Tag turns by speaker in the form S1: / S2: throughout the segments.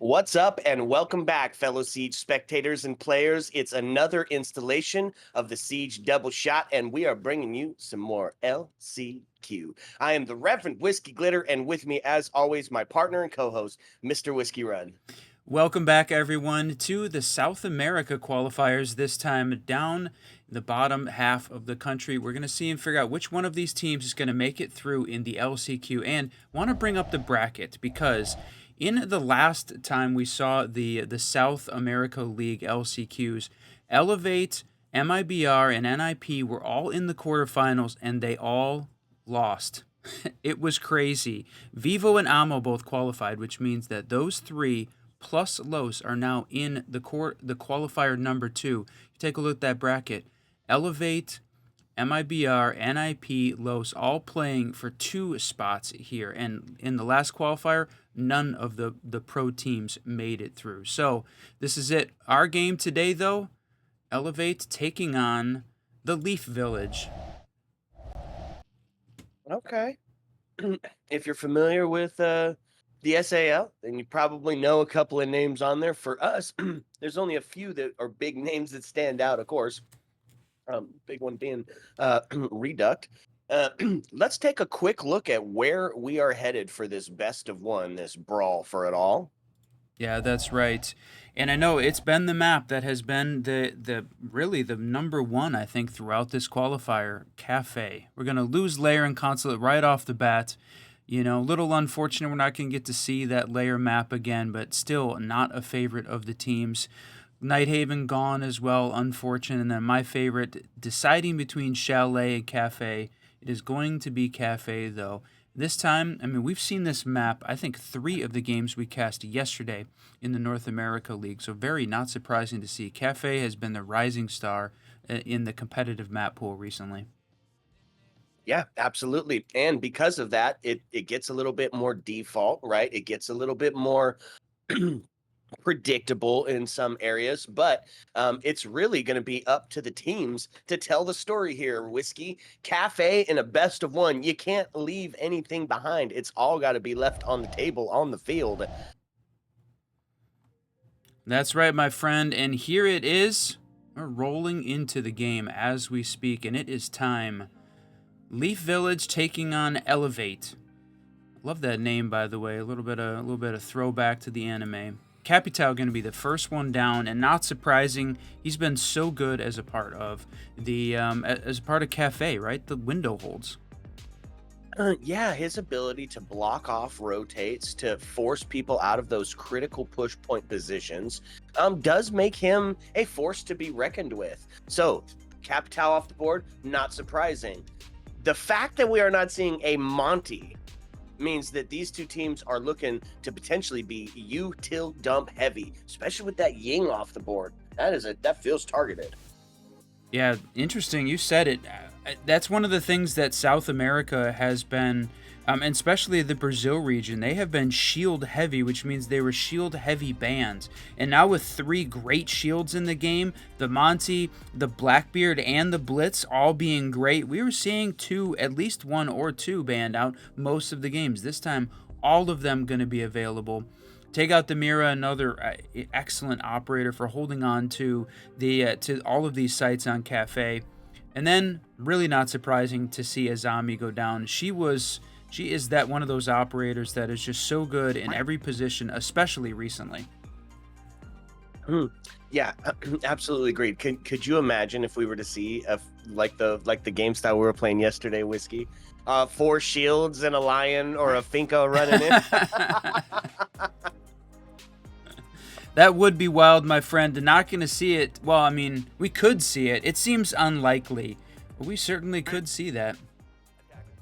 S1: What's up, and welcome back, fellow Siege spectators and players. It's another installation of the Siege Double Shot, and we are bringing you some more LCQ. I am the Reverend Whiskey Glitter, and with me, as always, my partner and co-host, Mr. Whiskey Run.
S2: Welcome back, everyone, to the South America qualifiers, this time down the bottom half of the country. We're going to see and figure out which one of these teams is going to make it through in the LCQ, and want to bring up the bracket because in the last time we saw the South America League LCQs, Elevate, MIBR, and NIP were all in the quarterfinals, and they all lost. It was crazy. Vivo and Amo both qualified, which means that those three plus Los are now in the qualifier number 2. You take a look at that bracket. Elevate, MIBR, NIP, Los all playing for 2 spots here. And in the last qualifier, none of the pro teams made it through. So this is it. Our game today, though, Elevate taking on the Leaf Village.
S1: Okay. If you're familiar with the SAL, then you probably know a couple of names on there. For us, there's only a few that are big names that stand out, of course. Big one being Reduct. Let's take a quick look at where we are headed for this best of one, this brawl for it all.
S2: Yeah, that's right. And I know it's been the map that has been the really the number one, I think, throughout this qualifier, KAFE. We're going to lose Lair and Consulate right off the bat. You know, a little unfortunate we're not going to get to see that Lair map again, but still not a favorite of the teams. Nighthaven gone as well, unfortunate. And then my favorite, deciding between Chalet and KAFE. It is going to be KAFE, though. This time, I mean, we've seen this map, I think, 3 of the games we cast yesterday in the North America League, so very not surprising to see. KAFE has been the rising star in the competitive map pool recently.
S1: Yeah, absolutely. And because of that, it gets a little bit more default, right? It gets a little bit more predictable in some areas, but it's really going to be up to the teams to tell the story here. Whiskey, KAFE in a best of one. You can't leave anything behind. It's all got to be left on the table, on the field.
S2: That's right, my friend, and here it is. We're rolling into the game as we speak, and it is time. Leaf Village taking on Elevate. Love that name, by the way. A little bit of throwback to the anime. Capital going to be the first one down, and not surprising, he's been so good as a part of the KAFE, right? The window holds.
S1: Yeah, his ability to block off rotates to force people out of those critical push point positions does make him a force to be reckoned with. So, Capital off the board, not surprising. The fact that we are not seeing a Monty means that these two teams are looking to potentially be util dump heavy, especially with that Ying off the board. That feels targeted.
S2: Yeah, interesting. You said it. That's one of the things that South America has been, and especially the Brazil region, they have been shield heavy, which means they were shield heavy bans. And now with 3 great shields in the game, the Monty, the Blackbeard, and the Blitz all being great, we were seeing at least 1 or 2 banned out most of the games. This time, all of them going to be available. Take out the Mira, another excellent operator for holding on to to all of these sites on KAFE. And then, really not surprising to see Azami go down. She is that one of those operators that is just so good in every position, especially recently.
S1: Yeah, absolutely agreed. Could you imagine if we were to see like the game style we were playing yesterday, Whiskey? 4 shields and a lion or a Finko running in.
S2: That would be wild, my friend. Not going to see it. Well, I mean, we could see it. It seems unlikely, but we certainly could see that.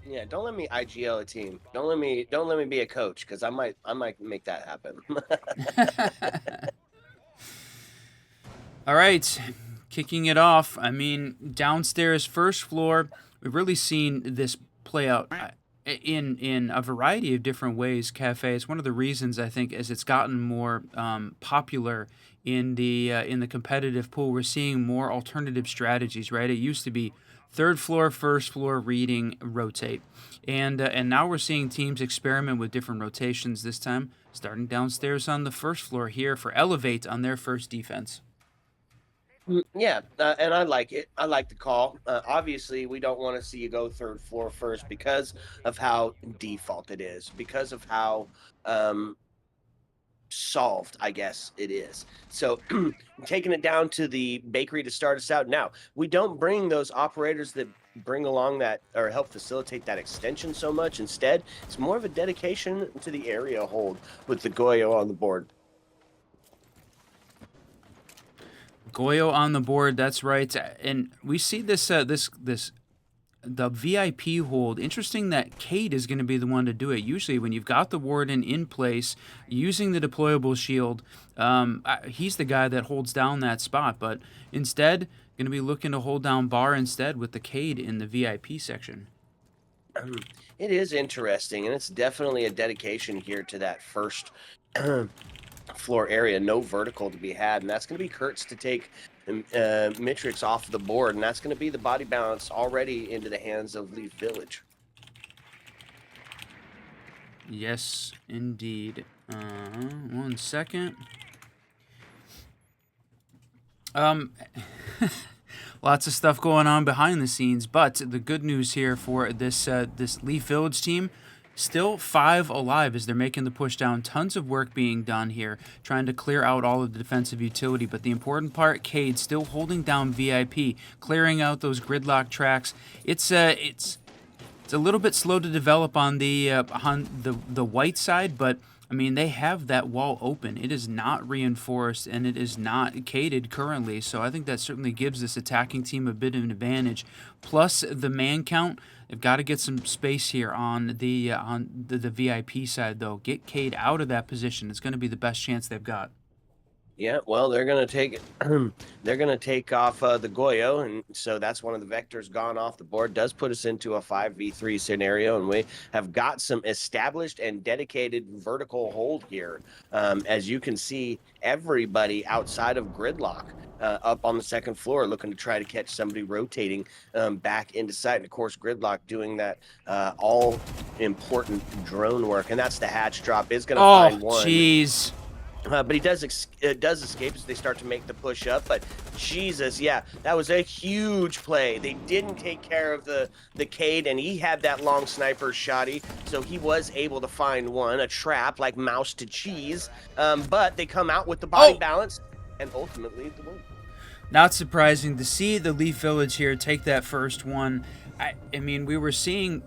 S1: Yeah, don't let me IGL a team. Don't let me be a coach, because I might make that happen.
S2: All right, kicking it off. I mean, downstairs, first floor, we've really seen this play out in a variety of different ways. KAFE is one of the reasons, I think, as it's gotten more popular in the competitive pool. We're seeing more alternative strategies. Right, it used to be third floor, first floor, reading, rotate. And now we're seeing teams experiment with different rotations this time, starting downstairs on the first floor here for Elevate on their first defense.
S1: Yeah, and I like it. I like the call. Obviously, we don't want to see you go third floor first because of how default it is, because of how um, solved, I guess it is. So taking it down to the bakery to start us out. Now, we don't bring those operators that bring along that or help facilitate that extension so much. Instead, it's more of a dedication to the area hold with the Goyo on the board.
S2: Goyo on the board, that's right. And we see this the VIP hold. Interesting that Cade is going to be the one to do it. Usually, when you've got the warden in place using the deployable shield, he's the guy that holds down that spot. But instead, going to be looking to hold down bar instead with the Cade in the VIP section.
S1: It is interesting, and it's definitely a dedication here to that first floor area. No vertical to be had, and that's going to be Kurtz to take Mitrix off the board, and that's going to be the body balance already into the hands of Leaf Village.
S2: Yes, indeed. 1 second. Lots of stuff going on behind the scenes, but the good news here for this Leaf Village team, still 5 alive as they're making the push down. Tons of work being done here, trying to clear out all of the defensive utility. But the important part, Cade still holding down VIP, clearing out those gridlock tracks. It's a little bit slow to develop on the white side, but I mean, they have that wall open. It is not reinforced, and it is not caded currently. So I think that certainly gives this attacking team a bit of an advantage. Plus the man count. They've got to get some space here on the VIP side, though. Get Cade out of that position. It's going to be the best chance they've got.
S1: Yeah, well, they're going to take they're going to take off the Goyo, and so that's one of the vectors gone off the board. Does put us into a 5v3 scenario, and we have got some established and dedicated vertical hold here. As you can see, everybody outside of Gridlock up on the second floor looking to try to catch somebody rotating back into sight. And of course, Gridlock doing that all important drone work, and that's the hatch drop is going to find one.
S2: Jeez.
S1: But he does escape as they start to make the push up. But Jesus, yeah, that was a huge play. They didn't take care of the Cade, and he had that long sniper shotty, so he was able to find one, a trap like mouse to cheese. But they come out with the body balance and ultimately the win.
S2: Not surprising to see the Leaf Village here take that first one. I mean, we were seeing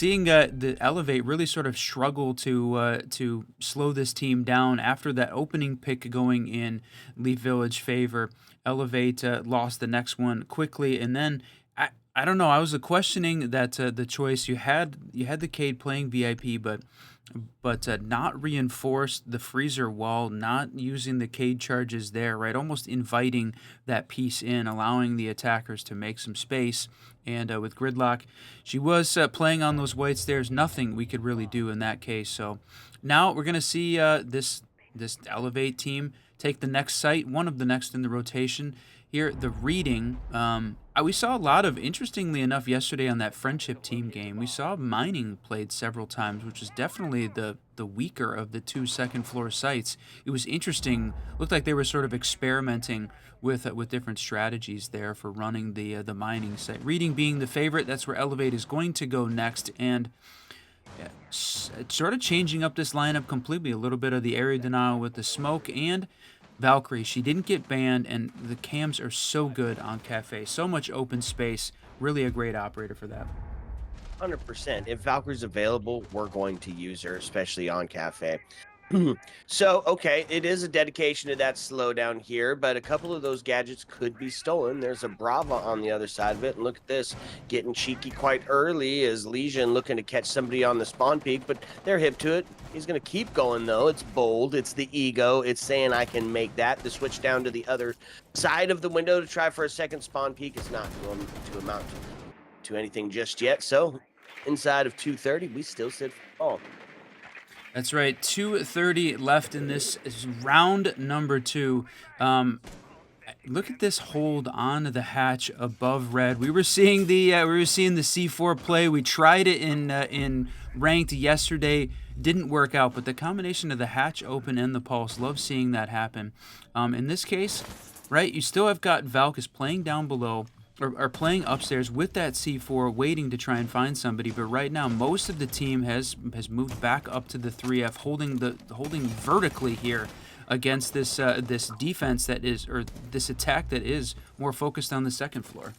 S2: the Elevate really sort of struggle to slow this team down after that opening pick going in Leaf Village favor. Elevate lost the next one quickly, and then I don't know. I was questioning that the choice you had the Cade playing VIP, but not reinforced the freezer wall, not using the Cade charges there, right? Almost inviting that piece in, allowing the attackers to make some space. And with Gridlock, she was playing on those white stairs. Nothing we could really do in that case. So now we're going to see this Elevate team take the next site, one of the next in the rotation. Here, the reading. We saw a lot of, interestingly enough, yesterday on that friendship team game, we saw mining played several times, which is definitely the weaker of the 2 second floor sites. It was interesting. Looked like they were sort of experimenting with different strategies there for running the mining site. Reading being the favorite, that's where Elevate is going to go next, and it's sort of changing up this lineup completely. A little bit of the area denial with the smoke and Valkyrie. She didn't get banned, and the cams are so good on KAFE. So much open space. Really a great operator for that.
S1: 100%. If Valkyrie's available, we're going to use her, especially on KAFE. So, okay, it is a dedication to that slowdown here, but a couple of those gadgets could be stolen. There's a Brava on the other side of it, and look at this, getting cheeky quite early is Legion looking to catch somebody on the spawn peak, but they're hip to it. He's going to keep going, though. It's bold. It's the ego. It's saying I can make that. The switch down to the other side of the window to try for a second spawn peak is not going to amount to anything just yet. So inside of 230, we still sit fall.
S2: That's right. 2:30 left in this round number 2. Look at this hold on the hatch above red. We were seeing the C4 play. We tried it in ranked yesterday. Didn't work out, but the combination of the hatch open and the pulse, love seeing that happen. In this case, right, you still have got Valkus playing down below or playing upstairs with that C4, waiting to try and find somebody. But right now, most of the team has moved back up to the 3F, holding vertically here against this this defense that is, or this attack that is more focused on the second floor.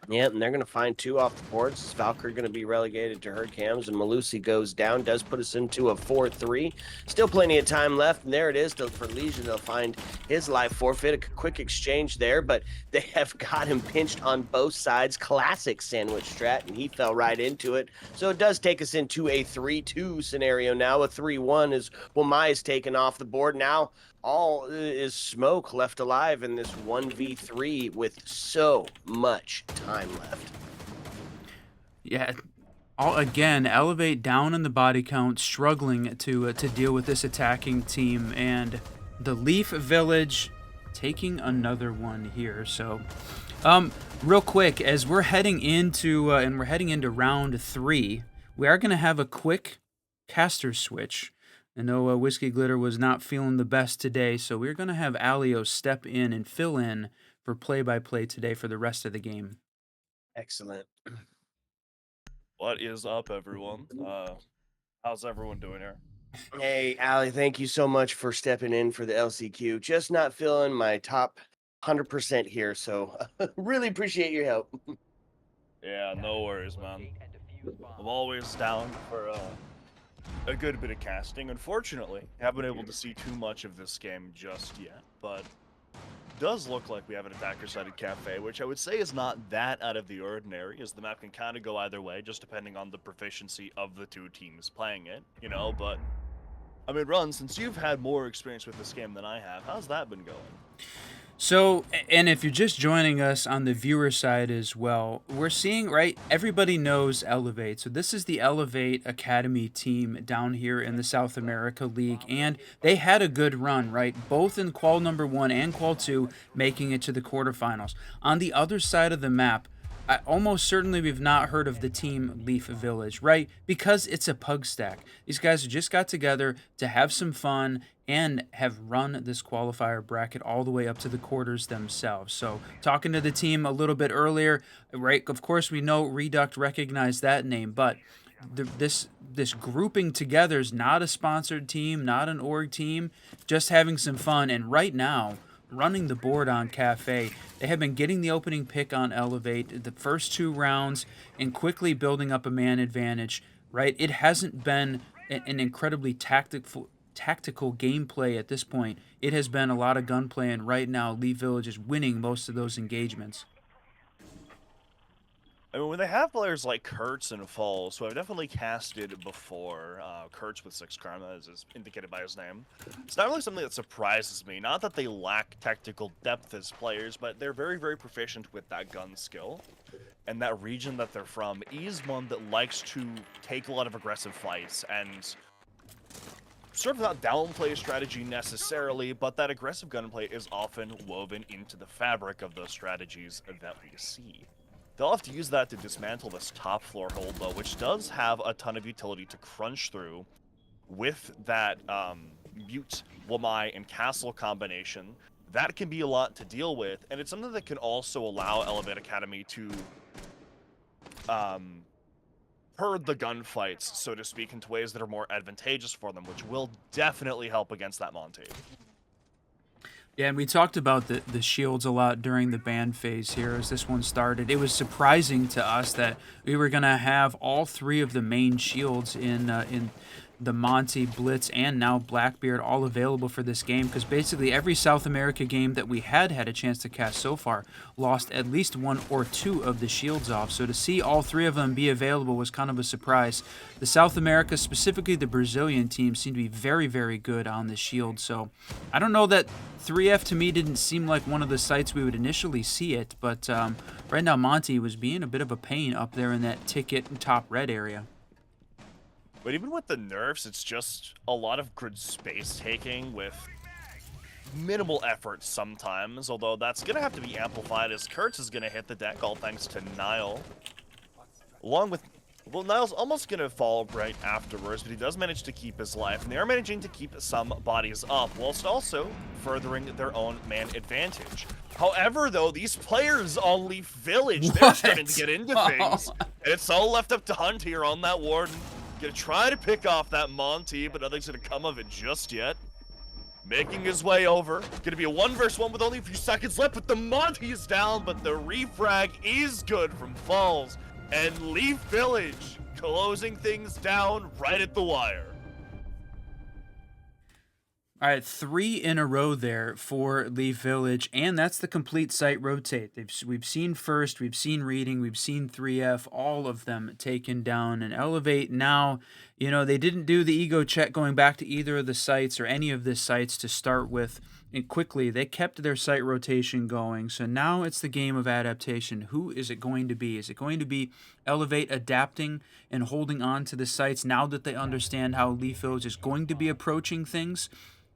S1: Yeah, and they're going to find 2 off the boards. Valkyrie going to be relegated to her cams, and Malusi goes down. Does put us into a 4-3. Still plenty of time left, and there it is. For Legion, they'll find his life forfeit. A quick exchange there, but they have got him pinched on both sides. Classic sandwich strat, and he fell right into it. So it does take us into a 3-2 scenario now. A 3-1 is Wamai is taken off the board. Now all is smoke left alive in this 1v3 with so much time left.
S2: Yeah, again, Elevate down in the body count, struggling to deal with this attacking team, and the Leaf Village taking another one here. So, real quick, as we're heading into round 3, we are going to have a quick caster switch. I know Whiskey Glitter was not feeling the best today, so we're going to have Alio step in and fill in for play-by-play today for the rest of the game.
S1: Excellent.
S3: What is up, everyone? How's everyone doing here?
S1: Hey, Ali, thank you so much for stepping in for the LCQ. Just not feeling my top 100% here, so really appreciate your help.
S3: Yeah, no worries, man. I'm always down for a good bit of casting. Unfortunately, haven't been able to see too much of this game just yet, but does look like we have an attacker-sided KAFE, which I would say is not that out of the ordinary, as the map can kind of go either way, just depending on the proficiency of the 2 teams playing it, you know, but I mean, Run, since you've had more experience with this game than I have, how's that been going?
S2: So, and if you're just joining us on the viewer side as well, we're seeing, right, everybody knows Elevate. So this is the Elevate Academy team down here in the South America League, and they had a good run, right, both in Qual number 1 and Qual 2, making it to the quarterfinals. On the other side of the map, almost certainly we've not heard of the team Leaf Village, right? Because it's a pug stack. These guys just got together to have some fun and have run this qualifier bracket all the way up to the quarters themselves. So talking to the team a little bit earlier, right? Of course, we know Reduct recognized that name, but this grouping together is not a sponsored team, not an org team, just having some fun. And right now, running the board on KAFE. They have been getting the opening pick on Elevate the first 2 rounds and quickly building up a man advantage, right? It hasn't been an incredibly tactical gameplay at this point. It has been a lot of gunplay, and right now Leaf Village is winning most of those engagements.
S3: I mean, when they have players like Kurtz and Falls, who I've definitely casted before, Kurtz with 6 karma, as is indicated by his name, it's not really something that surprises me. Not that they lack technical depth as players, but they're very, very proficient with that gun skill. And that region that they're from is one that likes to take a lot of aggressive fights, and sort of not downplay strategy necessarily, but that aggressive gunplay is often woven into the fabric of those strategies that we see. They'll have to use that to dismantle this top floor hold, though, which does have a ton of utility to crunch through with that Mute, Wamai, and Castle combination. That can be a lot to deal with, and it's something that can also allow Elevate Academy to herd the gunfights, so to speak, into ways that are more advantageous for them, which will definitely help against that Monte.
S2: Yeah, and we talked about the shields a lot during the ban phase here as this one started. It was surprising to us that we were going to have all 3 of the main shields in the Monty, Blitz, and now Blackbeard all available for this game, because basically every South America game that we had a chance to cast so far lost at least 1 or 2 of the shields off. So to see all 3 of them be available was kind of a surprise. The South America, specifically the Brazilian team, seemed to be very, very good on the shield. So I don't know that 3F to me didn't seem like one of the sites we would initially see it, but right now Monty was being a bit of a pain up there in that ticket top red area.
S3: But even with the nerfs, it's just a lot of grid space taking with minimal effort sometimes, although that's going to have to be amplified as Kurtz is going to hit the deck, all thanks to Nile. Along with, well, Nile's almost going to fall right afterwards, but he does manage to keep his life, and they are managing to keep some bodies up, whilst also furthering their own man advantage. However, though, these players on Leaf Village, they're starting to get into things, and it's all left up to Hunt here on that Warden. Gonna try to pick off that Monty, but nothing's gonna come of it just yet. Making his way over. Gonna be a 1v1 with only a few seconds left, but the Monty is down, but the refrag is good from Falls. And Leaf Village closing things down right at the wire.
S2: All right, 3 in a row there for Leaf Village, and that's the complete site rotate. We've seen First, we've seen Reading, we've seen 3F, all of them taken down. And Elevate now, you know, they didn't do the ego check going back to either of the sites or any of the sites to start with. And quickly, they kept their site rotation going. So now it's the game of adaptation. Who is it going to be? Is it going to be Elevate adapting and holding on to the sites now that they understand how Leaf Village is going to be approaching things?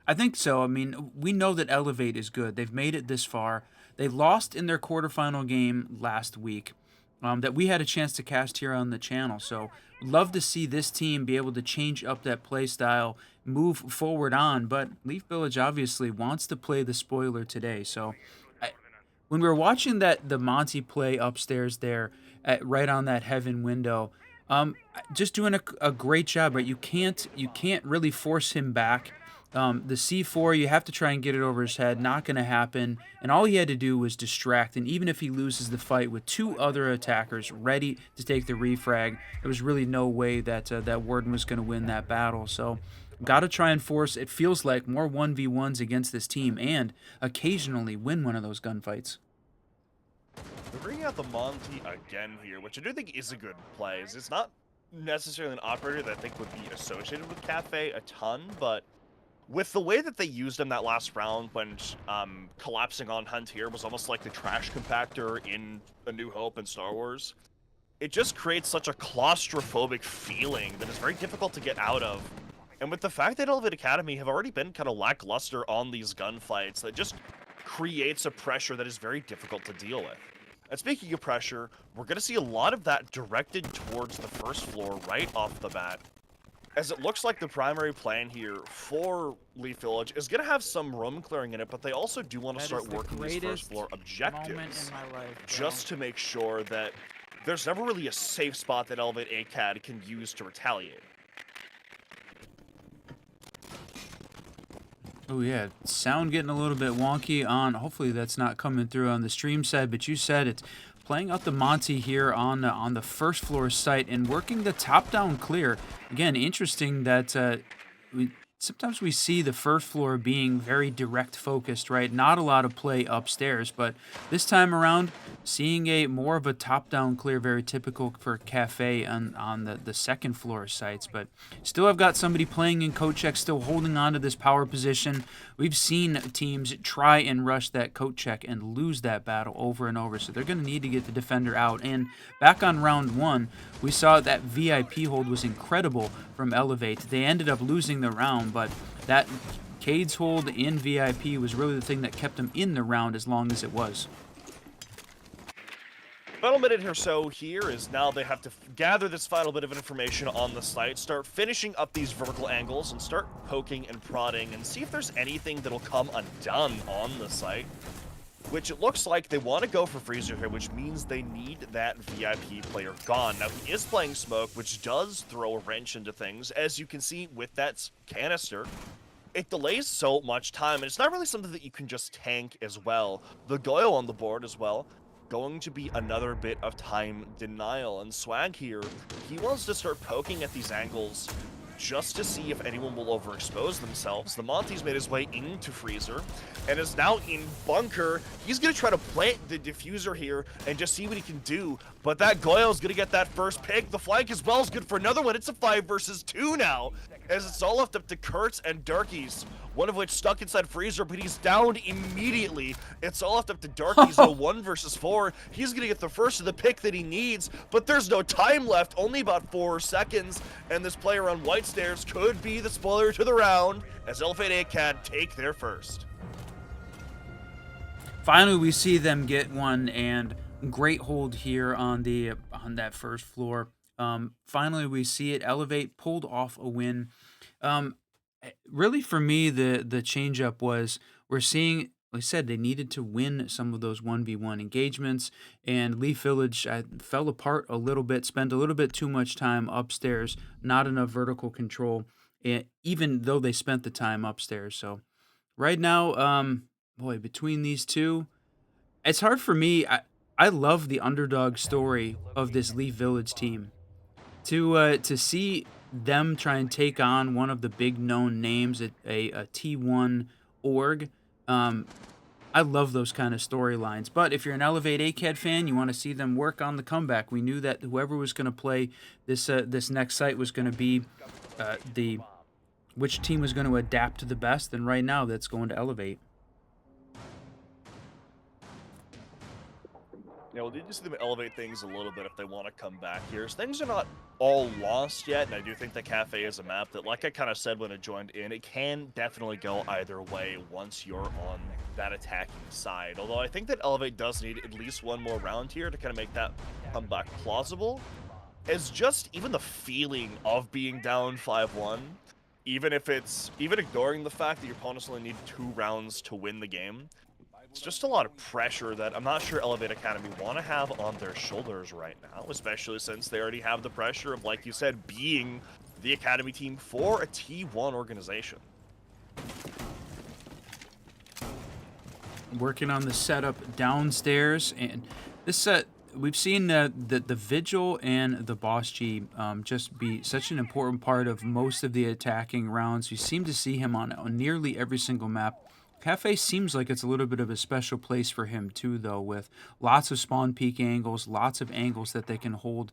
S2: I think so. I mean, we know that Elevate is good. They've made it this far. They lost in their quarterfinal game last week that we had a chance to cast here on the channel. So love to see this team be able to change up that play style, move forward on. But Leaf Village obviously wants to play the spoiler today. So when we were watching the Monty play upstairs there, right on that heaven window, just doing a great job. Right, you can't really force him back. The C4, you have to try and get it over his head. Not going to happen. And all he had to do was distract. And even if he loses the fight with 2 other attackers ready to take the refrag, there was really no way that that Warden was going to win that battle. So got to try and force, it feels like, more 1v1s against this team and occasionally win one of those gunfights.
S3: They're bringing out the Monty again here, which I do think is a good play. It's not necessarily an operator that I think would be associated with KAFE a ton, but with the way that they used him that last round when collapsing on Hunt here was almost like the trash compactor in A New Hope and Star Wars, it just creates such a claustrophobic feeling that is very difficult to get out of. And with the fact that Elevate Academy have already been kind of lackluster on these gunfights, that just creates a pressure that is very difficult to deal with. And speaking of pressure, we're going to see a lot of that directed towards the first floor right off the bat, as it looks like the primary plan here for Leaf Village is going to have some room clearing in it, but they also do want to start working these first floor objectives just to make sure that there's never really a safe spot that Elevate Acad can use to retaliate.
S2: Oh yeah, sound getting a little bit wonky on, hopefully that's not coming through on the stream side, but you said it's playing out the Monty here on the first floor site and working the top-down clear. Again, interesting that sometimes we see the first floor being very direct focused, right? Not a lot of play upstairs, but this time around, seeing more of a top-down clear, very typical for KAFE on the second floor sites. But still, I've got somebody playing in coat check, still holding on to this power position. We've seen teams try and rush that coat check and lose that battle over and over, so they're going to need to get the defender out. And back on round 1, we saw that VIP hold was incredible from Elevate. They ended up losing the round, but that Cade's hold in VIP was really the thing that kept them in the round as long as it was.
S3: Final minute or so here is now they have to gather this final bit of information on the site, start finishing up these vertical angles, and start poking and prodding and see if there's anything that'll come undone on the site. Which it looks like they want to go for Freezer here, which means they need that VIP player gone. Now, he is playing Smoke, which does throw a wrench into things, as you can see with that canister. It delays so much time, and it's not really something that you can just tank as well. The Goyle on the board as well, going to be another bit of time denial. And Swag here, he wants to start poking at these angles just to see if anyone will overexpose themselves. The Monty's made his way into Freezer and is now in bunker. He's going to try to plant the diffuser here and just see what he can do, but that Goyle's going to get that first pick. The flank as well is good for another one. It's a 5 versus 2 now, as it's all left up to Kurtz and Darkies, one of which stuck inside Freezer, but he's downed immediately. It's all left up to Darkies in a 1 versus 4. He's going to get the first of the pick that he needs, but there's no time left, only about 4 seconds, and this player on White Stairs could be the spoiler to the round as Elevate Acad take their first.
S2: Finally, we see them get one, and great hold here on that first floor. Finally, we see it. Elevate pulled off a win. Um, Really, for me, the change up was we're seeing. Like I said, they needed to win some of those 1v1 engagements, and Leaf Village fell apart a little bit, spent a little bit too much time upstairs, not enough vertical control, even though they spent the time upstairs. So right now, boy, between these two, it's hard for me. I love the underdog story of this Leaf Village team. To see them try and take on one of the big known names at a T1 org, um, I love those kind of storylines. But if you're an Elevate Acad fan, you want to see them work on the comeback. We knew that whoever was going to play this next site was going to be the which team was going to adapt to the best, and right now that's going to Elevate.
S3: Yeah, we'll need to see them elevate things a little bit if they want to come back here. So things are not all lost yet, and I do think the KAFE is a map that, like I kind of said when it joined in, it can definitely go either way once you're on that attacking side. Although I think that Elevate does need at least one more round here to kind of make that comeback plausible. It's just even the feeling of being down 5-1, even ignoring the fact that your opponents only need 2 rounds to win the game, it's just a lot of pressure that I'm not sure Elevate Academy want to have on their shoulders right now, especially since they already have the pressure of, like you said, being the Academy team for a T1 organization.
S2: Working on the setup downstairs, and this set we've seen the Vigil and the Boss G just be such an important part of most of the attacking rounds. You seem to see him on nearly every single map. KAFE seems like it's a little bit of a special place for him too, though, with lots of spawn peak angles, lots of angles that they can hold,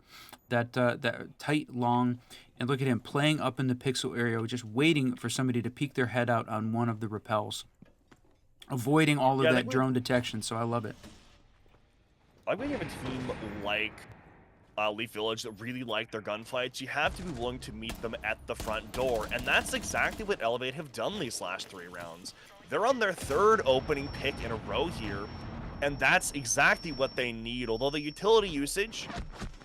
S2: that tight, long, and look at him playing up in the pixel area, just waiting for somebody to peek their head out on one of the rappels, avoiding all of that drone detection. So I love it.
S3: Like when you have a team like Leaf Village that really like their gunfights, you have to be willing to meet them at the front door, and that's exactly what Elevate have done these last 3 rounds. They're on their 3rd opening pick in a row here, and that's exactly what they need. Although the utility usage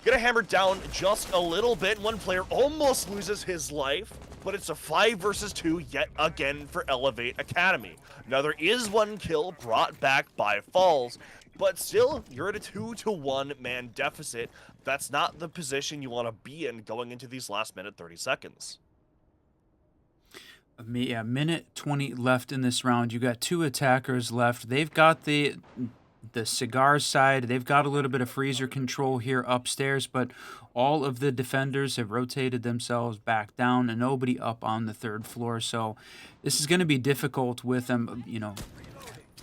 S3: gonna hammer down just a little bit. One player almost loses his life, but it's a 5 versus 2 yet again for Elevate Academy. Now there is 1 kill brought back by Falls, but still, you're at a 2-to-1 man deficit. That's not the position you want to be in going into these last minute 30 seconds.
S2: Yeah, minute 20 left in this round. You got 2 attackers left. They've got the cigar side. They've got a little bit of freezer control here upstairs, but all of the defenders have rotated themselves back down, and nobody up on the 3rd floor. So this is going to be difficult with them,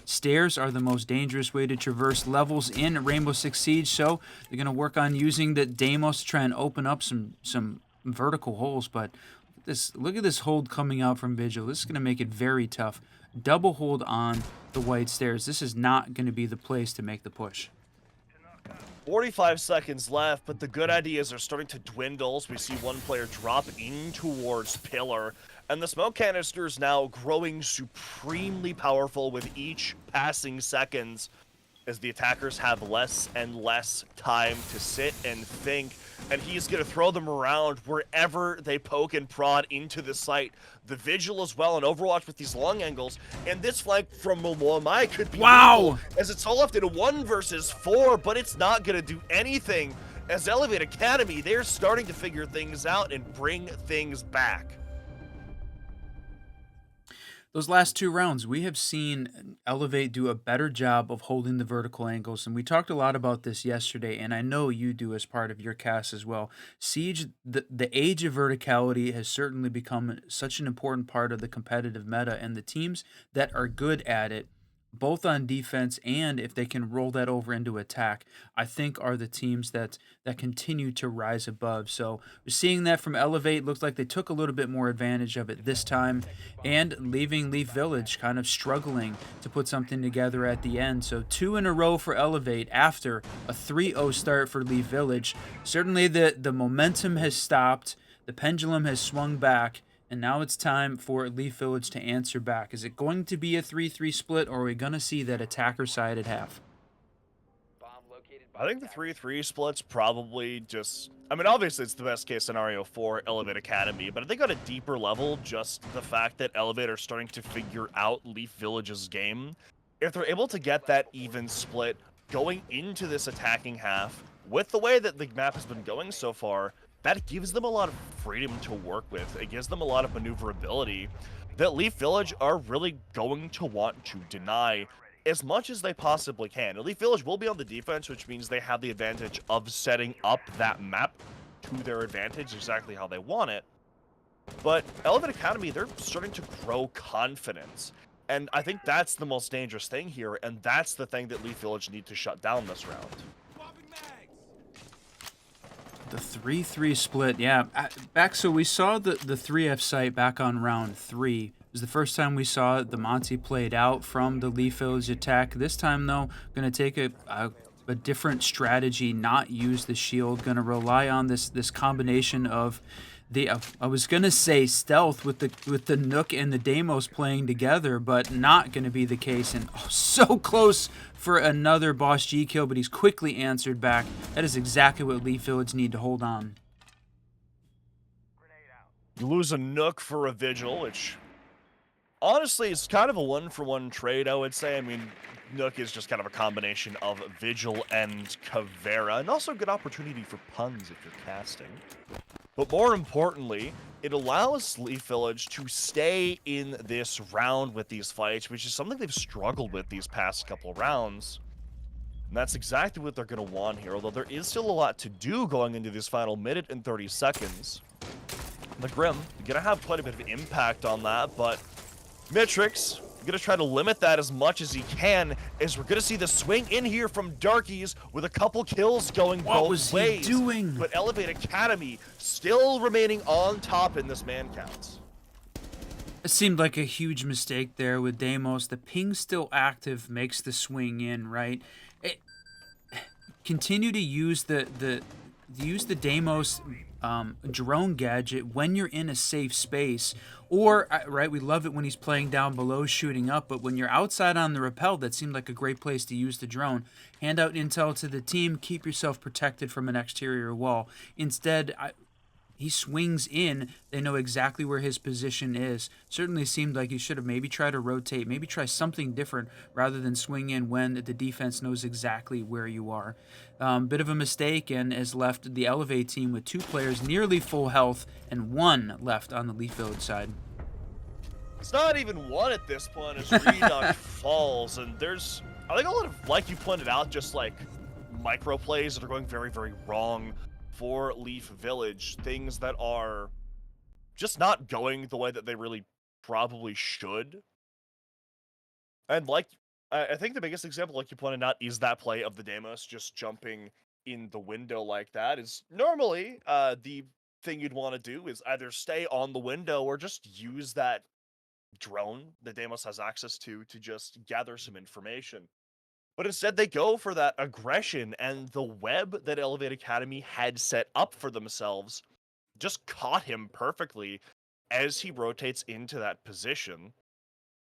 S2: Stairs are the most dangerous way to traverse levels in Rainbow Six Siege, so they're going to work on using the Deimos to try and open up some vertical holes, but look at this hold coming out from Vigil. This is going to make it very tough. Double hold on the white stairs. This is not going to be the place to make the push.
S3: 45 seconds left, but the good ideas are starting to dwindle. As we see one player drop in towards Pillar, and the smoke canister is now growing supremely powerful with each passing seconds as the attackers have less and less time to sit and think, and he's going to throw them around wherever they poke and prod into the site. The Vigil as well in Overwatch with these long angles, and this flank from Momoamai could be lethal, as it's all left in a 1 versus 4, but it's not going to do anything. As Elevate Academy, they're starting to figure things out and bring things back.
S2: Those last 2 rounds, we have seen Elevate do a better job of holding the vertical angles, and we talked a lot about this yesterday, and I know you do as part of your cast as well. Siege, the age of verticality has certainly become such an important part of the competitive meta, and the teams that are good at it, both on defense and if they can roll that over into attack, I think are the teams that continue to rise above. So we're seeing that from Elevate. Looks like they took a little bit more advantage of it this time, and leaving Leaf Village kind of struggling to put something together at the end. So 2 in a row for Elevate after a 3-0 start for Leaf Village. Certainly the momentum has stopped. The pendulum has swung back, And now it's time for Leaf Village to answer back. Is it going to be a 3-3 split, or are we going to see that attacker side at half?
S3: I think the 3-3 split's probably just... I mean, obviously it's the best case scenario for Elevate Academy, but I think on a deeper level, just the fact that Elevate are starting to figure out Leaf Village's game, if they're able to get that even split going into this attacking half, with the way that the map has been going so far, that gives them a lot of freedom to work with. It gives them a lot of maneuverability that Leaf Village are really going to want to deny as much as they possibly can. Leaf Village will be on the defense, which means they have the advantage of setting up that map to their advantage exactly how they want it. But Elevate Academy, they're starting to grow confidence. And I think that's the most dangerous thing here, and that's the thing that Leaf Village need to shut down this round.
S2: The 3-3 split, yeah. So we saw the 3F site back on round 3. It was the first time we saw the Monty played out from the Leaf Village attack. This time, though, going to take a different strategy, not use the shield. Going to rely on this combination of the I was going to say stealth with the Nook and the Deimos playing together, but not going to be the case. And so close for another Boss G kill, but he's quickly answered back. That is exactly what Leaf Village need to hold on.
S3: You lose a Nook for a Vigil, which honestly is kind of a one-for-one trade, I would say. I mean, Nook is just kind of a combination of Vigil and Caveira, and also a good opportunity for puns if you're casting. But more importantly, it allows Leaf Village to stay in this round with these fights, which is something they've struggled with these past couple rounds. And that's exactly what they're going to want here, although there is still a lot to do going into this final minute and 30 seconds. The Grim, going to have quite a bit of impact on that, but Mitrix going to try to limit that as much as he can, as we're going to see the swing in here from Darkies with a couple kills going both ways.
S2: What was he doing?
S3: But Elevate Academy still remaining on top in this man counts.
S2: It seemed like a huge mistake there with Deimos. The ping still active makes the swing in, right? Continue to use the Deimos drone gadget when you're in a safe space, or right, we love it when he's playing down below shooting up, but when you're outside on the rappel, that seemed like a great place to use the drone. Hand out intel to the team, keep yourself protected from an exterior wall. Instead, he swings in, they know exactly where his position is. Certainly seemed like he should have maybe tried to rotate, maybe try something different rather than swing in when the defense knows exactly where you are. Bit of a mistake, and has left the Elevate team with 2 players nearly full health and 1 left on the Leaf Village side.
S3: It's not even 1 at this point as Reduct falls, and there's, I think, a lot of, like you pointed out, just like micro plays that are going very, very wrong for Leaf Village, things that are just not going the way that they really probably should. And like, I think the biggest example, like you pointed out, is that play of the Deimos just jumping in the window like that. Is normally the thing you'd want to do is either stay on the window or just use that drone that Deimos has access to just gather some information. But instead, they go for that aggression, and the web that Elevate Academy had set up for themselves just caught him perfectly as he rotates into that position.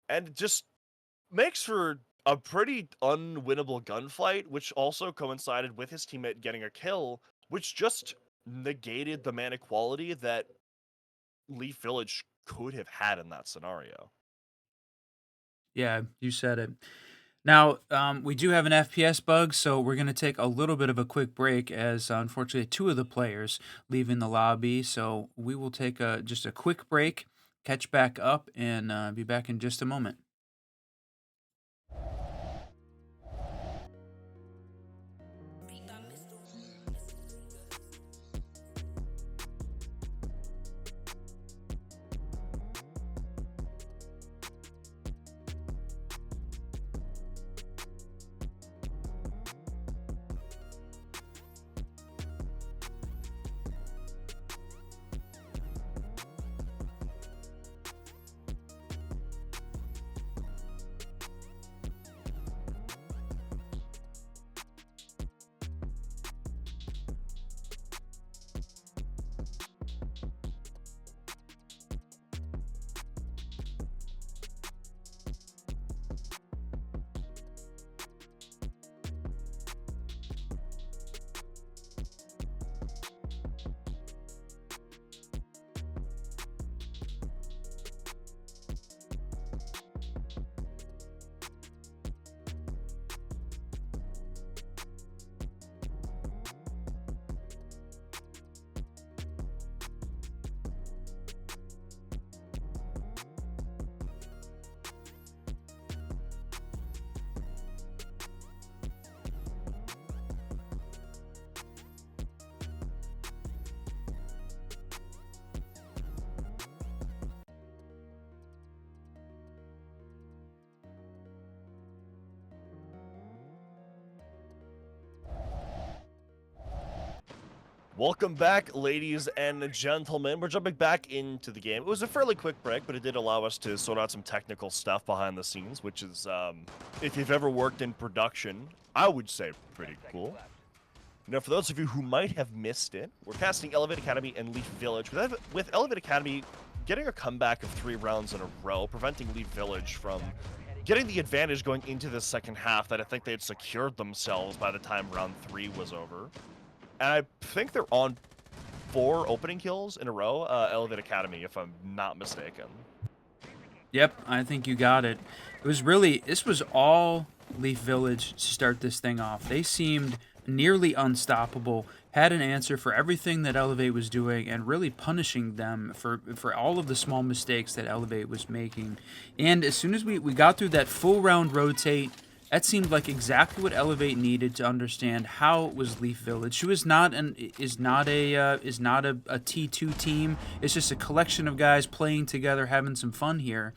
S3: And it just makes for a pretty unwinnable gunfight, which also coincided with his teammate getting a kill, which just negated the mana quality that Leaf Village could have had in that scenario.
S2: Yeah, you said it. Now, we do have an FPS bug, so we're going to take a little bit of a quick break as, unfortunately, 2 of the players leaving the lobby. So we will take just a quick break, catch back up, and be back in just a moment.
S3: Welcome back, ladies and gentlemen. We're jumping back into the game. It was a fairly quick break, but it did allow us to sort out some technical stuff behind the scenes, which is, if you've ever worked in production, I would say pretty cool. Now, for those of you who might have missed it, we're casting Elevate Academy and Leaf Village. With Elevate Academy getting a comeback of 3 rounds in a row, preventing Leaf Village from getting the advantage going into the second half that I think they had secured themselves by the time round 3 was over. And I think they're on 4 opening kills in a row, Elevate Academy, if I'm not mistaken.
S2: Yep, I think you got it. This was all Leaf Village to start this thing off. They seemed nearly unstoppable, had an answer for everything that Elevate was doing, and really punishing them for all of the small mistakes that Elevate was making. And as soon as we got through that full round rotate, that seemed like exactly what Elevate needed to understand how it was Leaf Village, who is not a T2 team. It's just a collection of guys playing together, having some fun here.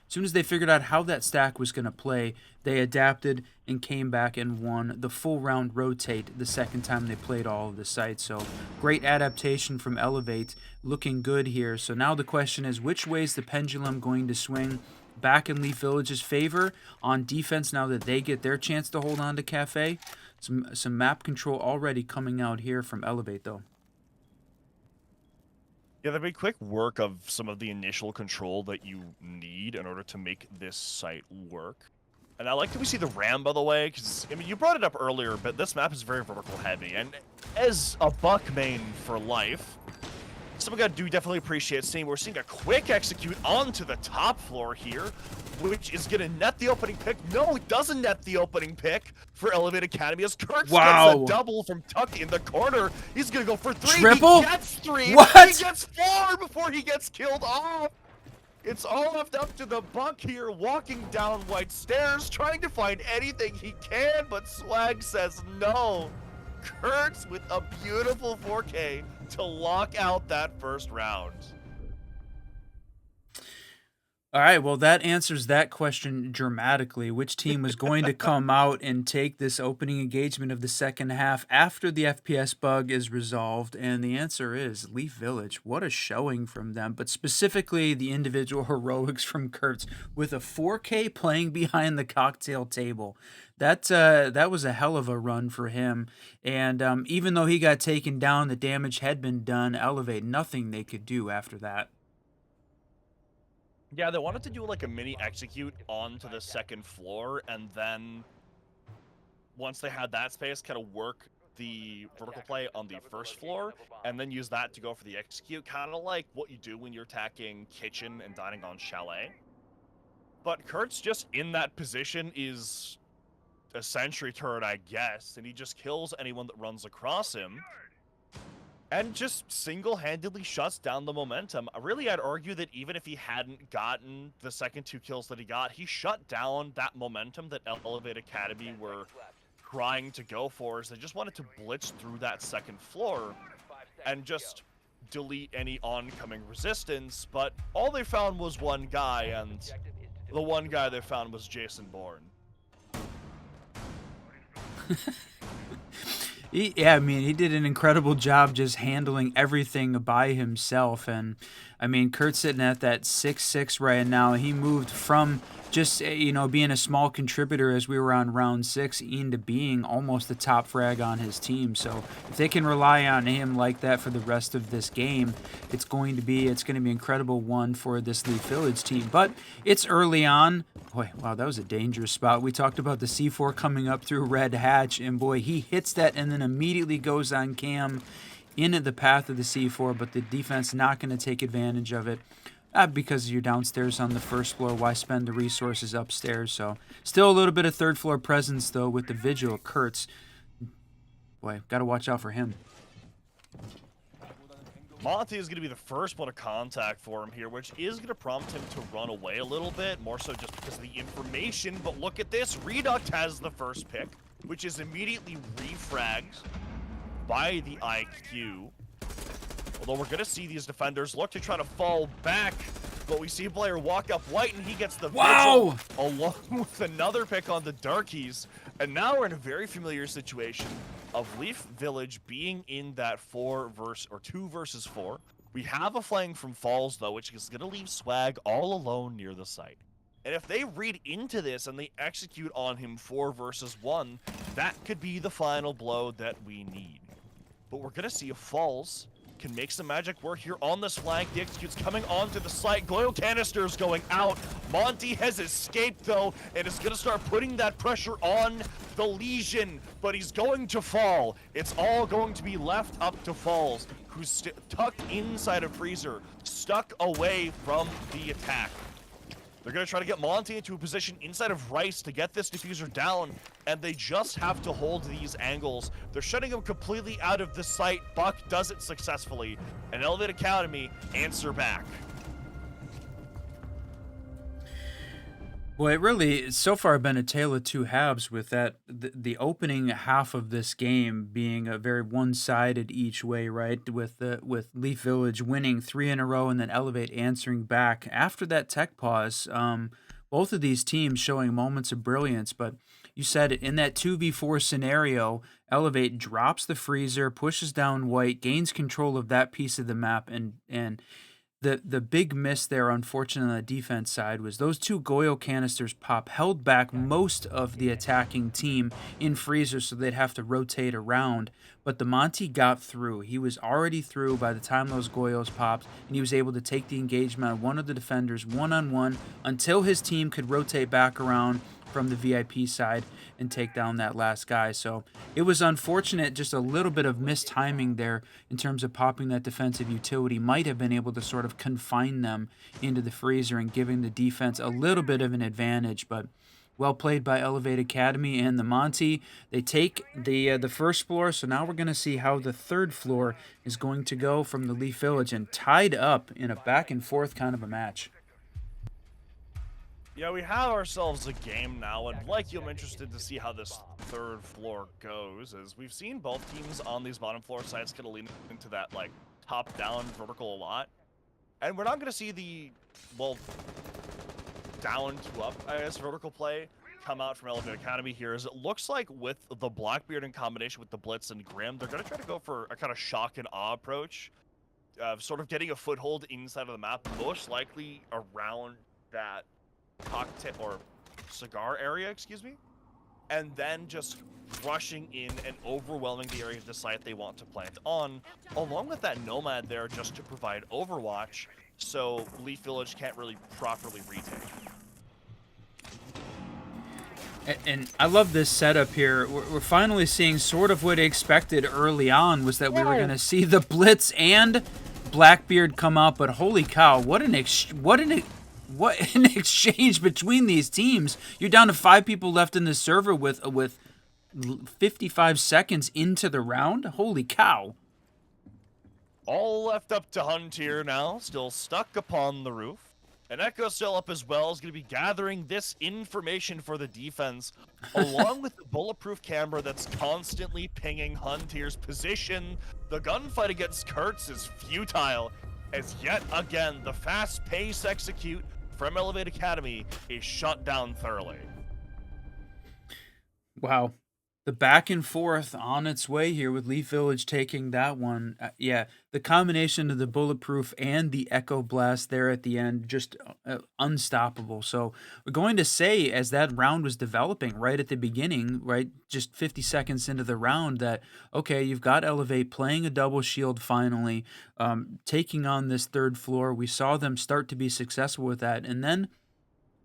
S2: As soon as they figured out how that stack was going to play, they adapted and came back and won the full round rotate the second time they played all of the sites. So great adaptation from Elevate, looking good here. So now the question is, which way is the pendulum going to swing? Back in Leaf Village's favor on defense now that they get their chance to hold on to KAFE. Some map control already coming out here from Elevate, though.
S3: Yeah, there'll be quick work of some of the initial control that you need in order to make this site work. And I like that we see the Ram, by the way, because, I mean, you brought it up earlier, but this map is very vertical heavy. And as a Buck main for life, something I do definitely appreciate seeing. We're seeing a quick execute onto the top floor here, which is going to net the opening pick. No, it doesn't net the opening pick for Elevate Academy as Kurtz gets a double from Tuck in the corner. He's going to go for 3.
S2: Triple?
S3: He gets 3.
S2: What?
S3: He gets 4 before he gets killed off. It's all left up to the Buck here, walking down white stairs, trying to find anything he can, but Swag says no. Kurtz with a beautiful 4K to lock out that first round.
S2: All right, well, that answers that question dramatically. Which team was going to come out and take this opening engagement of the second half after the FPS bug is resolved? And the answer is Leaf Village. What a showing from them, but specifically the individual heroics from Kurtz with a 4K playing behind the cocktail table. That was a hell of a run for him. And even though he got taken down, the damage had been done. Elevate, nothing they could do after that.
S3: Yeah, they wanted to do like a mini execute onto the second floor, and then once they had that space, kind of work the vertical play on the first floor, and then use that to go for the execute, kind of like what you do when you're attacking kitchen and dining on chalet. But Kurtz just in that position is a sentry turret, I guess, and he just kills anyone that runs across him. And just single-handedly shuts down the momentum. Really, I'd argue that even if he hadn't gotten the second 2 kills that he got, he shut down that momentum that Elevate Academy were trying to go for. So they just wanted to blitz through that second floor and just delete any oncoming resistance. But all they found was one guy, and the one guy they found was Jason Bourne.
S2: Yeah, I mean, he did an incredible job just handling everything by himself. And, I mean, Kurt's sitting at that 6-6 right now. He moved from just, you know, being a small contributor as we were on round 6 into being almost the top frag on his team. So if they can rely on him like that for the rest of this game, it's going to be an incredible one for this Leaf Village team. But it's early on. Boy, wow, that was a dangerous spot. We talked about the C4 coming up through Red Hatch, and boy, he hits that and then immediately goes on cam into the path of the C4, but the defense not going to take advantage of it. Because you're downstairs on the first floor, why spend the resources upstairs? So still a little bit of third floor presence, though, with the Vigil Kurtz. Boy, got to watch out for him.
S3: Monty is going to be the first one of contact for him here, which is going to prompt him to run away a little bit, more so just because of the information. But look at this. Reduct has the first pick, which is immediately refragged by the IQ. Although we're going to see these defenders look to try to fall back. But we see a player walk up white, and he gets the Vigil along with another pick on the Darkies. And now we're in a very familiar situation. of Leaf Village being in that 2 versus 4. We have a flank from Falls, though, which is going to leave Swag all alone near the site. And if they read into this and they execute on him 4 versus 1, that could be the final blow that we need. But we're going to see if Falls can make some magic work here on this flank. The execute's coming onto the site. Goyle canisters going out. Monty has escaped, though, and is going to start putting that pressure on the Legion, but he's going to fall. It's all going to be left up to Falls, who's tucked inside a freezer, stuck away from the attack. They're going to try to get Monty into a position inside of Rice to get this diffuser down, and they just have to hold these angles. They're shutting him completely out of the site. Buck does it successfully, and Elevate Academy answer back.
S2: Well, it really, so far, been a tale of two halves with that, the opening half of this game being a very one-sided each way, right? With Leaf Village winning 3 in a row and then Elevate answering back. After that tech pause, both of these teams showing moments of brilliance, but you said it, in that 2v4 scenario, Elevate drops the freezer, pushes down White, gains control of that piece of the map, and the big miss there, unfortunately, on the defense side was those 2 Goyle canisters pop held back most of the attacking team in freezer, so they'd have to rotate around. But the Monty got through. He was already through by the time those Goyles popped, and he was able to take the engagement on one of the defenders one-on-one until his team could rotate back around from the VIP side and take down that last guy. So it was unfortunate, just a little bit of mistiming there in terms of popping that defensive utility. Might have been able to sort of confine them into the freezer and giving the defense a little bit of an advantage, but well played by Elevate Academy and the Monty. They take the first floor, so now we're going to see how the third floor is going to go from the Leaf Village, and tied up in a back and forth kind of a match.
S3: Yeah, we have ourselves a game now, and like you, I'm interested to see how this third floor goes, as we've seen both teams on these bottom floor sites kind of lean into that, like, top-down vertical a lot. And we're not going to see the, well, down to up, I guess, vertical play come out from Elevate Academy here, as it looks like with the Blackbeard in combination with the Blitz and Grim, they're going to try to go for a kind of shock and awe approach, sort of getting a foothold inside of the map, most likely around that cocktail or cigar area, excuse me, and then just rushing in and overwhelming the area of the site they want to plant on, along with that Nomad there just to provide overwatch, so Leaf Village can't really properly retake.
S2: And I love this setup here. We're finally seeing sort of what I expected early on, was that we were going to see the Blitz and Blackbeard come out, but holy cow, what an exchange between these teams. You're down to 5 people left in the server with 55 seconds into the round. Holy cow.
S3: All left up to Hunt here now, still stuck upon the roof. And Echo still up as well, is going to be gathering this information for the defense, along with the bulletproof camera that's constantly pinging Huntier's position. The gunfight against Kurtz is futile, as yet again, the fast-paced execute from Elevate Academy is shut down thoroughly.
S2: Wow. The back and forth on its way here with Leaf Village taking that one. Yeah, the combination of the bulletproof and the echo blast there at the end, just unstoppable. So we're going to say, as that round was developing right at the beginning, right, just 50 seconds into the round, that, okay, you've got Elevate playing a double shield finally, taking on this third floor. We saw them start to be successful with that, and then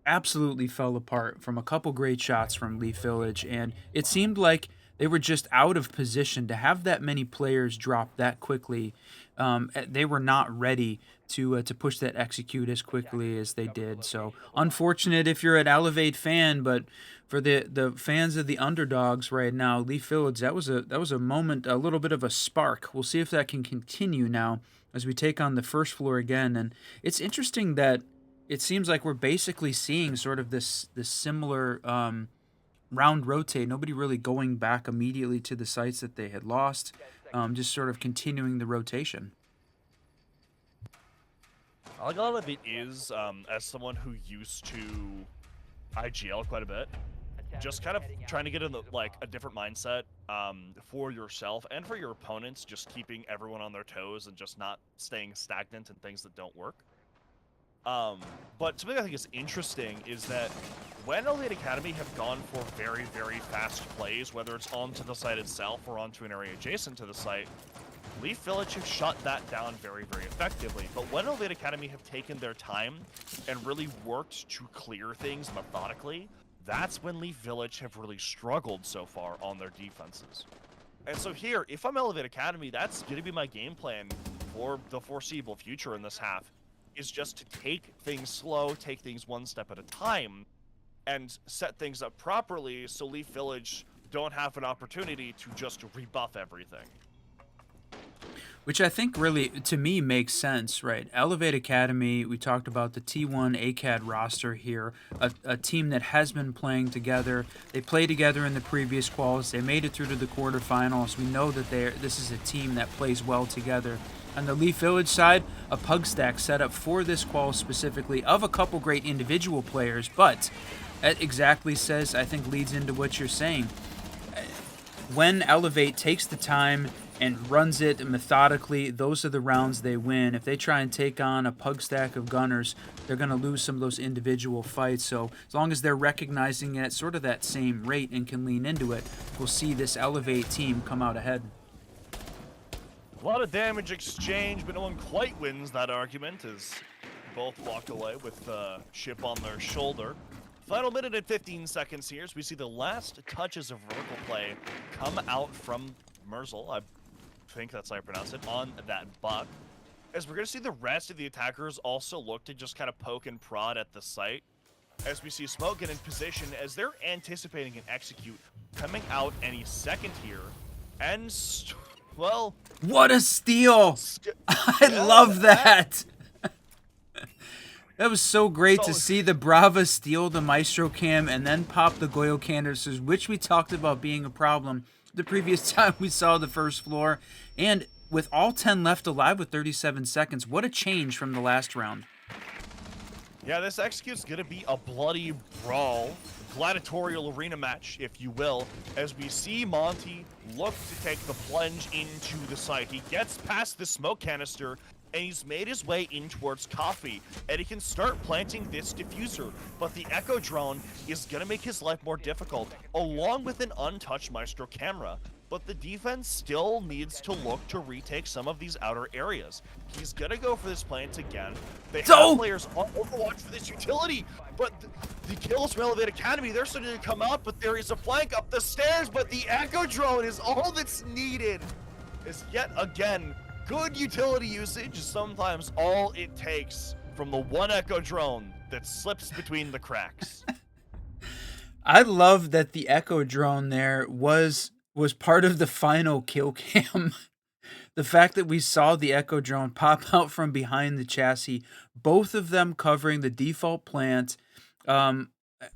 S2: absolutely fell apart from a couple great shots from Leaf Village, and it seemed like they were just out of position to have that many players drop that quickly. They were not ready to push that execute as quickly as they did. So unfortunate if you're an Elevate fan, but for the fans of the underdogs right now, Leaf Village, that was a moment, a little bit of a spark. We'll see if that can continue now as we take on the first floor again. And it's interesting that it seems like we're basically seeing sort of this similar round rotate. Nobody really going back immediately to the sites that they had lost, just sort of continuing the rotation.
S3: I think a lot of it is, as someone who used to IGL quite a bit, just kind of trying to get in the, like a different mindset for yourself and for your opponents, just keeping everyone on their toes and just not staying stagnant in things that don't work. But something I think is interesting is that when Elite Academy have gone for very, very fast plays, whether it's onto the site itself or onto an area adjacent to the site, Leaf Village have shut that down very, very effectively. But when Elite Academy have taken their time and really worked to clear things methodically, that's when Leaf Village have really struggled so far on their defenses. And so here, if I'm Elevate Academy, that's going to be my game plan for the foreseeable future in this half, is just to take things slow, take things one step at a time, and set things up properly so Leaf Village don't have an opportunity to just rebuff everything.
S2: Which I think really, to me, makes sense, right? Elevate Academy, we talked about the T1 Acad roster here, a team that has been playing together. They played together in the previous quals. They made it through to the quarterfinals. We know that this is a team that plays well together. On the Leaf Village side, a pug stack set up for this qual specifically of a couple great individual players, but that exactly says, I think, leads into what you're saying. When Elevate takes the time and runs it methodically, those are the rounds they win. If they try and take on a pug stack of gunners, they're going to lose some of those individual fights. So as long as they're recognizing it at sort of that same rate and can lean into it, we'll see this Elevate team come out ahead.
S3: A lot of damage exchange, but no one quite wins that argument as both walk away with ship on their shoulder. Final minute and 15 seconds here as we see the last touches of vertical play come out from Merzel. I think that's how I pronounce it, on that buck. As we're going to see the rest of the attackers also look to just kind of poke and prod at the site. As we see Smoke get in position as they're anticipating an execute coming out any second here. And, well...
S2: What a steal! I love that! That was so great to see the Brava steal the Maestro Cam and then pop the Goyo canisters, which we talked about being a problem the previous time we saw the first floor. And with all 10 left alive with 37 seconds, what a change from the last round.
S3: Yeah, this execute's going to be a bloody brawl, gladiatorial arena match, if you will, as we see Monty look to take the plunge into the site. He gets past the smoke canister, and he's made his way in towards KAFE, and he can start planting this diffuser, but the Echo Drone is going to make his life more difficult, along with an untouched Maestro camera. But the defense still needs to look to retake some of these outer areas. He's going to go for this plant again. They have players on Overwatch for this utility, but the kills from Elevate Academy, they're starting to come out, but there is a flank up the stairs, but the Echo Drone is all that's needed. Is yet again, good utility usage is sometimes all it takes from the one Echo Drone that slips between the cracks.
S2: I love that the Echo Drone there was part of the final kill cam. The fact that we saw the Echo Drone pop out from behind the chassis, both of them covering the default plant.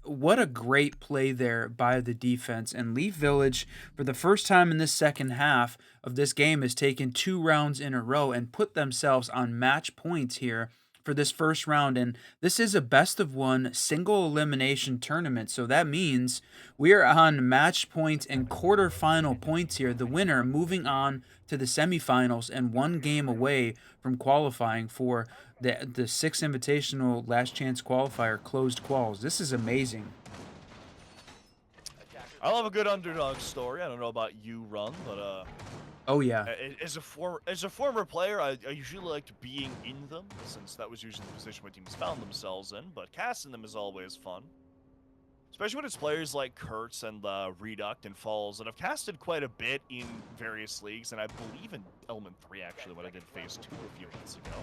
S2: What a great play there by the defense. And Leaf Village, for the first time in this second half of this game, has taken 2 rounds in a row and put themselves on match points here for this first round. And this is a best-of-1 single elimination tournament, so that means we are on match point and quarterfinal points here. The winner moving on to the semifinals and 1 game away from qualifying for the 6 Invitational Last Chance Qualifier closed quals. This is amazing.
S3: I love a good underdog story. I don't know about you, Run, but
S2: oh yeah.
S3: As a former player, I usually liked being in them, since that was usually the position my teams found themselves in. But casting them is always fun, especially when it's players like Kurtz and Reduct and Falls that have casted quite a bit in various leagues, and I believe in Element 3 actually when I did Phase 2 a few months ago.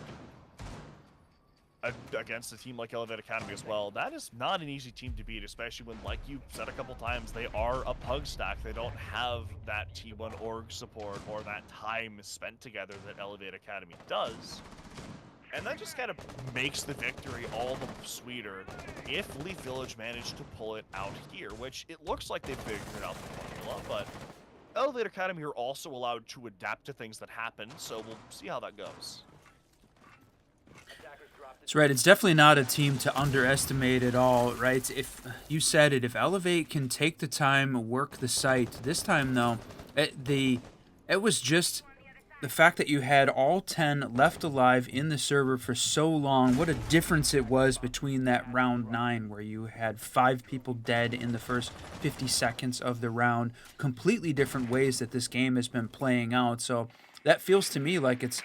S3: Against a team like Elevate Academy as well. That is not an easy team to beat, especially when, like you said a couple times, they are a pug stack. They don't have that T1 org support or that time spent together that Elevate Academy does. And that just kind of makes the victory all the sweeter if Leaf Village managed to pull it out here, which it looks like they've figured out the formula, but Elevate Academy are also allowed to adapt to things that happen, so we'll see how that goes.
S2: That's right. It's definitely not a team to underestimate at all, right? If you said it, if Elevate can take the time, work the site. This time, though, it was just the fact that you had all 10 left alive in the server for so long. What a difference it was between that round 9, where you had 5 people dead in the first 50 seconds of the round. Completely different ways that this game has been playing out. So that feels to me like it's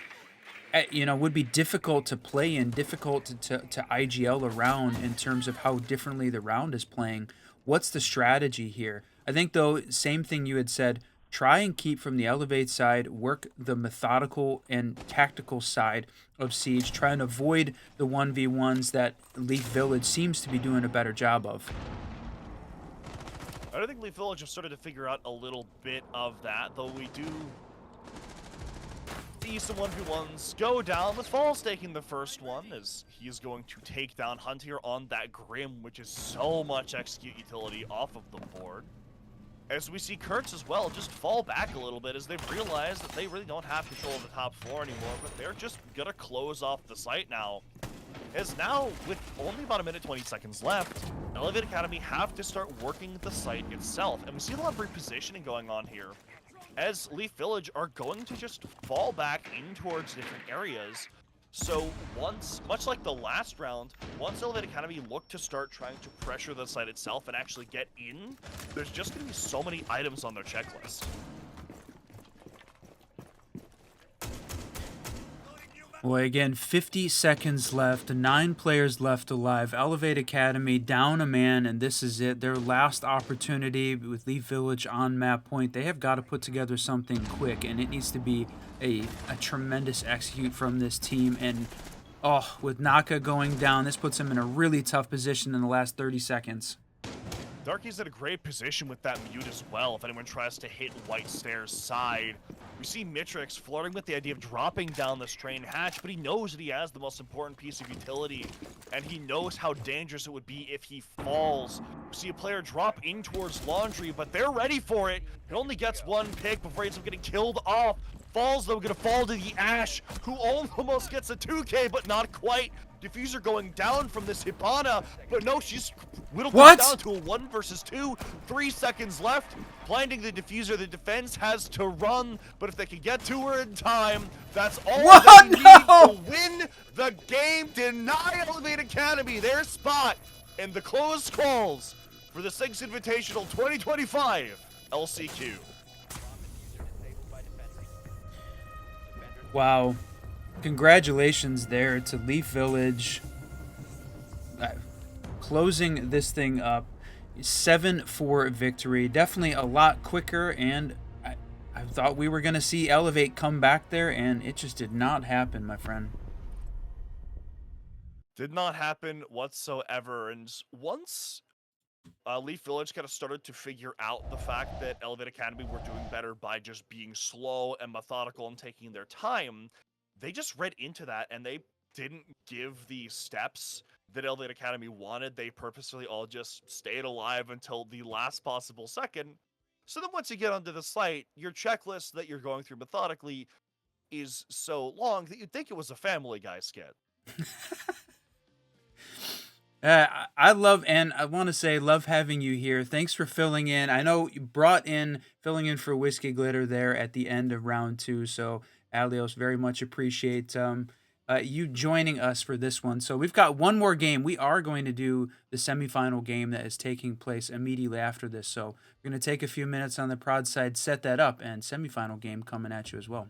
S2: would be difficult to play in, difficult to IGL around in terms of how differently the round is playing. What's the strategy here? I think, though, same thing you had said, try and keep from the Elevate side, work the methodical and tactical side of Siege, try and avoid the 1v1s that Leaf Village seems to be doing a better job of.
S3: I don't think Leaf Village have started to figure out a little bit of that, though we do see some 1v1s go down, with Falls taking the first one, as he is going to take down Hunt here on that Grim, which is so much execute utility off of the board. As we see Kurtz as well just fall back a little bit, as they've realized that they really don't have control of the top floor anymore, but they're just gonna close off the site now. As now, with only about a minute 20 seconds left, Elevate Academy have to start working the site itself, and we see a lot of repositioning going on here, as Leaf Village are going to just fall back in towards different areas. So once, much like the last round, once Elevate Academy look to start trying to pressure the site itself and actually get in, there's just going to be so many items on their checklist.
S2: Boy, again, 50 seconds left, 9 players left alive. Elevate Academy down a man, and this is it. Their last opportunity with Leaf Village on map point. They have got to put together something quick, and it needs to be a tremendous execute from this team. And, with Naka going down, this puts him in a really tough position in the last 30 seconds.
S3: Darky's in a great position with that mute as well, if anyone tries to hit White Stairs' side. We see Mitrix flirting with the idea of dropping down this train hatch, but he knows that he has the most important piece of utility, and he knows how dangerous it would be if he falls. We see a player drop in towards Laundry, but they're ready for it. He only gets one pick before he ends up getting killed off. Falls, though, gonna fall to the Ash, who almost gets a 2K, but not quite. Diffuser going down from this Hibana, but no, she's whittled down to a 1 versus 2. 3 seconds left. Blinding the Diffuser, the defense has to run, but if they can get to her in time, that's all they need to win the game. Deny Elevate Academy their spot in the closed calls for the Six Invitational 2025 LCQ.
S2: Wow. Congratulations there to Leaf Village. Closing this thing up. 7-4 victory. Definitely a lot quicker, and I thought we were going to see Elevate come back there, and it just did not happen, my friend.
S3: Did not happen whatsoever. And once Leaf Village kind of started to figure out the fact that Elevate Academy were doing better by just being slow and methodical and taking their time, they just read into that, and they didn't give the steps that Elevate Academy wanted. They purposefully all just stayed alive until the last possible second. So then once you get onto the site, your checklist that you're going through methodically is so long that you'd think it was a Family Guy skit.
S2: I love, and I want to say, love having you here. Thanks for filling in. I know you filling in for Whiskey Glitter there at the end of round 2. So, Alios, very much appreciate you joining us for this one. So we've got one more game. We are going to do the semifinal game that is taking place immediately after this. So we're going to take a few minutes on the prod side, set that up, and semifinal game coming at you as well.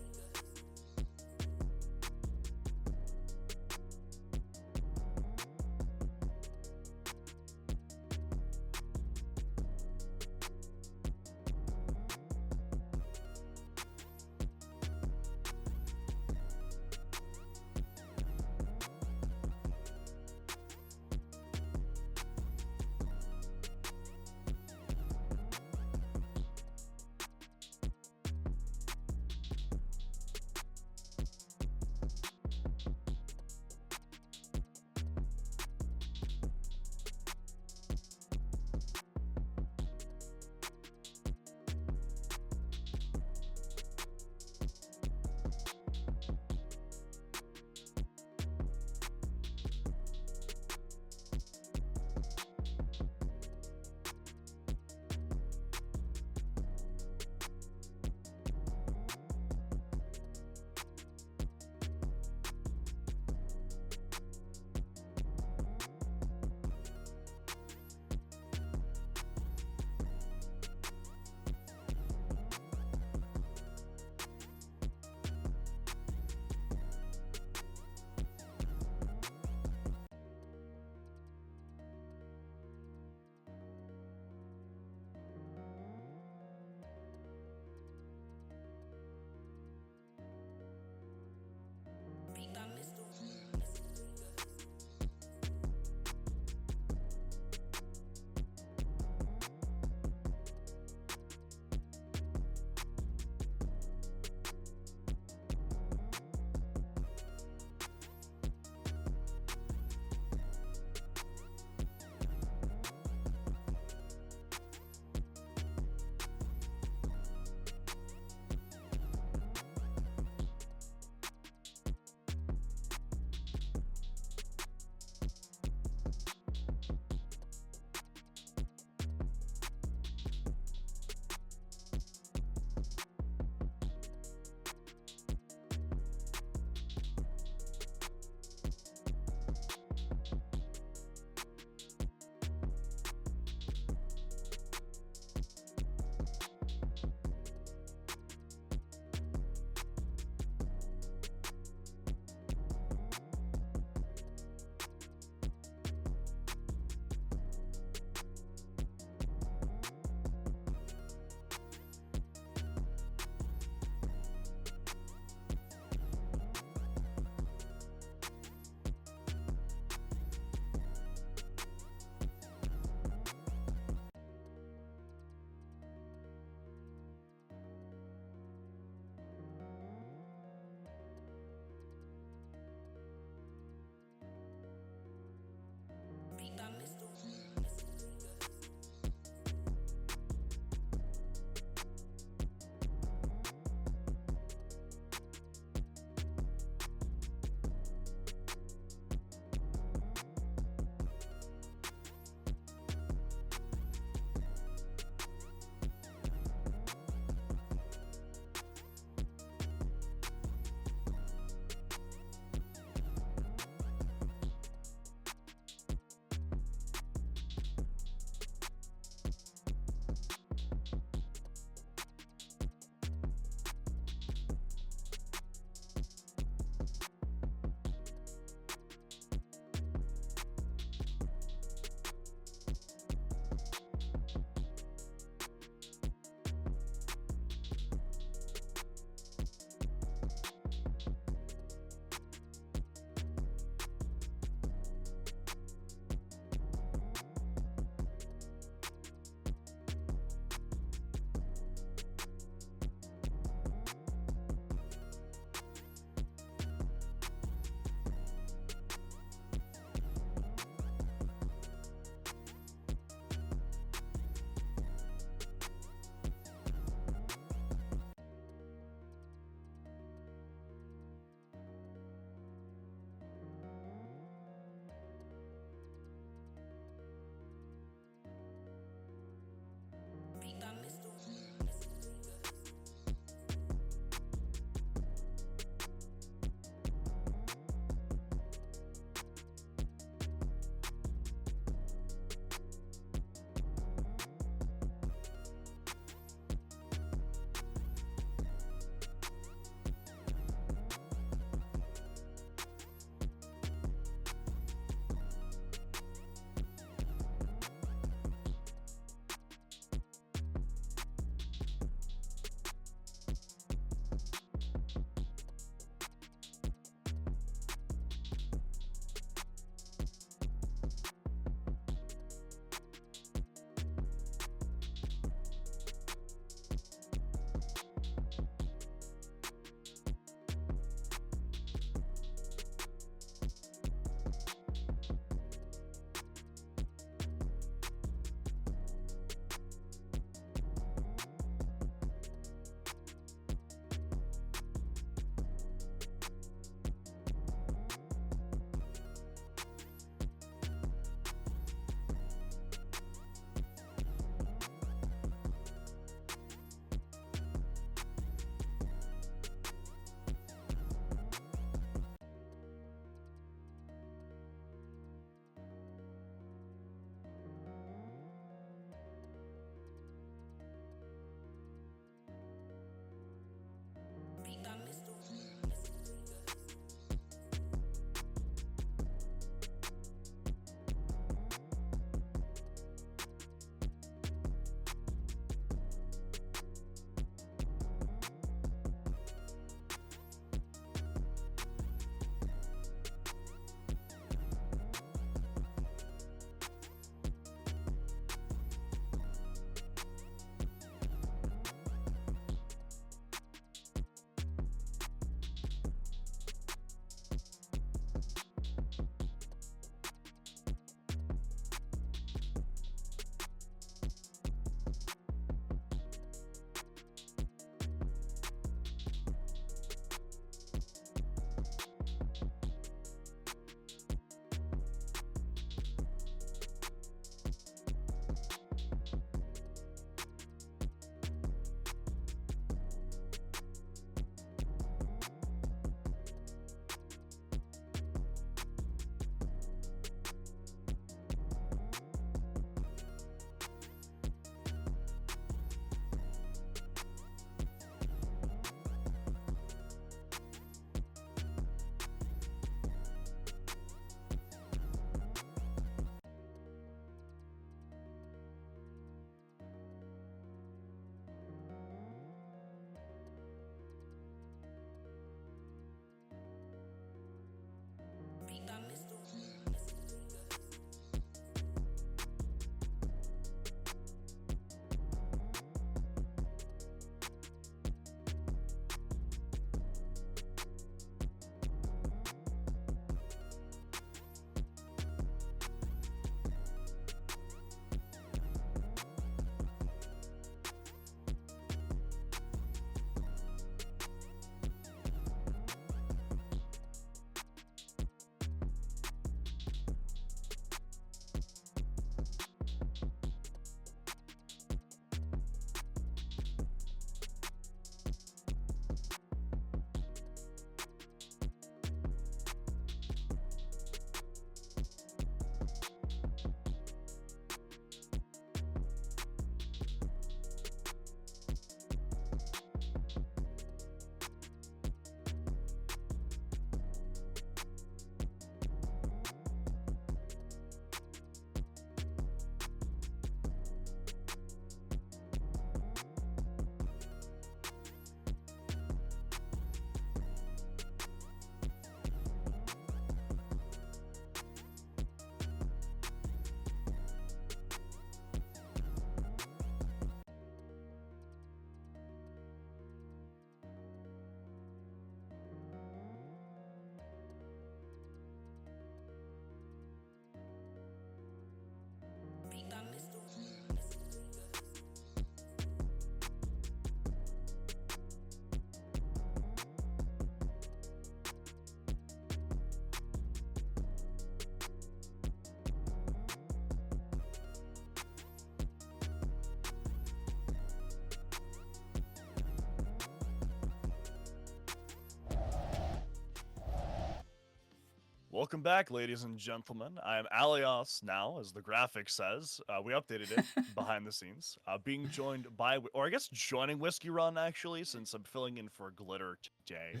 S3: Welcome back, ladies and gentlemen. I am Alias now, as the graphic says. We updated it behind the scenes. Being joined by, or I guess joining Whiskey Run, actually, since I'm filling in for Glitter today,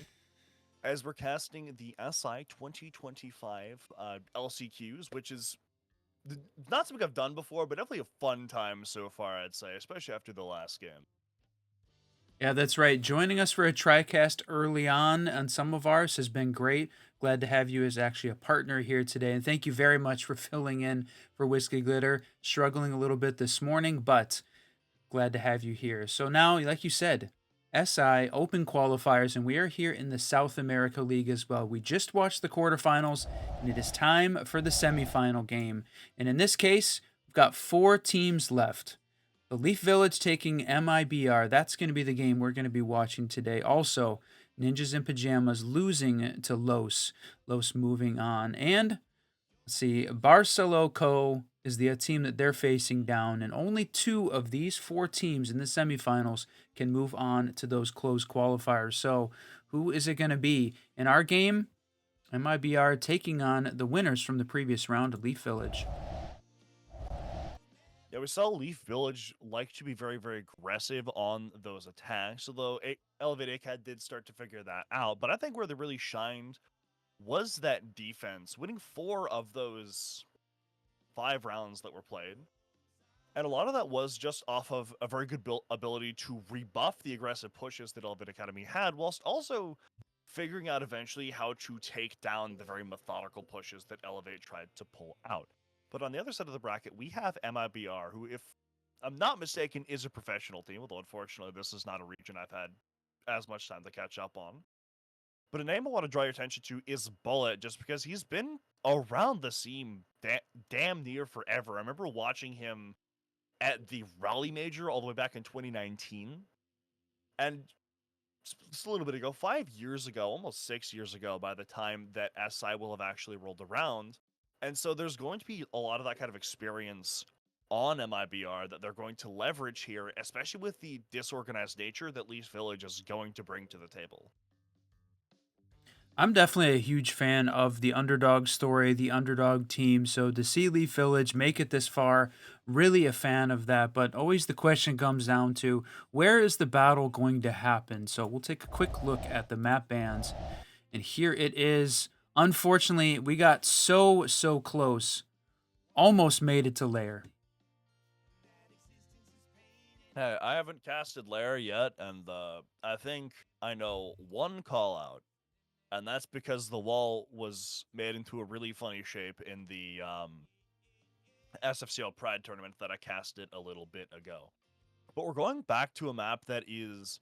S3: as we're casting the SI 2025 LCQs, which is not something I've done before, but definitely a fun time so far, I'd say, especially after the last game.
S2: Yeah, that's right. Joining us for a TriCast early on some of ours has been great. Glad to have you as actually a partner here today. And thank you very much for filling in for Whiskey Glitter. Struggling a little bit this morning, but glad to have you here. So now, like you said, SI Open Qualifiers, and we are here in the South America League as well. We just watched the quarterfinals, and it is time for the semifinal game. And in this case, we've got 4 teams left. The Leaf Village taking MIBR. That's going to be the game we're going to be watching today. Also, Ninjas in Pajamas losing to Los. Los moving on. And, let's see, Barceloco is the team that they're facing down. And only 2 of these 4 teams in the semifinals can move on to those closed qualifiers. So, who is it going to be? In our game, MIBR taking on the winners from the previous round, Leaf Village.
S3: Yeah, we saw Leaf Village like to be very, very aggressive on those attacks, although Elevate Acad did start to figure that out. But I think where they really shined was that defense, winning 4 of those 5 rounds that were played. And a lot of that was just off of a very good ability to rebuff the aggressive pushes that Elevate Academy had, whilst also figuring out eventually how to take down the very methodical pushes that Elevate tried to pull out. But on the other side of the bracket, we have MIBR, who, if I'm not mistaken, is a professional team, although unfortunately this is not a region I've had as much time to catch up on. But a name I want to draw your attention to is Bullet, just because he's been around the scene damn near forever. I remember watching him at the Raleigh Major all the way back in 2019. And just a little bit ago, 5 years ago, almost 6 years ago, by the time that SI will have actually rolled around. And so there's going to be a lot of that kind of experience on MIBR that they're going to leverage here, especially with the disorganized nature that Leaf Village is going to bring to the table.
S2: I'm definitely a huge fan of the underdog story, the underdog team. So to see Leaf Village make it this far, really a fan of that. But always the question comes down to, where is the battle going to happen? So we'll take a quick look at the map bans. And here it is. Unfortunately, we got so close. Almost made it to Lair.
S3: Hey, I haven't casted Lair yet, and I think I know one call out. And that's because the wall was made into a really funny shape in the SFCL Pride tournament that I casted a little bit ago. But we're going back to a map that is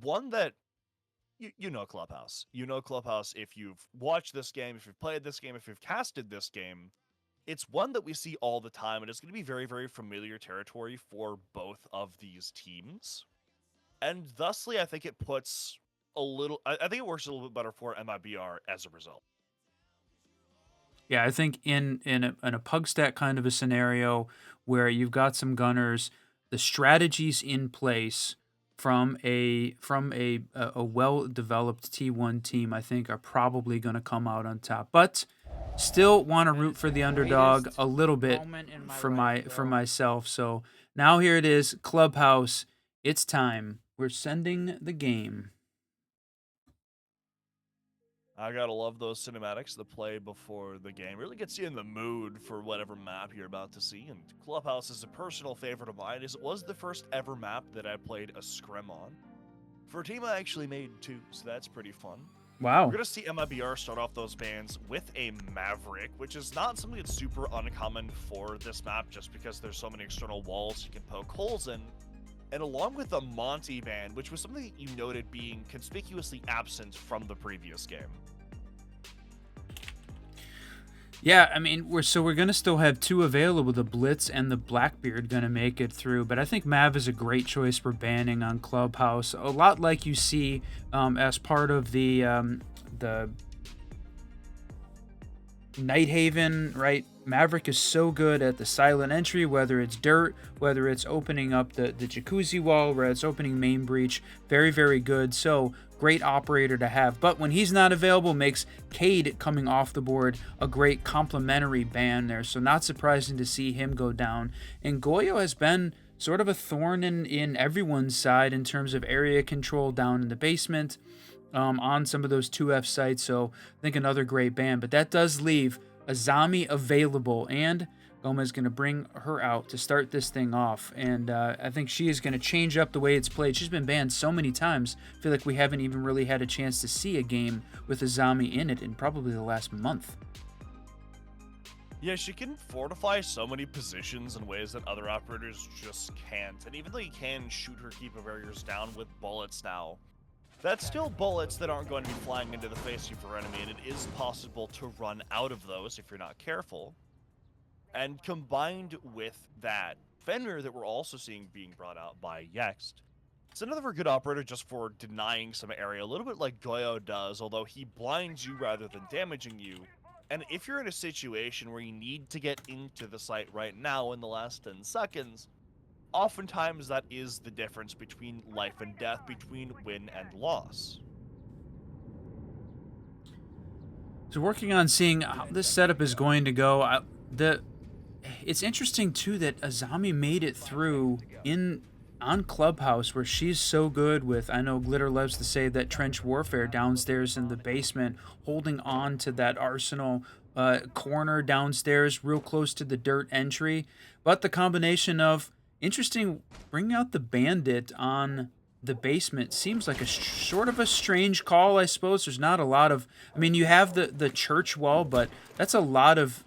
S3: one that, you know Clubhouse. You know Clubhouse if you've watched this game, if you've played this game, if you've casted this game. It's one that we see all the time, and it's going to be very, very familiar territory for both of these teams. And thusly, I think it puts I think it works a little bit better for MIBR as a result.
S2: Yeah, I think in a pug stat kind of a scenario where you've got some gunners, the strategies in place from a well developed T1 team, I think, are probably going to come out on top. But still want to root for the underdog a little bit for myself. So now here it is, Clubhouse. It's time. We're sending the game.
S3: I gotta love those cinematics, the play before the game. Really gets you in the mood for whatever map you're about to see. And Clubhouse is a personal favorite of mine, as it was the first ever map that I played a scrim on. For a team I actually made too, so that's pretty fun.
S2: Wow.
S3: We're gonna see MIBR start off those bans with a Maverick, which is not something that's super uncommon for this map, just because there's so many external walls you can poke holes in. And along with a Monty ban, which was something that you noted being conspicuously absent from the previous game.
S2: Yeah, I mean, we're going to still have 2 available. The Blitz and the Blackbeard going to make it through. But I think Mav is a great choice for banning on Clubhouse. A lot like you see as part of the Nighthaven, right? Maverick is so good at the silent entry, whether it's dirt, whether it's opening up the jacuzzi wall, whether it's opening main breach. Very, very good. So great operator to have. But when he's not available, makes Cade coming off the board a great complementary ban there. So not surprising to see him go down. And Goyo has been sort of a thorn in everyone's side in terms of area control down in the basement, on some of those 2F sites. So I think another great ban. But that does leave Azami available, and Gomez is going to bring her out to start this thing off. And I think she is going to change up the way it's played. She's been banned so many times. I feel like we haven't even really had a chance to see a game with Azami in it in probably the last month.
S3: Yeah, she can fortify so many positions in ways that other operators just can't. And even though you can shoot her keeper barriers down with bullets now, that's still bullets that aren't going to be flying into the face of your enemy, and it is possible to run out of those if you're not careful. And combined with that, Fenrir that we're also seeing being brought out by Yext, it's another good operator just for denying some area, a little bit like Goyo does, although he blinds you rather than damaging you. And if you're in a situation where you need to get into the site right now in the last 10 seconds, oftentimes that is the difference between life and death, between win and loss.
S2: So working on seeing how this setup is going to go. It's interesting too that Azami made it through on Clubhouse, where she's so good with, I know Glitter loves to say that trench warfare downstairs in the basement, holding on to that arsenal corner downstairs real close to the dirt entry. But the combination of interesting bringing out the bandit on the basement seems like a sort of a strange call, I suppose. There's not a lot of, I mean, you have the church wall, but that's a lot of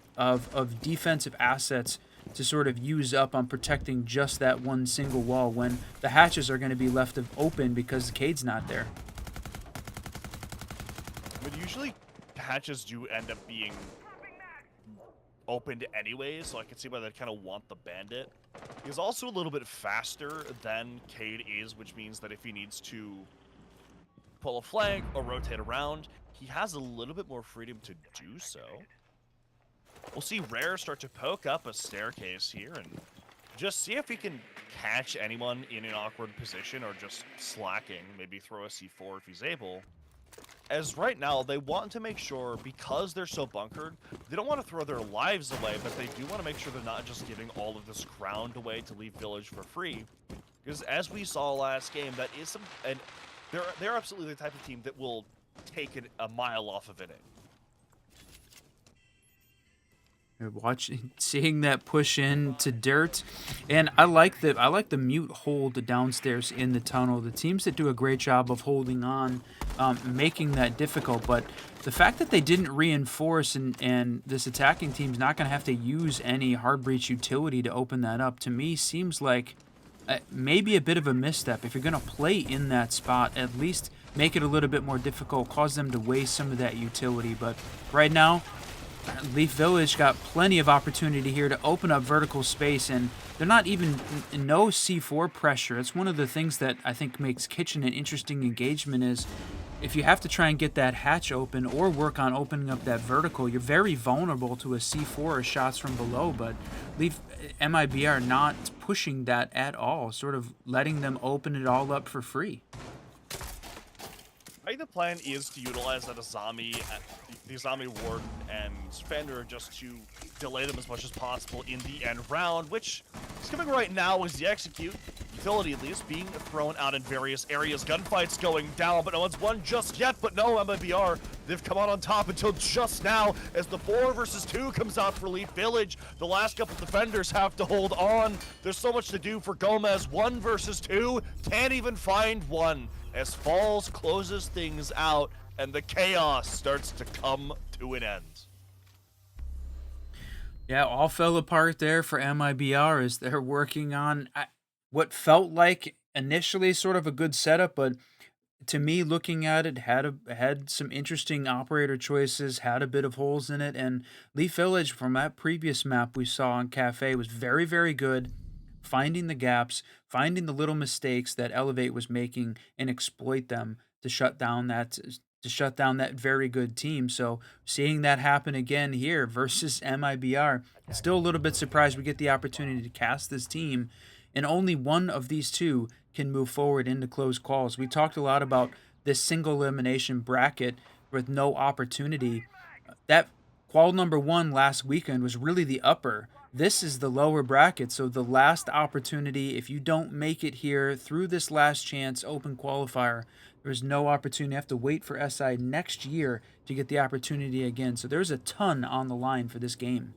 S2: defensive assets to sort of use up on protecting just that one single wall when the hatches are going to be left open because the Cade's not there.
S3: But usually hatches do end up being opened anyways, so I can see why they kind of want the bandit. He's also a little bit faster than Cade is, which means that if he needs to pull a flank or rotate around, he has a little bit more freedom to do so. We'll see Rare start to poke up a staircase here and just see if he can catch anyone in an awkward position or just slacking, maybe throw a C4 if he's able. As right now, they want to make sure, because they're so bunkered, they don't want to throw their lives away, but they do want to make sure they're not just giving all of this ground away to leave Village for free. Because as we saw last game, that is some, and they're absolutely the type of team that will take a mile off of it.
S2: Seeing that push in to dirt, and I like the mute hold downstairs in the tunnel. The teams that do a great job of holding on, making that difficult, but the fact that they didn't reinforce and this attacking team's not going to have to use any hard breach utility to open that up, to me seems like maybe a bit of a misstep. If you're going to play in that spot, at least make it a little bit more difficult, cause them to waste some of that utility. But right now, Leaf Village got plenty of opportunity here to open up vertical space, and they're not even no C4 pressure. It's one of the things that I think makes Kitchen an interesting engagement is if you have to try and get that hatch open or work on opening up that vertical, you're very vulnerable to a C4 or shots from below, but Leaf MIB are not pushing that at all, sort of letting them open it all up for free.
S3: I think the plan is to utilize that Azami, the Azami Warden and Fender just to delay them as much as possible in the end round, which is coming right now as the execute utility at least being thrown out in various areas. Gunfights going down, but no one's won just yet. But no, MIBR, they've come out on top until just now as the 4 versus 2 comes out for Leaf Village. The last couple defenders have to hold on. There's so much to do for Gomez. 1 versus 2, can't even find one as Falls closes things out and the chaos starts to come to an end.
S2: Yeah, all fell apart there for MIBR as they're working on what felt like initially sort of a good setup, but to me, looking at it, had some interesting operator choices, had a bit of holes in it, and Leaf Village from that previous map we saw on KAFE was very, very good, finding the gaps, finding the little mistakes that Elevate was making, and exploit them to shut down that very good team. So seeing that happen again here versus MIBR, still a little bit surprised we get the opportunity to cast this team, and only one of these two can move forward into close calls. We talked a lot about this single elimination bracket with no opportunity. That qual number 1 last weekend was really the upper. This is the lower bracket, so the last opportunity, if you don't make it here through this last chance open qualifier, there's no opportunity. You have to wait for SI next year to get the opportunity again. So there's a ton on the line for this game.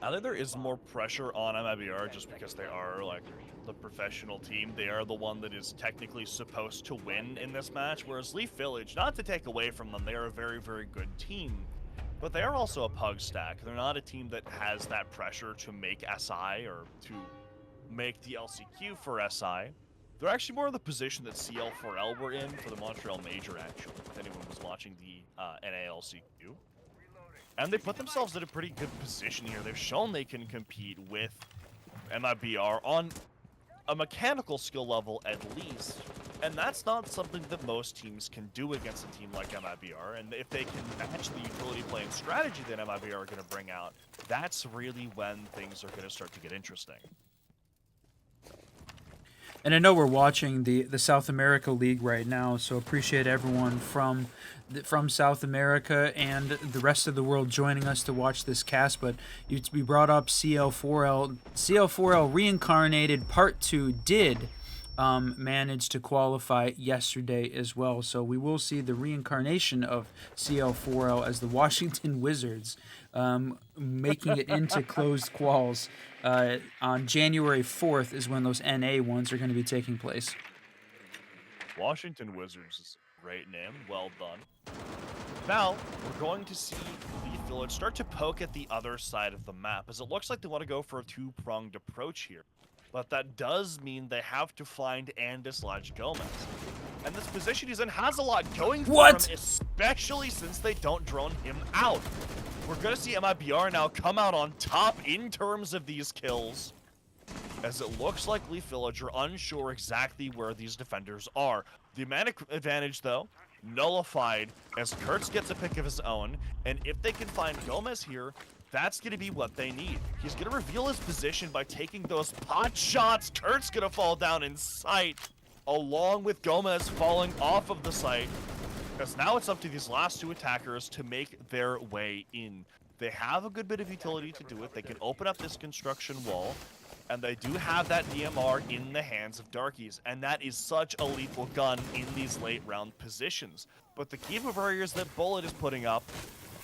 S3: I think there is more pressure on MIBR just because they are like the professional team. They are the one that is technically supposed to win in this match, whereas Leaf Village, not to take away from them, they are a very, very good team, but they are also a pug stack. They're not a team that has that pressure to make SI or to make the LCQ for SI. They're actually more in the position that CL4L were in for the Montreal Major, actually, if anyone was watching the NALCQ. And they put themselves in a pretty good position here. They've shown they can compete with MIBR on a mechanical skill level at least. And that's not something that most teams can do against a team like MIBR. And if they can match the utility play and strategy that MIBR are going to bring out, that's really when things are going to start to get interesting.
S2: And I know we're watching the South America League right now, so appreciate everyone from South America and the rest of the world joining us to watch this cast. But we brought up CL4L. CL4L Reincarnated Part 2 did manage to qualify yesterday as well. So we will see the reincarnation of CL4L as the Washington Wizards making it into closed quals. On January 4th is when those NA ones are going to be taking place.
S3: Washington Wizards is a great name. Well done. Now, we're going to see Leaf Village start to poke at the other side of the map, as it looks like they want to go for a two-pronged approach here. But that does mean they have to find and dislodge Gomez. And this position he's in has a lot going for him, especially since they don't drone him out. We're going to see MIBR now come out on top in terms of these kills, as it looks like Leaf Village are unsure exactly where these defenders are. The mana advantage, though, nullified as Kurtz gets a pick of his own, and if they can find Gomez here, that's going to be what they need. He's going to reveal his position by taking those pot shots. Kurt's going to fall down in sight, along with Gomez falling off of the site, because now it's up to these last two attackers to make their way in. They have a good bit of utility to do it. They can open up this construction wall, and they do have that DMR in the hands of Darkies, and that is such a lethal gun in these late round positions. But the key barriers that Bullet is putting up,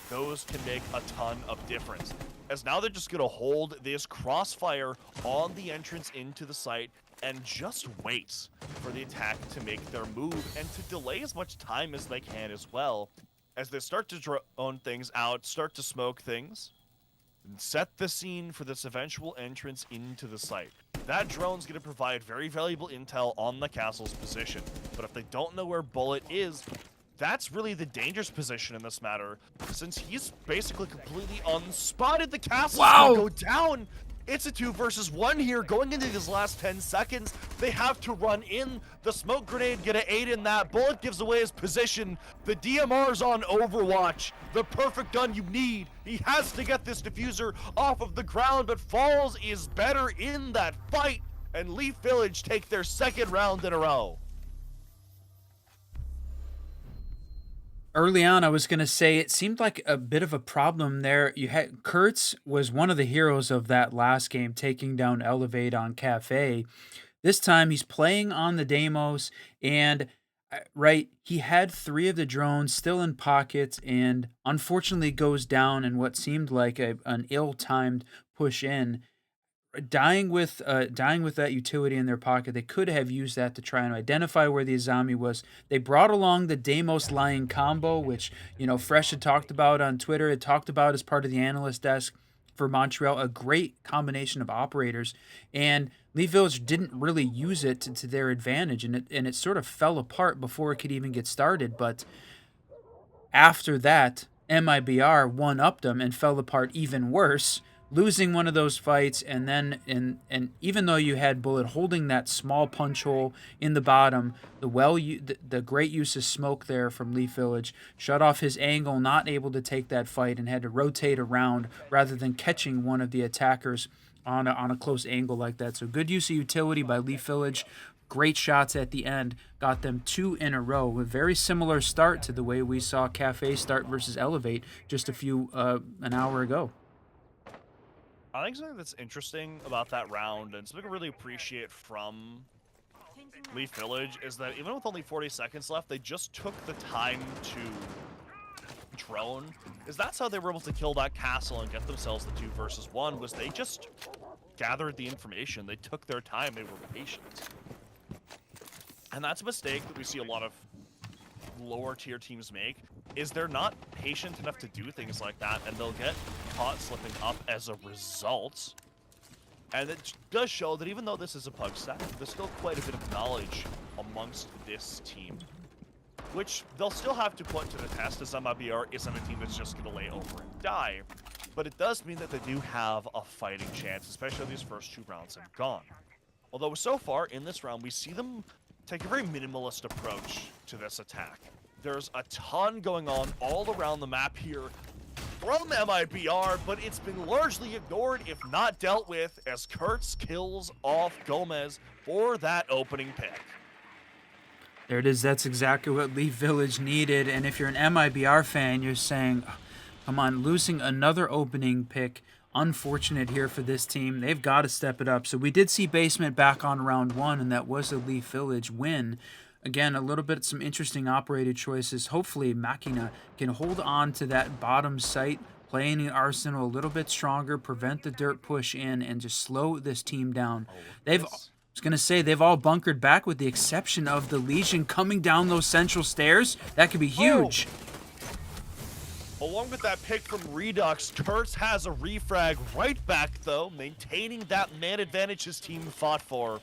S3: those can make a ton of difference, as now they're just going to hold this crossfire on the entrance into the site and just wait for the attack to make their move and to delay as much time as they can as well, as they start to drone things out, start to smoke things, and set the scene for this eventual entrance into the site. That drone's going to provide very valuable intel on the castle's position, but if they don't know where Bullet is, that's really the dangerous position in this matter, since he's basically completely unspotted. The castle's gonna go down. It's a 2 versus 1 here going into these last 10 seconds. They have to run in. The smoke grenade gonna aid in that. Bullet gives away his position. The DMR's on Overwatch. The perfect gun you need. He has to get this diffuser off of the ground, but Falls is better in that fight, and Leaf Village take their second round in a row.
S2: Early on, I was going to say it seemed like a bit of a problem there. You had Kurtz was one of the heroes of that last game, taking down Elevate on KAFE. This time he's playing on the Deimos, and he had 3 of the drones still in pockets, and unfortunately goes down in what seemed like an ill-timed push in. Dying with that utility in their pocket. They could have used that to try and identify where the Azami was. They brought along the Deimos Lion combo, which, Fresh had talked about on Twitter, had talked about as part of the analyst desk for Montreal, a great combination of operators, and Leaf Village didn't really use it to their advantage, and it sort of fell apart before it could even get started. But after that, MIBR one-upped them and fell apart even worse, losing one of those fights, and then and even though you had Bullet holding that small punch hole in the bottom, the great use of smoke there from Leaf Village shut off his angle, not able to take that fight, and had to rotate around rather than catching one of the attackers on a close angle like that. So good use of utility by Leaf Village. great shots at the end, got them 2 in a row. A very similar start to the way we saw KAFE start versus Elevate just an hour ago.
S3: I think something that's interesting about that round, and something I really appreciate from Leaf Village, is that even with only 40 seconds left, they just took the time to drone. That's how they were able to kill that castle and get themselves the 2 versus 1, was they just gathered the information. They took their time. They were patient. And that's a mistake that we see a lot of lower tier teams make, is they're not patient enough to do things like that, and they'll get caught slipping up as a result. And it does show that even though this is a pug stack, there's still quite a bit of knowledge amongst this team, which they'll still have to put to the test, as MIBR isn't a team that's just going to lay over and die. But it does mean that they do have a fighting chance, especially these first 2 rounds have gone. Although so far in this round, we see them take a very minimalist approach to this attack. There's a ton going on all around the map here from MIBR, but it's been largely ignored, if not dealt with, as Kurtz kills off Gomez for that opening pick.
S2: There it is. That's exactly what Leaf Village needed. And if you're an MIBR fan, you're saying, come on, losing another opening pick. Unfortunate here for this team. They've got to step it up. So we did see Basement back on round 1, and that was a Leaf Village win. Again, a little bit some interesting operated choices. Hopefully, Machina can hold on to that bottom site, playing the Arsenal a little bit stronger, prevent the dirt push in, and just slow this team down. I was going to say, they've all bunkered back with the exception of the Legion coming down those central stairs. That could be huge.
S3: Along with that pick from Redux, Kurtz has a refrag right back, though, maintaining that man advantage his team fought for,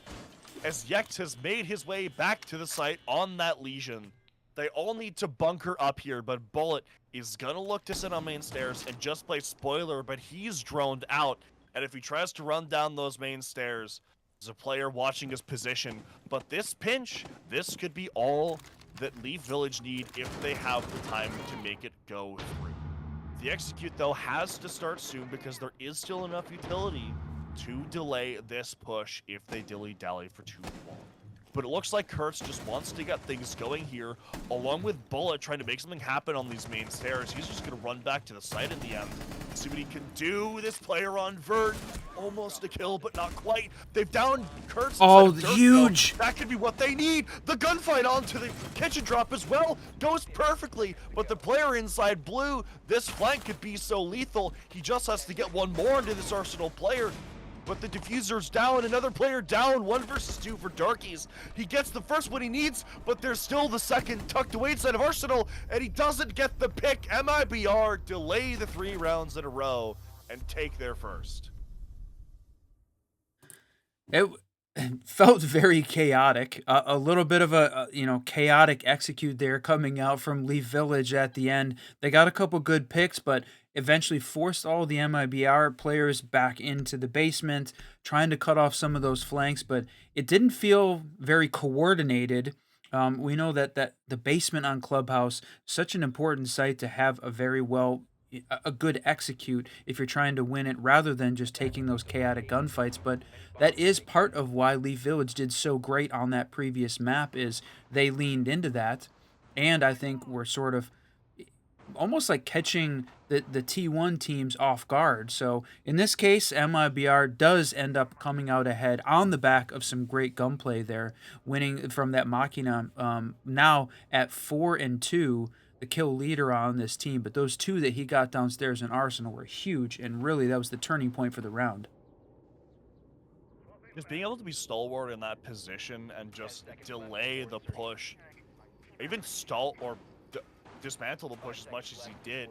S3: as Yex has made his way back to the site on that Legion. They all need to bunker up here, but Bullet is going to look to sit on main stairs and just play spoiler, but he's droned out, and if he tries to run down those main stairs, there's a player watching his position. But this pinch, this could be all that Leaf Village need if they have the time to make it go through. The execute, though, has to start soon because there is still enough utility to delay this push if they dilly-dally for too long. But it looks like Kurtz just wants to get things going here, along with Bullet trying to make something happen on these main stairs. He's just going to run back to the site in the end, see what he can do. This player on Vert, almost a kill, but not quite. They've downed Kurtz.
S2: Oh, huge.
S3: That could be what they need. The gunfight onto the kitchen drop as well goes perfectly, but the player inside blue, this flank could be so lethal. He just has to get one more into this Arsenal player. But the diffuser's down, another player down, 1 versus 2 for Darkies. He gets the first one he needs, but there's still the second tucked away inside of Arsenal, and he doesn't get the pick. MIBR delay the 3 rounds in a row and take their first.
S2: It felt very chaotic. A little bit of a chaotic execute there coming out from Leaf Village at the end. They got a couple good picks, but eventually forced all the MIBR players back into the basement, trying to cut off some of those flanks, but it didn't feel very coordinated. We know that the basement on Clubhouse, such an important site to have a good execute if you're trying to win it rather than just taking those chaotic gunfights. But that is part of why Leaf Village did so great on that previous map, is they leaned into that, and I think we're sort of almost like catching the T1 teams off guard. So in this case, MIBR does end up coming out ahead on the back of some great gunplay there, winning from that Machina, now at 4-2, the kill leader on this team. But those 2 that he got downstairs in Arsenal were huge, and really that was the turning point for the round.
S3: Just being able to be stalwart in that position and just delay the push, even stall or dismantle the push as much as he did,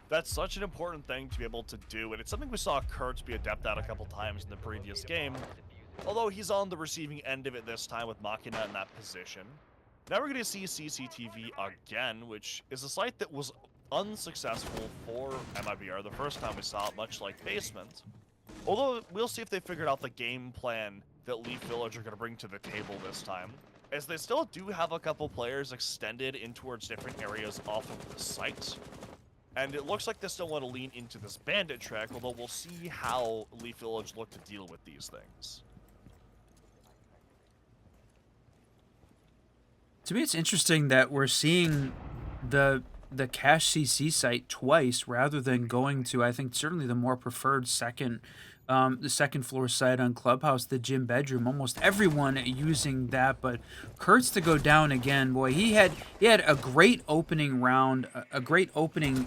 S3: that's such an important thing to be able to do, and it's something we saw Kurtz be adept at a couple times in the previous game, although he's on the receiving end of it this time with Machina in that position. Now we're going to see CCTV again, which is a site that was unsuccessful for MIBR the first time we saw it, much like Basement. Although we'll see if they figured out the game plan that Leaf Village are going to bring to the table this time, as they still do have a couple players extended in towards different areas off of the site. And it looks like they still want to lean into this bandit track, although we'll see how Leaf Village look to deal with these things.
S2: To me, it's interesting that we're seeing the cache CC site twice rather than going to, I think, certainly the more preferred the second floor site on Clubhouse, the gym bedroom. Almost everyone using that, but Kurtz to go down again. Boy, he had a great opening round, a great opening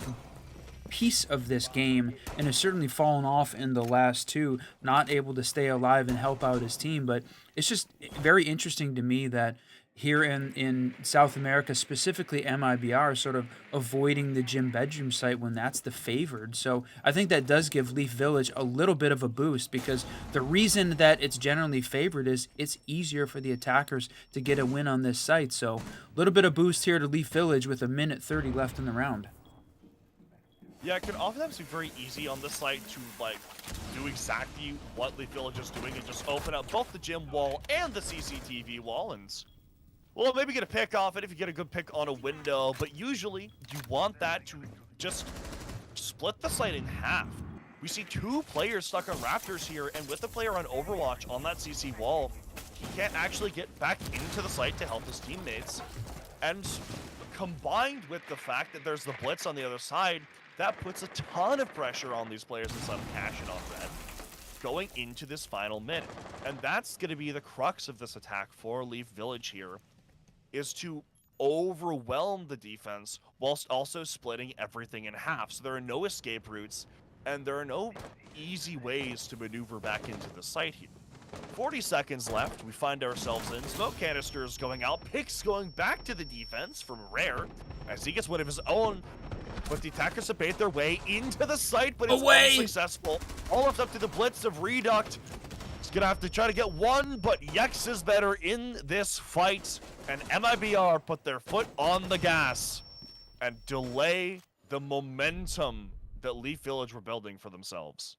S2: piece of this game, and has certainly fallen off in the last two, not able to stay alive and help out his team. But it's just very interesting to me that here in South America, specifically MIBR, sort of avoiding the gym bedroom site when that's the favored. So I think that does give Leaf Village a little bit of a boost, because the reason that it's generally favored is it's easier for the attackers to get a win on this site. So a little bit of boost here to Leaf Village with 1:30 left in the round.
S3: Yeah, it can oftentimes be very easy on this site to like do exactly what Leaf Village is doing and just open up both the gym wall and the CCTV wall, and well, maybe get a pick off it if you get a good pick on a window, but usually you want that to just split the site in half. We see 2 players stuck on rafters here, and with the player on Overwatch on that CC wall, he can't actually get back into the site to help his teammates. And combined with the fact that there's the blitz on the other side, that puts a ton of pressure on these players inside of Cash and on Red going into this final minute. And that's going to be the crux of this attack for Leaf Village here, is to overwhelm the defense whilst also splitting everything in half. So there are no escape routes, and there are no easy ways to maneuver back into the site here. 40 seconds left, we find ourselves in. Smoke canisters going out, picks going back to the defense from Rare, as he gets one of his own, but the attackers debate their way into the site, but it's unsuccessful. All left up to the blitz of Reduct. He's gonna have to try to get one, but Yex is better in this fight, and MIBR put their foot on the gas and delay the momentum that Leaf Village were building for themselves.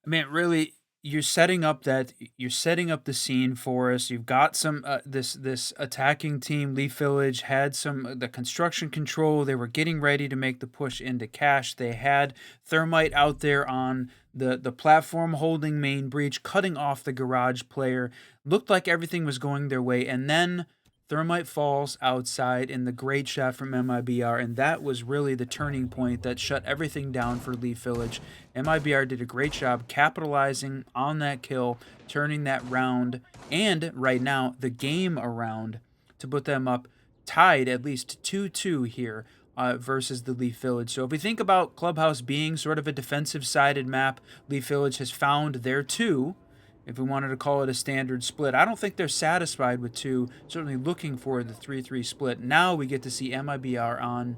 S2: I mean, really, you're setting up the scene for us. You've got some this attacking team. Leaf Village had some the construction control. They were getting ready to make the push into Cache. They had Thermite out there on the platform holding main breach, cutting off the garage player. Looked like everything was going their way, and then Thermite falls outside in the great shot from MIBR, and that was really the turning point that shut everything down for Leaf Village. MIBR did a great job capitalizing on that kill, turning that round, and right now, the game around to put them up tied at least 2-2 here versus the Leaf Village. So if we think about Clubhouse being sort of a defensive-sided map, Leaf Village has found their 2. If we wanted to call it a standard split, I don't think they're satisfied with 2, certainly looking for the 3-3 split. Now we get to see MIBR on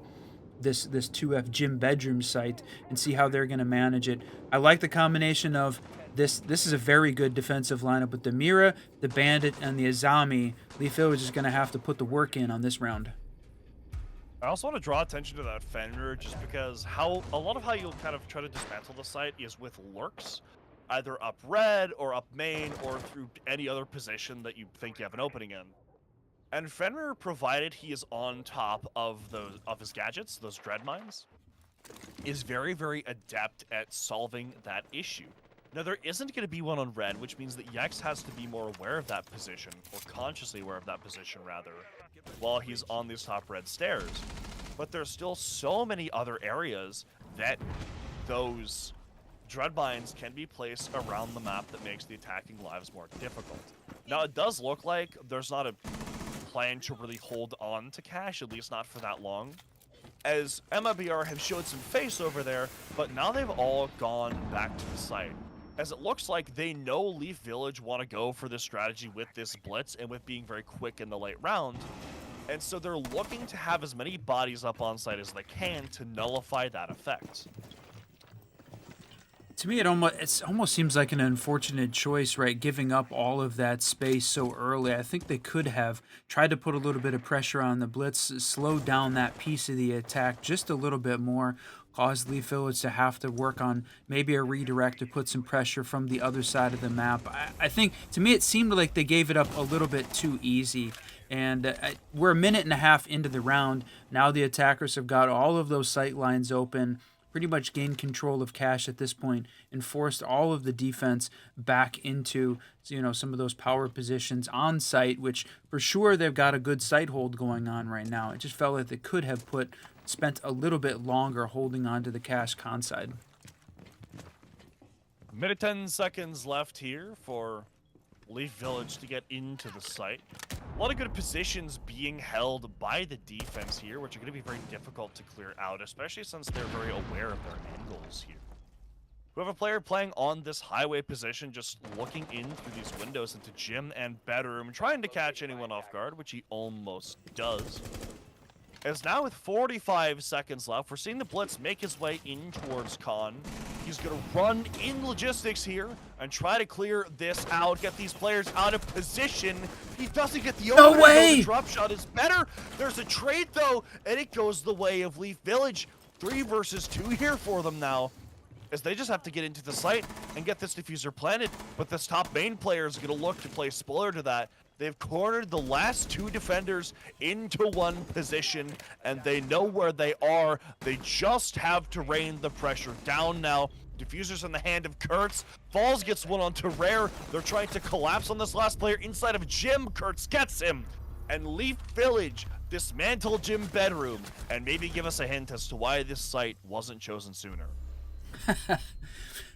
S2: this 2F gym bedroom site and see how they're going to manage it. I like the combination of this is a very good defensive lineup with the Mira, the Bandit, and the Azami. Leaf Village is going to have to put the work in on this round.
S3: I also want to draw attention to that Fenrir, just because a lot of how you'll kind of try to dismantle the site is with lurks, either up red or up main or through any other position that you think you have an opening in. And Fenrir, provided he is on top of his gadgets, those dread mines, is very, very adept at solving that issue. Now, there isn't going to be one on red, which means that Yex has to be more aware of that position, or consciously aware of that position, rather, while he's on these top red stairs. But there's still so many other areas that those dread mines can be placed around the map that makes the attacking lives more difficult. Now, it does look like there's not a plan to really hold on to Cash, at least not for that long, as MIBR have showed some face over there, but now they've all gone back to the site, as it looks like they know Leaf Village want to go for this strategy with this blitz and with being very quick in the late round, and so they're looking to have as many bodies up on site as they can to nullify that effect.
S2: To me, it almost seems like an unfortunate choice, right? Giving up all of that space so early. I think they could have tried to put a little bit of pressure on the blitz, slow down that piece of the attack just a little bit more, cause Leaf Village to have to work on maybe a redirect to put some pressure from the other side of the map. I think, to me, it seemed like they gave it up a little bit too easy. And we're a minute and a half into the round. Now the attackers have got all of those sight lines open. pretty much gained control of cash at this point and forced all of the defense back into, you know, some of those power positions on site, which for sure they've got a good site hold going on right now. It just felt like they could have spent a little bit longer holding on to the cash con side.
S3: Minute 10 seconds left here for Leaf Village to get into the site. A lot of good positions being held by the defense here, which are going to be very difficult to clear out, especially since they're very aware of their angles here. We have a player playing on this highway position, just looking in through these windows into gym and bedroom, trying to catch anyone off guard, which he almost does. As now with 45 seconds left, we're seeing the Blitz make his way in towards Khan. He's going to run in logistics here and try to clear this out, get these players out of position. He doesn't get the opening.
S2: No way!
S3: The drop shot is better. There's a trade, though, and it goes the way of Leaf Village. 3 versus 2 here for them now, as they just have to get into the site and get this diffuser planted. But this top main player is going to look to play spoiler to that. They've cornered the last 2 defenders into one position, and they know where they are. They just have to rain the pressure down now. Diffuser's in the hand of Kurtz. Falls gets one onto Rare. They're trying to collapse on this last player inside of Jim. Kurtz gets him. And Leaf Village dismantle Jim bedroom, and maybe give us a hint as to why this site wasn't chosen sooner.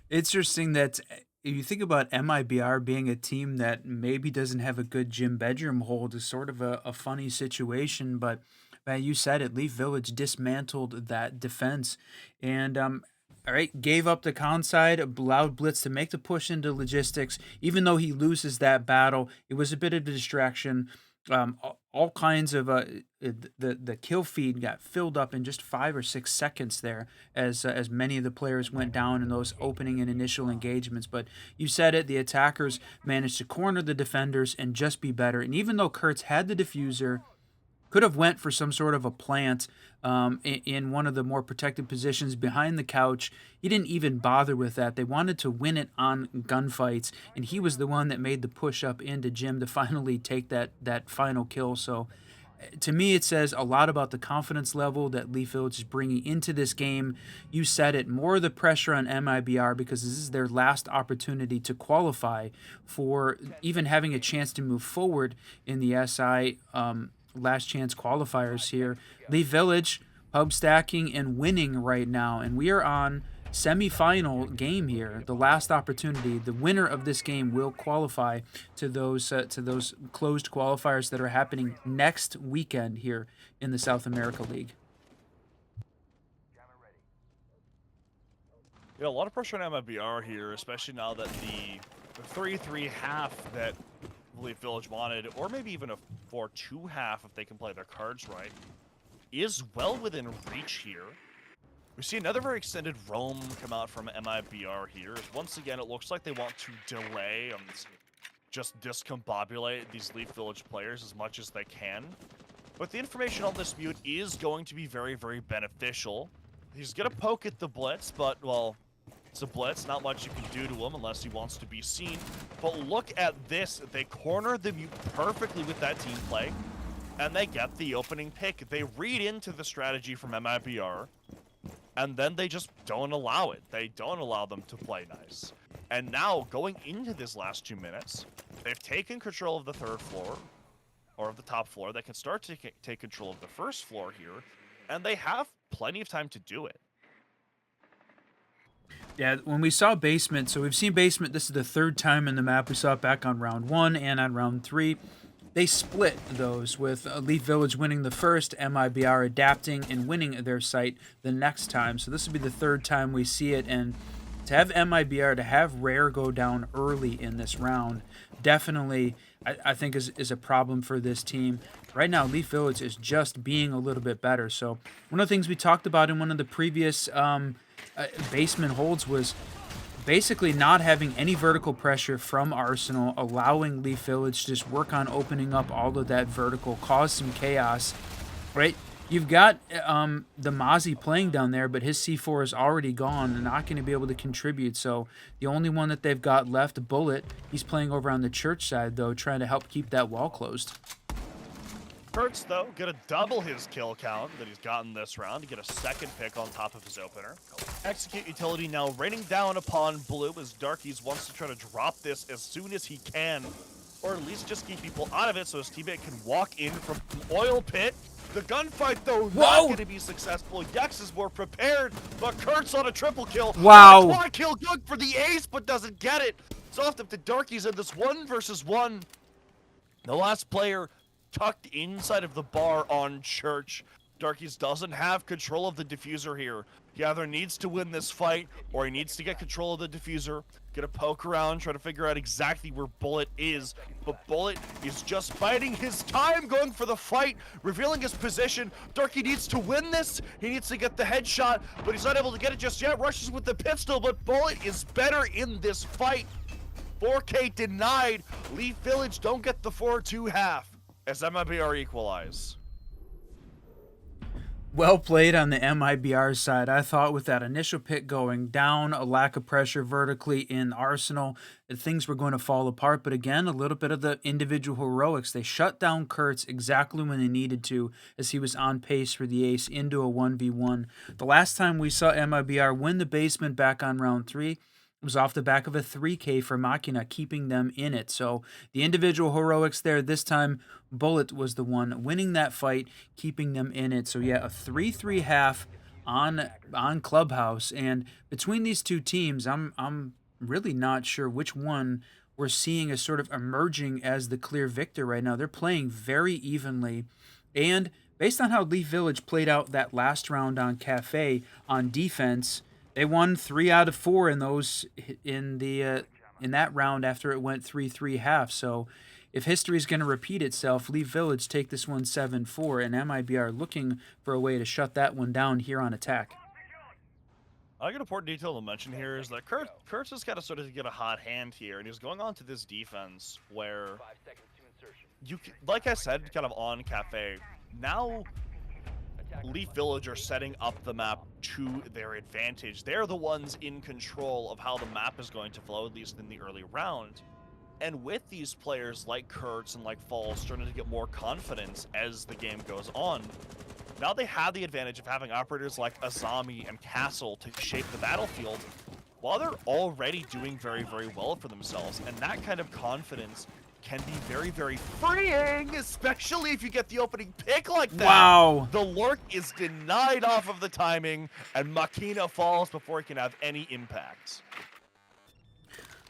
S2: It's interesting that if you think about MIBR being a team that maybe doesn't have a good gym bedroom hold, is sort of a funny situation. But man, you said it, Leaf Village dismantled that defense, and all right, gave up the con side, allowed Blitz to make the push into logistics. Even though he loses that battle, it was a bit of a distraction. All kinds of the kill feed got filled up in just 5 or 6 seconds there, as many of the players went down in those opening and initial engagements. But you said it, the attackers managed to corner the defenders and just be better. And even though Kurtz had the diffuser, could have went for some sort of a plant in one of the more protected positions behind the couch. He didn't even bother with that. They wanted to win it on gunfights, and he was the one that made the push up into Jim to finally take that final kill. So to me, it says a lot about the confidence level that Leaf Village is bringing into this game. You said it, more of the pressure on MIBR, because this is their last opportunity to qualify for even having a chance to move forward in the SI last chance qualifiers here. Leaf Village hub stacking and winning right now, and we are on semi-final game here, the last opportunity. The winner of this game will qualify to those closed qualifiers that are happening next weekend here in the South America League.
S3: Yeah, a lot of pressure on MIBR here, especially now that the 3-3 half that Leaf Village wanted, or maybe even a 4-2 half if they can play their cards right, is well within reach here. We see another very extended roam come out from MIBR here. Once again, it looks like they want to delay and just discombobulate these Leaf Village players as much as they can. But the information on this mute is going to be very, very beneficial. He's going to poke at the Blitz, but, well, it's a Blitz. Not much you can do to him unless he wants to be seen. But look at this. They corner the mute perfectly with that team play, and they get the opening pick. They read into the strategy from MIBR, and then they just don't allow it. They don't allow them to play nice. And now, going into this last 2 minutes, they've taken control of the 3rd floor, or of the top floor. They can start to take control of the 1st floor here, and they have plenty of time to do it.
S2: Yeah, when we saw basement, so we've seen basement, this is the 3rd time in the map. We saw it back on round 1 and on round 3. They split those, with Leaf Village winning the first, MIBR adapting and winning their site the next time. So this will be the 3rd time we see it, and to have MIBR, to have Rare go down early in this round, definitely I think is a problem for this team. Right now, Leaf Village is just being a little bit better. So one of the things we talked about in one of the previous basement holds was basically not having any vertical pressure from Arsenal, allowing Leaf Village to just work on opening up all of that vertical, cause some chaos, right? You've got the Mozzie playing down there, but his C4 is already gone and not going to be able to contribute. So the only one that they've got left, Bullet, he's playing over on the church side, though, trying to help keep that wall closed.
S3: Kurtz, though, gonna double his kill count that he's gotten this round to get a second pick on top of his opener. Execute utility now raining down upon Blue as Darkies wants to try to drop this as soon as he can, or at least just keep people out of it so his teammate can walk in from the oil pit. The gunfight, though, not going to be successful. Yex is more prepared, but Kurtz on a triple kill.
S2: Wow.
S3: Quad kill good for the ace, but doesn't get it. It's off up to Darkies in this 1v1. The last player tucked inside of the bar on Church. Darkies doesn't have control of the diffuser here. He either needs to win this fight, or he needs to get control of the diffuser, get a poke around, try to figure out exactly where Bullet is. But Bullet is just biding his time, going for the fight, revealing his position. Darky needs to win this. He needs to get the headshot, but he's not able to get it just yet. Rushes with the pistol, but Bullet is better in this fight. 4K denied. Leaf Village don't get the 4-2 half as MIBR equalize.
S2: Well played on the MIBR side. I thought with that initial pick going down, a lack of pressure vertically in Arsenal, that things were going to fall apart. But again, a little bit of the individual heroics. They shut down Kurtz exactly when they needed to, as he was on pace for the ace into a 1v1. The last time we saw MIBR win the basement back on round 3, it was off the back of a 3K for Machina, keeping them in it. So the individual heroics there, this time Bullet was the one winning that fight, keeping them in it. So yeah, a 3-3 half on Clubhouse. And between these two teams, I'm really not sure which one we're seeing as sort of emerging as the clear victor right now. They're playing very evenly. And based on how Leaf Village played out that last round on KAFE on defense, they won 3 out of 4 in those in that round after it went 3-3 half. So if history is going to repeat itself, Leaf Village take this one 7-4, and MIBR looking for a way to shut that one down here on attack.
S3: I think an important detail to mention here is that Kurtz has got to sort of get a hot hand here, and he's going on to this defense where like I said, kind of on KAFE, now Leaf Village are setting up the map to their advantage. They're the ones in control of how the map is going to flow, at least in the early round. And with these players like Kurtz and like Falls starting to get more confidence as the game goes on, now they have the advantage of having operators like Azami and Castle to shape the battlefield while they're already doing very, very well for themselves. And that kind of confidence can be very, very freeing, especially if you get the opening pick like that.
S2: Wow.
S3: The lurk is denied off of the timing, and Machina falls before it can have any impact.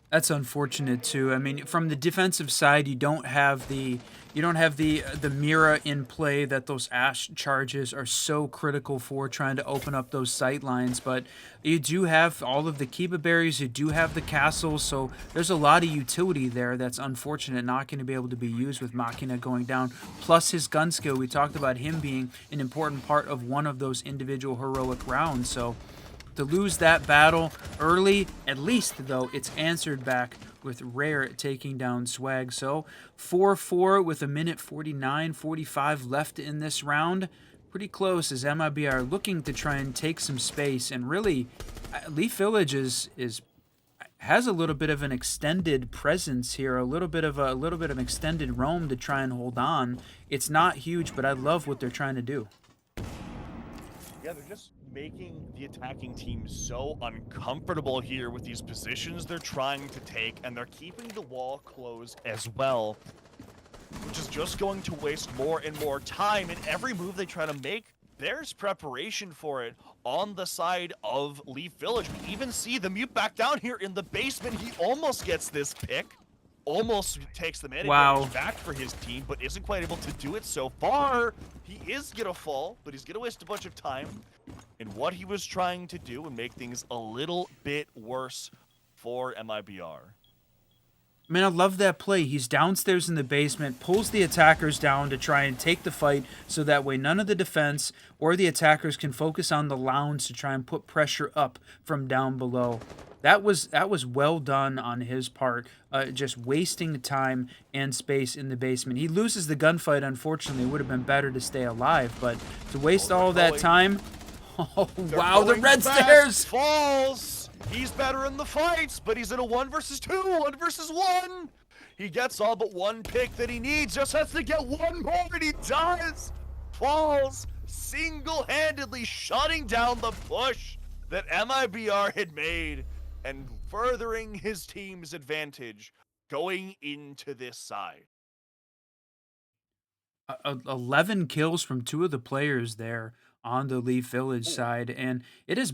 S2: That's unfortunate too. I mean, from the defensive side, you don't have the Mira in play that those Ash charges are so critical for trying to open up those sight lines. But you do have all of the Kiba berries, you do have the castles, so there's a lot of utility there that's unfortunate not going to be able to be used with Machina going down. Plus his gun skill, we talked about him being an important part of one of those individual heroic rounds. So to lose that battle early, at least though, it's answered back with Rare taking down Swag. So 4-4 with 1:49:45 left in this round. Pretty close as MIBR looking to try and take some space. And really, Leaf Village has a little bit of an extended presence here, a little bit of an extended roam to try and hold on. It's not huge, but I love what they're trying to do.
S3: Yeah, they're just making the attacking team so uncomfortable here with these positions they're trying to take, and they're keeping the wall closed as well, which is just going to waste more and more time. And every move they try to make, there's preparation for it on the side of Leaf Village. We even see the mute back down here in the basement. He almost gets this pick. Almost takes the man back for his team, but isn't quite able to do it so far. He is gonna fall, but he's gonna waste a bunch of time in what he was trying to do and make things a little bit worse for MIBR.
S2: Man, I love that play. He's downstairs in the basement, pulls the attackers down to try and take the fight so that way none of the defense or the attackers can focus on the lounge to try and put pressure up from down below. That was well done on his part, just wasting time and space in the basement. He loses the gunfight, unfortunately. It would have been better to stay alive, but to waste all that time... Oh, wow, the red stairs!
S3: Falls! He's better in the fights, but he's in a 1 versus 2, 1 versus 1! He gets all but one pick that he needs, just has to get one more, and he does! Falls single-handedly shutting down the push that MIBR had made and furthering his team's advantage going into this side.
S2: 11 kills from two of the players there on the Leaf Village side, and it's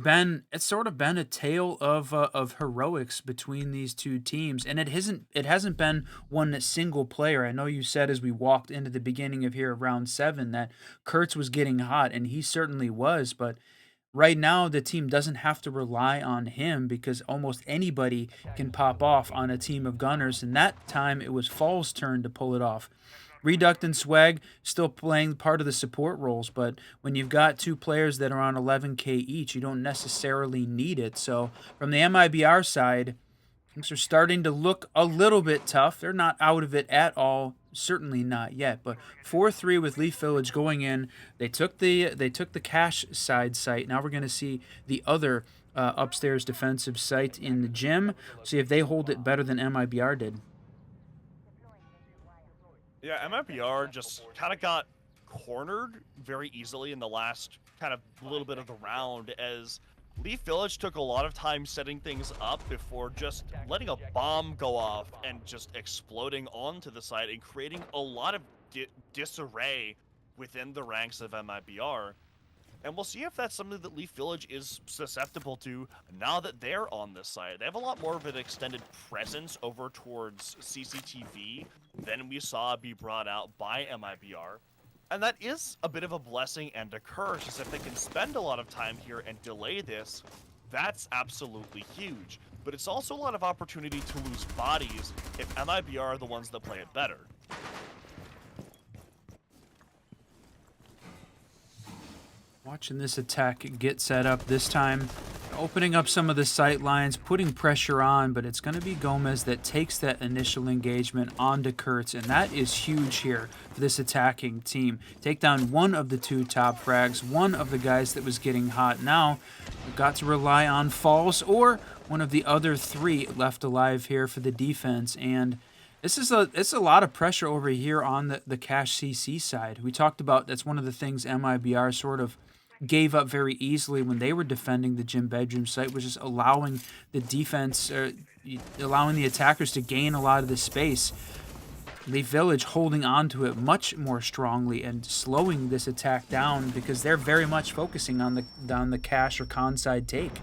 S2: sort of been a tale of heroics between these two teams, and it hasn't been one single player. I know you said as we walked into the beginning of here round 7 that Kurtz was getting hot, and he certainly was, but right now the team doesn't have to rely on him because almost anybody can pop off on a team of gunners, and that time it was Fall's turn to pull it off. Reduct and Swag still playing part of the support roles, but when you've got two players that are on 11k each, you don't necessarily need it. So from the MIBR side, things are starting to look a little bit tough. They're not out of it at all, certainly not yet. But 4-3 with Leaf Village going in. They took the cash side site. Now we're going to see the other upstairs defensive site in the gym. See if they hold it better than MIBR did.
S3: Yeah, MIBR just kind of got cornered very easily in the last kind of little bit of the round as Leaf Village took a lot of time setting things up before just letting a bomb go off and just exploding onto the site and creating a lot of disarray within the ranks of MIBR. And we'll see if that's something that Leaf Village is susceptible to now that they're on this side. They have a lot more of an extended presence over towards CCTV than we saw be brought out by MIBR. And that is a bit of a blessing and a curse, as if they can spend a lot of time here and delay this, that's absolutely huge. But it's also a lot of opportunity to lose bodies if MIBR are the ones that play it better.
S2: Watching this attack get set up this time, opening up some of the sight lines, putting pressure on, but it's going to be Gomez that takes that initial engagement onto Kurtz, and that is huge here for this attacking team. Take down one of the two top frags, one of the guys that was getting hot. Now, we've got to rely on Falls or one of the other three left alive here for the defense, and it's a lot of pressure over here on the Cash CC side. We talked about that's one of the things MIBR sort of gave up very easily when they were defending the gym bedroom site, was just allowing the defense, allowing the attackers to gain a lot of the space. Leaf Village holding on to it much more strongly and slowing this attack down because they're very much focusing on the cash or con side take.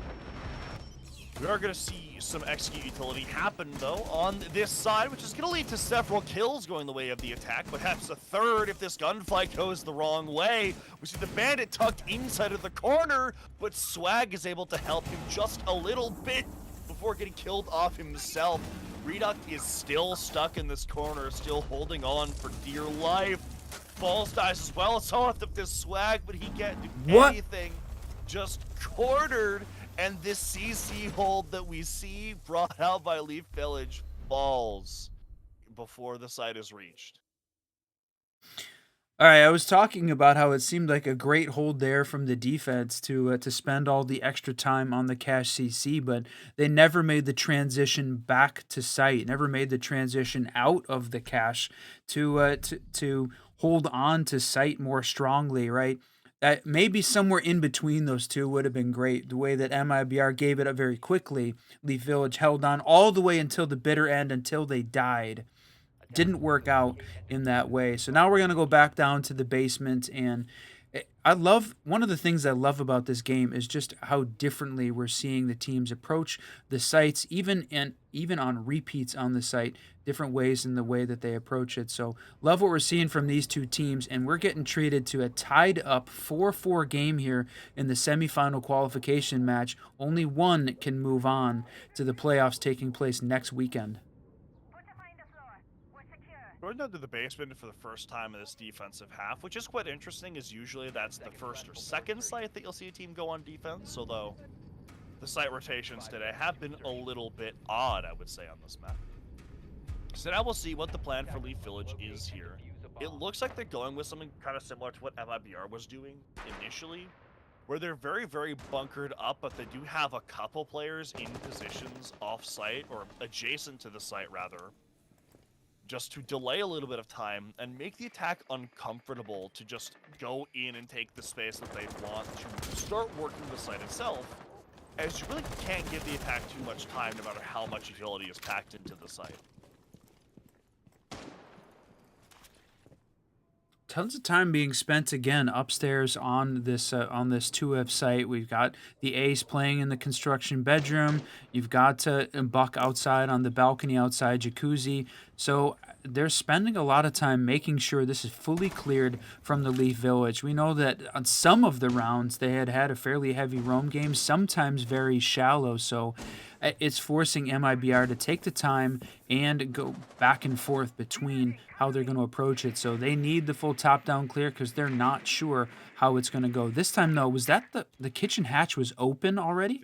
S3: We are going to see some execute utility happen, though, on this side, which is going to lead to several kills going the way of the attack, perhaps a third if this gunfight goes the wrong way. We see the bandit tucked inside of the corner, but Swag is able to help him just a little bit before getting killed off himself. Reduct is still stuck in this corner, still holding on for dear life. Falls dies as well. It's all up to Swag, but he can't do anything. Just cornered. And this CC hold that we see brought out by Leaf Village falls before the site is reached.
S2: All right, I was talking about how it seemed like a great hold there from the defense to spend all the extra time on the cash CC, but they never made the transition back to site, never made the transition out of the cash to hold on to site more strongly, right? That maybe somewhere in between those two would have been great. The way that MIBR gave it up very quickly, Leaf Village held on all the way until the bitter end, until they died. Didn't work out in that way. So now we're going to go back down to the basement, and one of the things I love about this game is just how differently we're seeing the teams approach the sites, even on repeats on the site, different ways in the way that they approach it. So love what we're seeing from these two teams, and we're getting treated to a tied up 4-4 game here in the semifinal qualification match. Only one can move on to the playoffs taking place next weekend.
S3: Going down to the basement for the first time in this defensive half, which is quite interesting, as usually that's the first or second site that you'll see a team go on defense, although the site rotations today have been a little bit odd, I would say, on this map. So now we'll see what the plan for Leaf Village is here. It looks like they're going with something kind of similar to what MIBR was doing initially, where they're very, very bunkered up, but they do have a couple players in positions off-site, or adjacent to the site, rather, just to delay a little bit of time and make the attack uncomfortable to just go in and take the space that they want to start working the site itself, as you really can't give the attack too much time no matter how much utility is packed into the site.
S2: Tons of time being spent again upstairs on this 2F site. We've got the Ace playing in the construction bedroom. You've got Buck outside on the balcony outside jacuzzi. So they're spending a lot of time making sure this is fully cleared from the Leaf Village. We know that on some of the rounds they had a fairly heavy roam game, sometimes very shallow. So it's forcing MIBR to take the time and go back and forth between how they're going to approach it. So they need the full top-down clear because they're not sure how it's going to go. This time, though, was that the kitchen hatch was open already?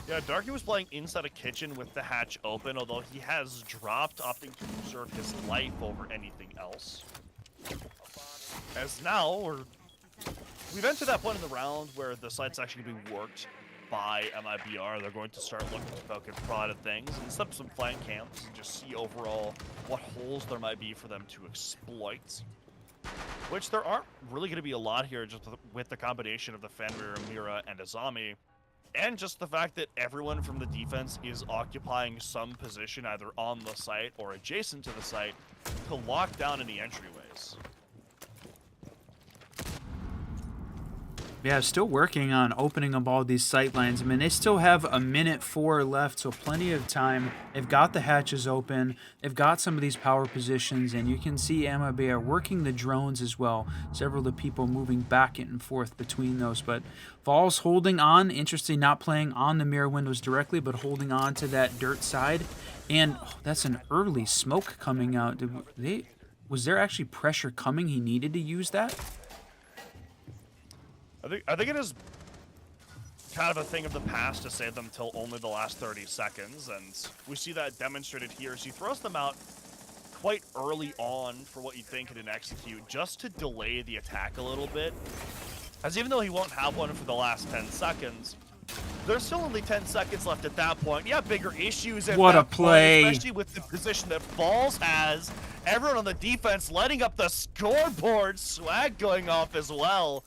S3: Yeah, Darky was playing inside a kitchen with the hatch open, although he has dropped, opting to preserve his life over anything else. As now, we've entered that point in the round where the site's actually being worked by MIBR. They're going to start looking to poke and prod at things and set up some flank camps and just see overall what holes there might be for them to exploit. Which there aren't really going to be a lot here, just with the combination of the Fenrir, Mira, and Azami. And just the fact that everyone from the defense is occupying some position either on the site or adjacent to the site to lock down any entryways.
S2: Yeah, still working on opening up all these sight lines. I mean, they still have a minute 4 left, so plenty of time. They've got the hatches open. They've got some of these power positions, and you can see MIB are working the drones as well. Several of the people moving back and forth between those. But Vols holding on. Interesting, not playing on the mirror windows directly, but holding on to that dirt side. And that's an early smoke coming out. Was there actually pressure coming? He needed to use that?
S3: I think it is kind of a thing of the past to save them till only the last 30 seconds, and we see that demonstrated here. So he throws them out quite early on for what you think it an execute, just to delay the attack a little bit. As even though he won't have one for the last 10 seconds, there's still only 10 seconds left at that point. Yeah, bigger issues at
S2: what
S3: that
S2: a play,
S3: point, especially with the position that Falls has. Everyone on the defense lighting up the scoreboard, swag going off as well,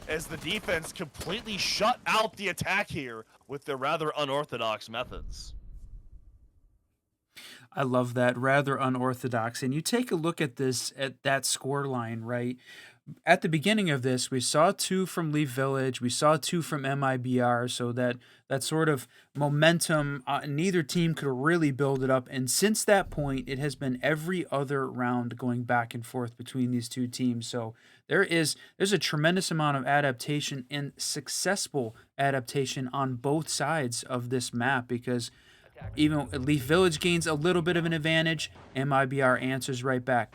S3: as the defense completely shut out the attack here with their rather unorthodox methods.
S2: I love that, rather unorthodox. And you take a look at that score line, right? At the beginning of this, we saw 2 from Leaf Village, we saw 2 from MIBR, so that sort of momentum, neither team could really build it up. And since that point, it has been every other round going back and forth between these two teams. So there's a tremendous amount of adaptation and successful adaptation on both sides of this map, because even Leaf Village gains a little bit of an advantage, MIBR answers right back.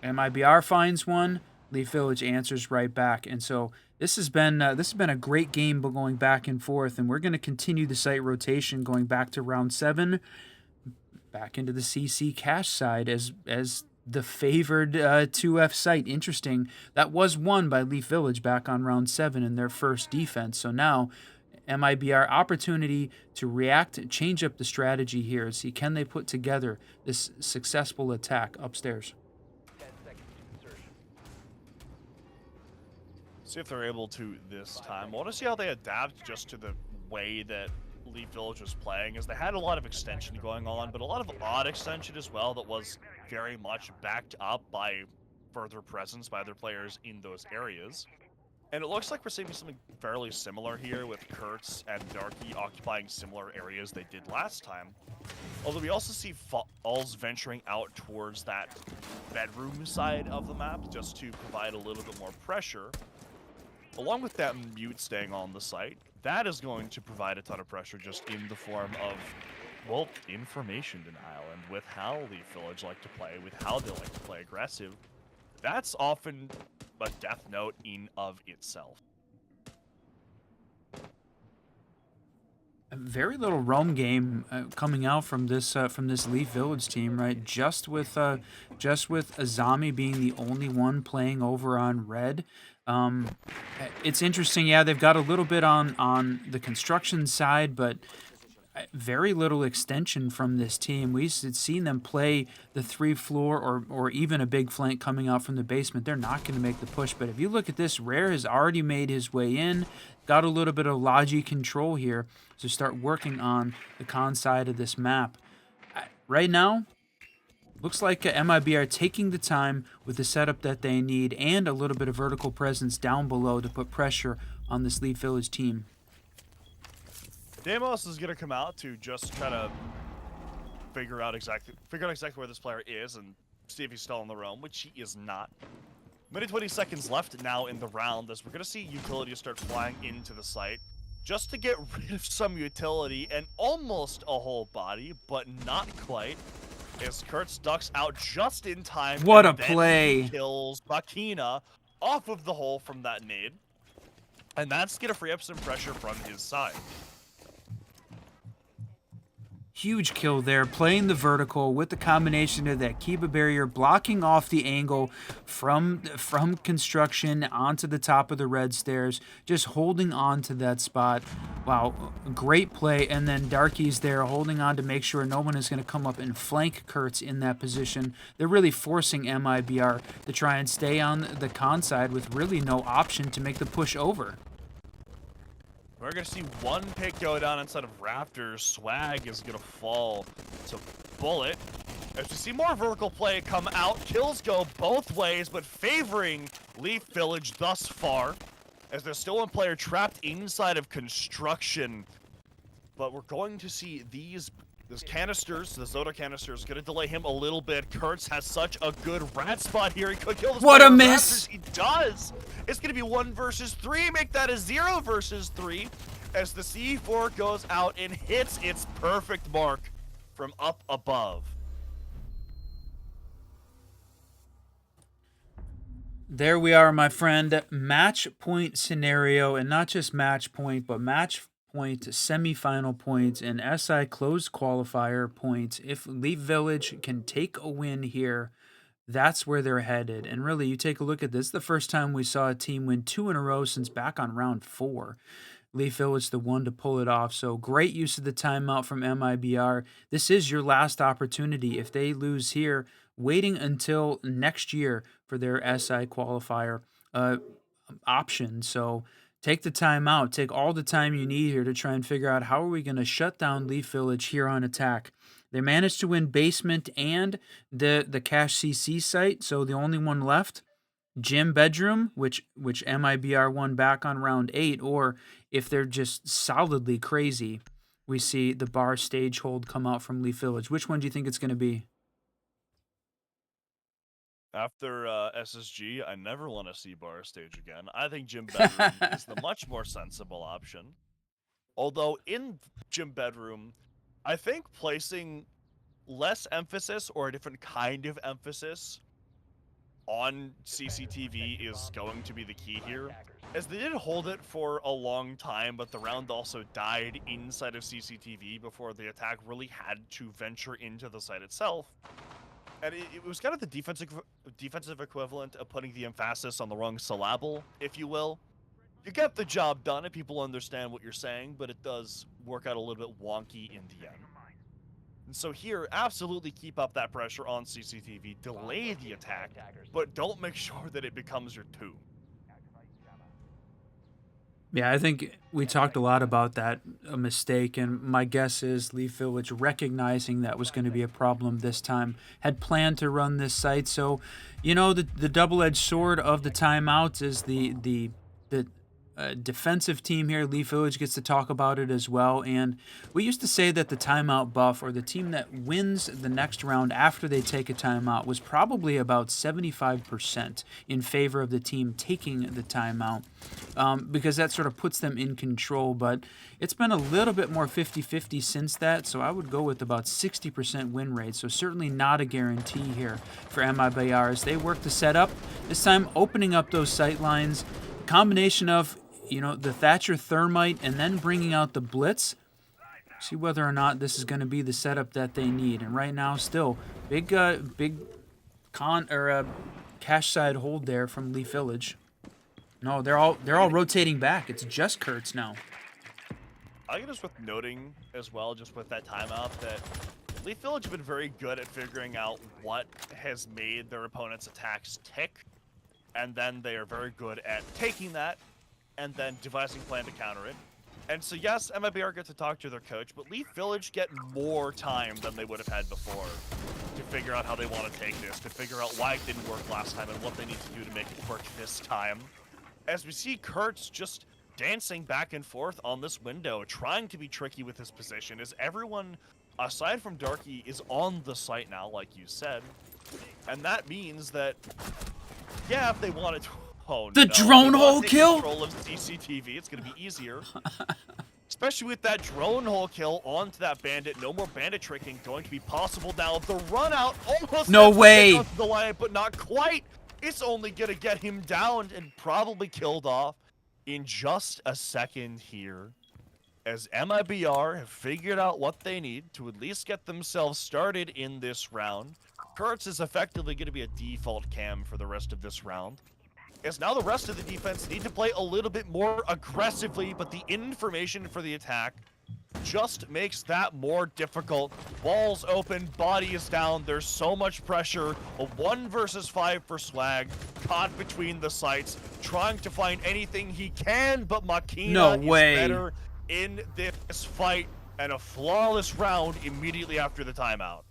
S2: MIBR finds one, Leaf Village answers right back. And so this has been a great game, but going back and forth, and we're going to continue the site rotation going back to round 7, back into the CC cash side as the favored 2F site. Interesting, that was won by Leaf Village back on round 7 in their first defense. So now MIBR opportunity to react and change up the strategy here. See, can they put together this successful attack upstairs?
S3: See if they're able to this time. I want to see how they adapt just to the way that Leaf Village was playing, as they had a lot of extension going on, but a lot of odd extension as well that was very much backed up by further presence by other players in those areas. And it looks like we're seeing something fairly similar here, with Kurtz and Darky occupying similar areas they did last time. Although we also see Falls venturing out towards that bedroom side of the map just to provide a little bit more pressure. Along with that mute staying on the site, that is going to provide a ton of pressure just in the form of, well, information denial. And with how Leaf Village like to play, with how they like to play aggressive, that's often a death note in of itself.
S2: Very little roam game coming out from this Leaf Village team, right? Just with Azami being the only one playing over on red. It's interesting. Yeah, they've got a little bit on the construction side, but very little extension from this team. We've seen them play the 3-floor or even a big flank coming out from the basement. They're not going to make the push. But if you look at this, Rare has already made his way in, got a little bit of logi control here to start working on the con side of this map. Right now, looks like MIB are taking the time with the setup that they need and a little bit of vertical presence down below to put pressure on this Leaf Village team.
S3: Deimos is gonna come out to just kind of figure out exactly where this player is and see if he's still in the roam, which he is not. Minute 20 seconds left now in the round as we're gonna see utility start flying into the site just to get rid of some utility and almost a whole body, but not quite. As Kurtz ducks out just in time.
S2: What
S3: and
S2: a
S3: then
S2: play!
S3: he kills Bakina off of the hole from that nade, and that's gonna free up some pressure from his side.
S2: Huge kill there, playing the vertical with the combination of that Kiba barrier blocking off the angle from construction onto the top of the red stairs, just holding on to that spot. Wow, great play. And then Darky's there holding on to make sure no one is going to come up and flank Kurtz in that position. They're really forcing MIBR to try and stay on the con side with really no option to make the push over.
S3: We're going to see one pick go down inside of Raptors. Swag is going to fall to Bullet. As we see more vertical play come out, kills go both ways, but favoring Leaf Village thus far, as there's still one player trapped inside of construction. But we're going to see these canisters, the Zoda canisters, going to delay him a little bit. Kurtz has such a good rat spot here. He could kill this
S2: What
S3: player
S2: a
S3: with
S2: miss!
S3: Raptors. He does! It's going to be 1 versus 3. Make that a 0 versus 3 as the C4 goes out and hits its perfect mark from up above.
S2: There we are, my friend. Match point scenario, and not just match point, but match point semifinal points and SI closed qualifier points. If Leaf Village can take a win here, that's where they're headed. And really, you take a look at this, the first time we saw a team win 2 in a row since back on round 4. Leaf Village the one to pull it off. So great use of the timeout from MIBR. This is your last opportunity. If they lose here, waiting until next year for their SI qualifier option. So take the time out. Take all the time you need here to try and figure out how are we going to shut down Leaf Village here on attack. They managed to win basement and the Cache CC site, so the only one left, gym bedroom, which MIBR won back on round 8, or if they're just solidly crazy, we see the bar stage hold come out from Leaf Village. Which one do you think it's going to be?
S3: After SSG, I never want to see bar stage again. I think gym bedroom is the much more sensible option. Although in gym bedroom, I think placing less emphasis or a different kind of emphasis on CCTV is going to be the key here. As they did hold it for a long time, but the round also died inside of CCTV before the attack really had to venture into the site itself. And it was kind of the defensive equivalent of putting the emphasis on the wrong syllable, if you will. You get the job done and people understand what you're saying, but it does work out a little bit wonky in the end. And so here, absolutely keep up that pressure on CCTV, delay the attack, but don't make sure that it becomes your tomb.
S2: Yeah, I think we talked a lot about that, a mistake, and my guess is Leaf Village, recognizing that was going to be a problem this time, had planned to run this site. So, you know, the double-edged sword of the timeouts is the defensive team here. Leaf Village gets to talk about it as well. And we used to say that the timeout buff, or the team that wins the next round after they take a timeout, was probably about 75% in favor of the team taking the timeout, because that sort of puts them in control. But it's been a little bit more 50-50 since that, so I would go with about 60% win rate. So certainly not a guarantee here for MIBR as they work to set up, this time opening up those sight lines. Combination of, you know, the Thatcher Thermite and then bringing out the Blitz. See whether or not this is going to be the setup that they need. And right now, still big cash side hold there from Leaf Village. No, they're all rotating back. It's just Kurtz now.
S3: I think just with noting as well, just with that timeout, that Leaf Village have been very good at figuring out what has made their opponent's attacks tick, and then they are very good at taking that and then devising a plan to counter it. And so yes, MIBR gets to talk to their coach, but Leaf Village get more time than they would have had before to figure out how they want to take this, to figure out why it didn't work last time and what they need to do to make it work this time. As we see Kurtz just dancing back and forth on this window, trying to be tricky with his position, as everyone, aside from Darky, is on the site now, like you said. And that means that, yeah, if they wanted to... Oh,
S2: the
S3: no.
S2: drone hole
S3: Take
S2: kill?
S3: control of CCTV, it's going to be easier. Especially with that drone hole kill onto that bandit. No more bandit tricking going to be possible now. The run out almost
S2: No way.
S3: the line, but not quite. It's only going to get him downed and probably killed off in just a second here. As MIBR have figured out what they need to at least get themselves started in this round. Kurtz is effectively going to be a default cam for the rest of this round. As now the rest of the defense need to play a little bit more aggressively, but the information for the attack just makes that more difficult. Walls open, body is down, there's so much pressure. A 1 versus 5 for Swag, caught between the sites, trying to find anything he can, but Makina is better in this fight, and a flawless round immediately after the timeout.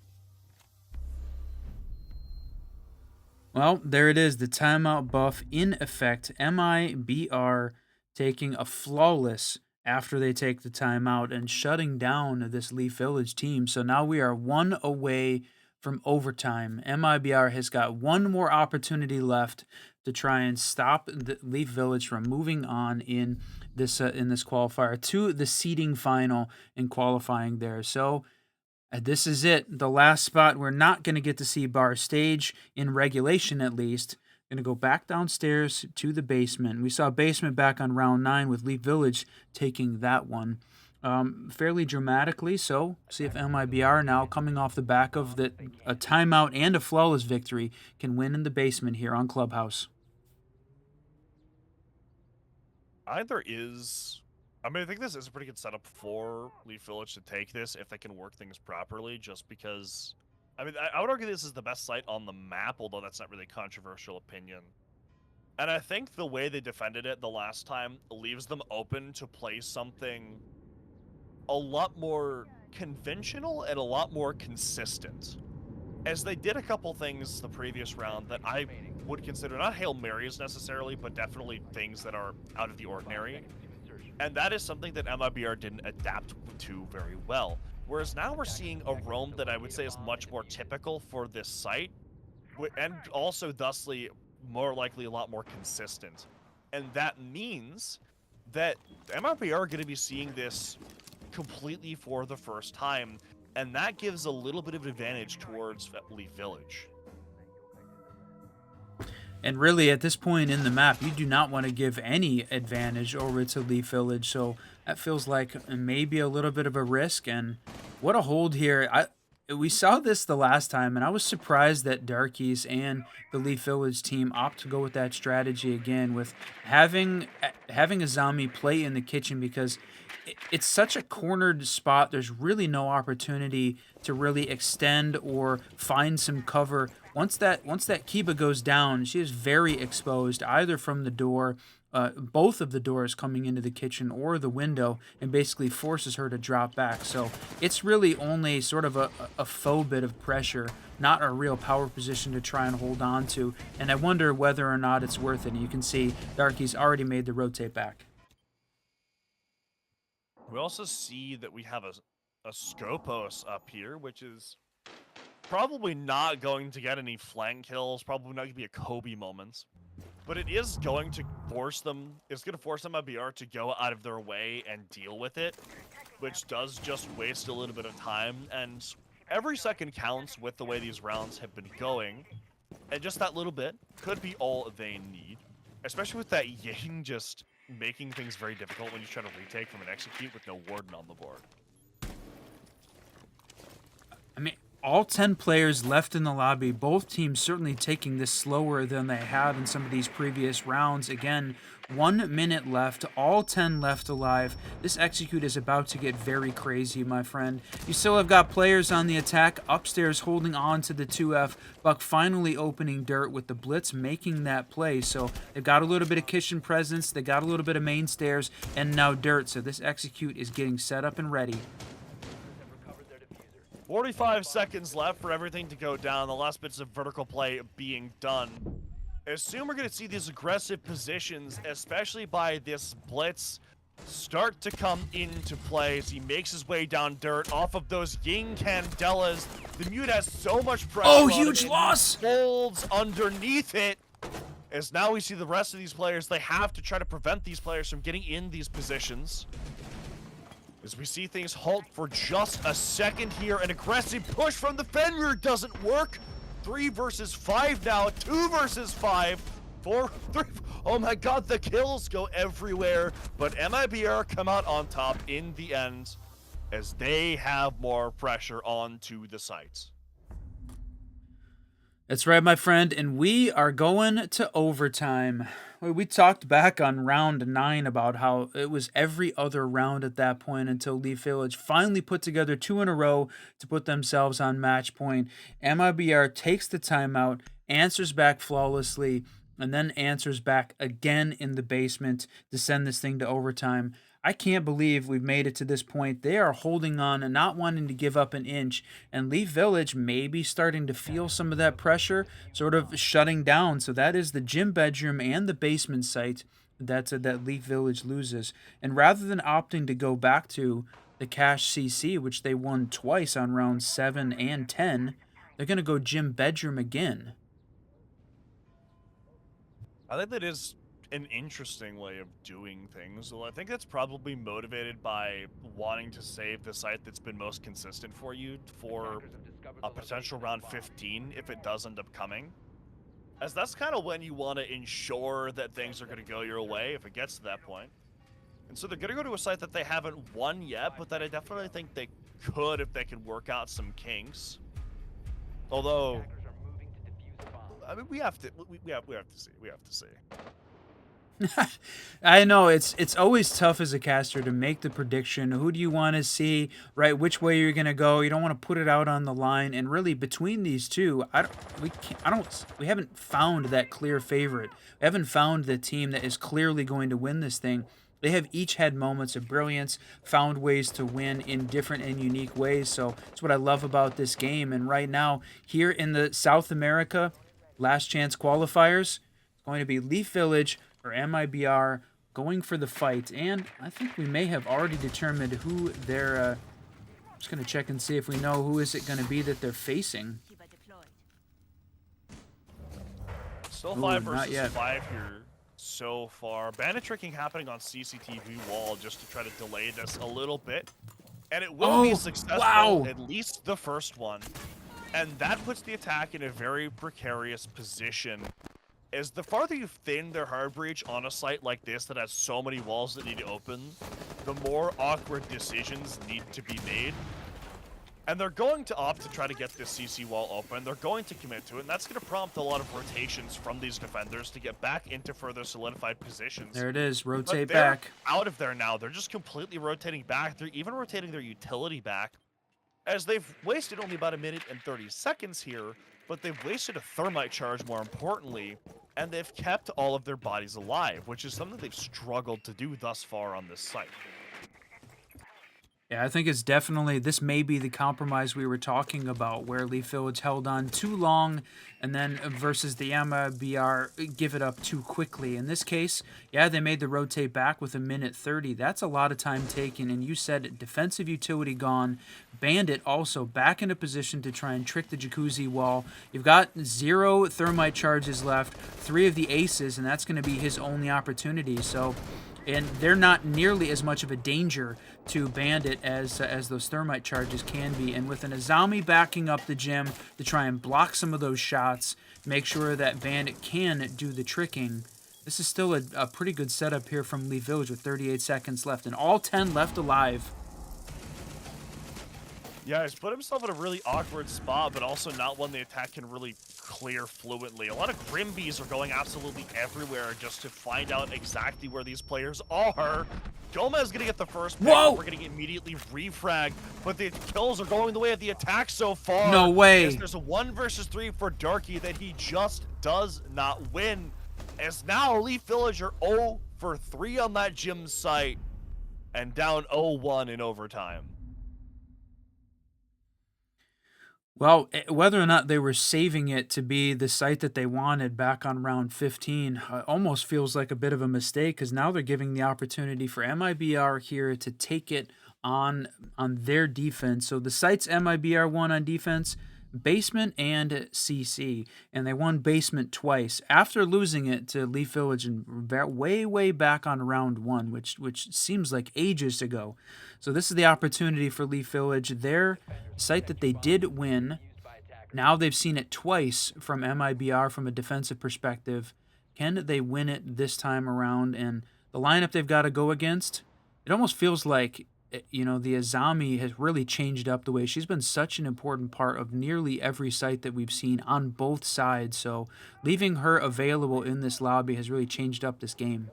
S2: Well, there it is, the timeout buff in effect. MIBR taking a flawless after they take the timeout and shutting down this Leaf Village team. So now we are 1 away from overtime. MIBR has got one more opportunity left to try and stop the Leaf Village from moving on in this qualifier to the seeding final and qualifying there. So this is it, the last spot. We're not going to get to see Bar Stage in regulation, at least. Going to go back downstairs to the basement. We saw basement back on round 9 with Leaf Village taking that one fairly dramatically. So see if MIBR, now coming off the back of a timeout and a flawless victory, can win in the basement here on Clubhouse.
S3: I think this is a pretty good setup for Leaf Village to take this if they can work things properly, just because... I would argue this is the best site on the map, although that's not really a controversial opinion. And I think the way they defended it the last time leaves them open to play something a lot more conventional and a lot more consistent. As they did a couple things the previous round that I would consider not Hail Marys necessarily, but definitely things that are out of the ordinary. And that is something that MIBR didn't adapt to very well. Whereas now we're seeing a roam that I would say is much more typical for this site, and also thusly more likely a lot more consistent. And that means that MIBR are going to be seeing this completely for the first time, and that gives a little bit of advantage towards Leaf Village.
S2: And really, at this point in the map, you do not want to give any advantage over to Leaf Village. So that feels like maybe a little bit of a risk. And what a hold here. We saw this the last time, and I was surprised that Darkies and the Leaf Village team opt to go with that strategy again, with having a zombie play in the kitchen, because it's such a cornered spot. There's really no opportunity to really extend or find some cover. Once that Kiba goes down, she is very exposed, either from the door, both of the doors coming into the kitchen, or the window, and basically forces her to drop back. So it's really only sort of a faux bit of pressure, not a real power position to try and hold on to. And I wonder whether or not it's worth it. And you can see Darky's already made the rotate back.
S3: We also see that we have a Scopos up here, which is probably not going to get any flank kills, probably not going to be a Kobe moment. But it is going to force them, MIBR to go out of their way and deal with it, which does just waste a little bit of time, and every second counts with the way these rounds have been going, and just that little bit could be all they need, especially with that Ying just making things very difficult when you try to retake from an execute with no warden on the board.
S2: I mean, all 10 players left in the lobby, both teams certainly taking this slower than they have in some of these previous rounds. Again, 1 minute left, all 10 left alive. This execute is about to get very crazy, my friend. You still have got players on the attack, upstairs holding on to the 2F. Buck finally opening dirt with the blitz, making that play. So they've got a little bit of kitchen presence, they got a little bit of main stairs, and now dirt. So this execute is getting set up and ready.
S3: 45 seconds left for everything to go down. The last bits of vertical play being done. Assume we're going to see these aggressive positions, especially by this blitz, start to come into play as he makes his way down dirt off of those Ying Candelas. The Mute has so much pressure.
S2: Oh,
S3: on
S2: huge
S3: him,
S2: loss!
S3: He folds underneath it. As now we see the rest of these players, they have to try to prevent these players from getting in these positions. As we see things halt for just a second here, an aggressive push from the Fenrir doesn't work. 3 versus 5 now, 2 versus 5, 4, 3. Oh my god, the kills go everywhere. But MIBR come out on top in the end as they have more pressure onto the sites.
S2: That's right, my friend, and we are going to overtime. We talked back on round 9 about how it was every other round at that point until Leaf Village finally put together 2 in a row to put themselves on match point. MIBR takes the timeout, answers back flawlessly, and then answers back again in the basement to send this thing to overtime. I can't believe we've made it to this point. They are holding on and not wanting to give up an inch. And Leaf Village may be starting to feel some of that pressure, sort of shutting down. So that is the gym bedroom and the basement site that Leaf Village loses. And rather than opting to go back to the Cash CC, which they won twice on rounds 7 and 10, they're going to go gym bedroom again.
S3: I think that is an interesting way of doing things. Well, I think that's probably motivated by wanting to save the site that's been most consistent for you for a potential round 15 if it does end up coming. As that's kind of when you want to ensure that things are going to go your way if it gets to that point. And so they're going to go to a site that they haven't won yet, but that I definitely think they could if they can work out some kinks. Although, I mean, we have to see.
S2: I know it's always tough as a caster to make the prediction. Who do you want to see, right? Which way you're gonna go? You don't want to put it out on the line. And really, between these two, we haven't found that clear favorite. We haven't found the team that is clearly going to win this thing. They have each had moments of brilliance, found ways to win in different and unique ways. So that's what I love about this game. And right now, here in the South America Last Chance Qualifiers, it's going to be Leaf Village or MIBR going for the fight, and I think we may have already determined who they're. Just gonna check and see if we know who is it gonna be that they're facing.
S3: Still 5 versus 5 here so far. Bandit tricking happening on CCTV wall just to try to delay this a little bit, and it will be successful.
S2: Wow.
S3: At least the first one, and that puts the attack in a very precarious position. As the farther you thin their hard breach on a site like this that has so many walls that need to open, the more awkward decisions need to be made. And they're going to opt to try to get this CC wall open. They're going to commit to it, and that's going to prompt a lot of rotations from these defenders to get back into further solidified positions.
S2: There it is, rotate
S3: But they're
S2: back.
S3: out of there now. They're just completely rotating back. They're even rotating their utility back, as they've wasted only about 1 minute and 30 seconds here, but they've wasted a thermite charge more importantly, and they've kept all of their bodies alive, which is something they've struggled to do thus far on this site.
S2: Yeah, I think it's definitely, this may be the compromise we were talking about, where Leaf Village held on too long, and then versus the MIBR give it up too quickly. In this case, yeah, they made the rotate back with 1 minute 30. That's a lot of time taken, and you said defensive utility gone. Bandit also back into position to try and trick the jacuzzi wall. You've got 0 thermite charges left, 3 of the aces, and that's going to be his only opportunity. So, and they're not nearly as much of a danger to Bandit as those thermite charges can be. And with an Azami backing up the gym to try and block some of those shots, make sure that Bandit can do the tricking, this is still a pretty good setup here from Leaf Village with 38 seconds left and all 10 left alive.
S3: Yeah, he's put himself in a really awkward spot, but also not one the attack can really clear fluently. A lot of Grimbees are going absolutely everywhere just to find out exactly where these players are. Gomez gonna get the first pick.
S2: Whoa!
S3: We're gonna get immediately refragged, but the kills are going the way of the attack so far.
S2: No way.
S3: As there's a 1 versus 3 for Darky that he just does not win. As now Leaf Village are 0 for 3 on that gym site and down 0-1 in overtime.
S2: Well, whether or not they were saving it to be the site that they wanted back on round 15 almost feels like a bit of a mistake, because now they're giving the opportunity for MIBR here to take it on their defense. So the sites MIBR won on defense, basement and CC, and they won basement twice after losing it to Leaf Village and way back on round 1, which seems like ages ago. So this is the opportunity for Leaf Village, their site that they did win. Now they've seen it twice from MIBR from a defensive perspective. Can they win it this time around? And the lineup they've got to go against, it almost feels like, you know, the Azami has really changed up the way she's been such an important part of nearly every site that we've seen on both sides. So leaving her available in this lobby has really changed up this game.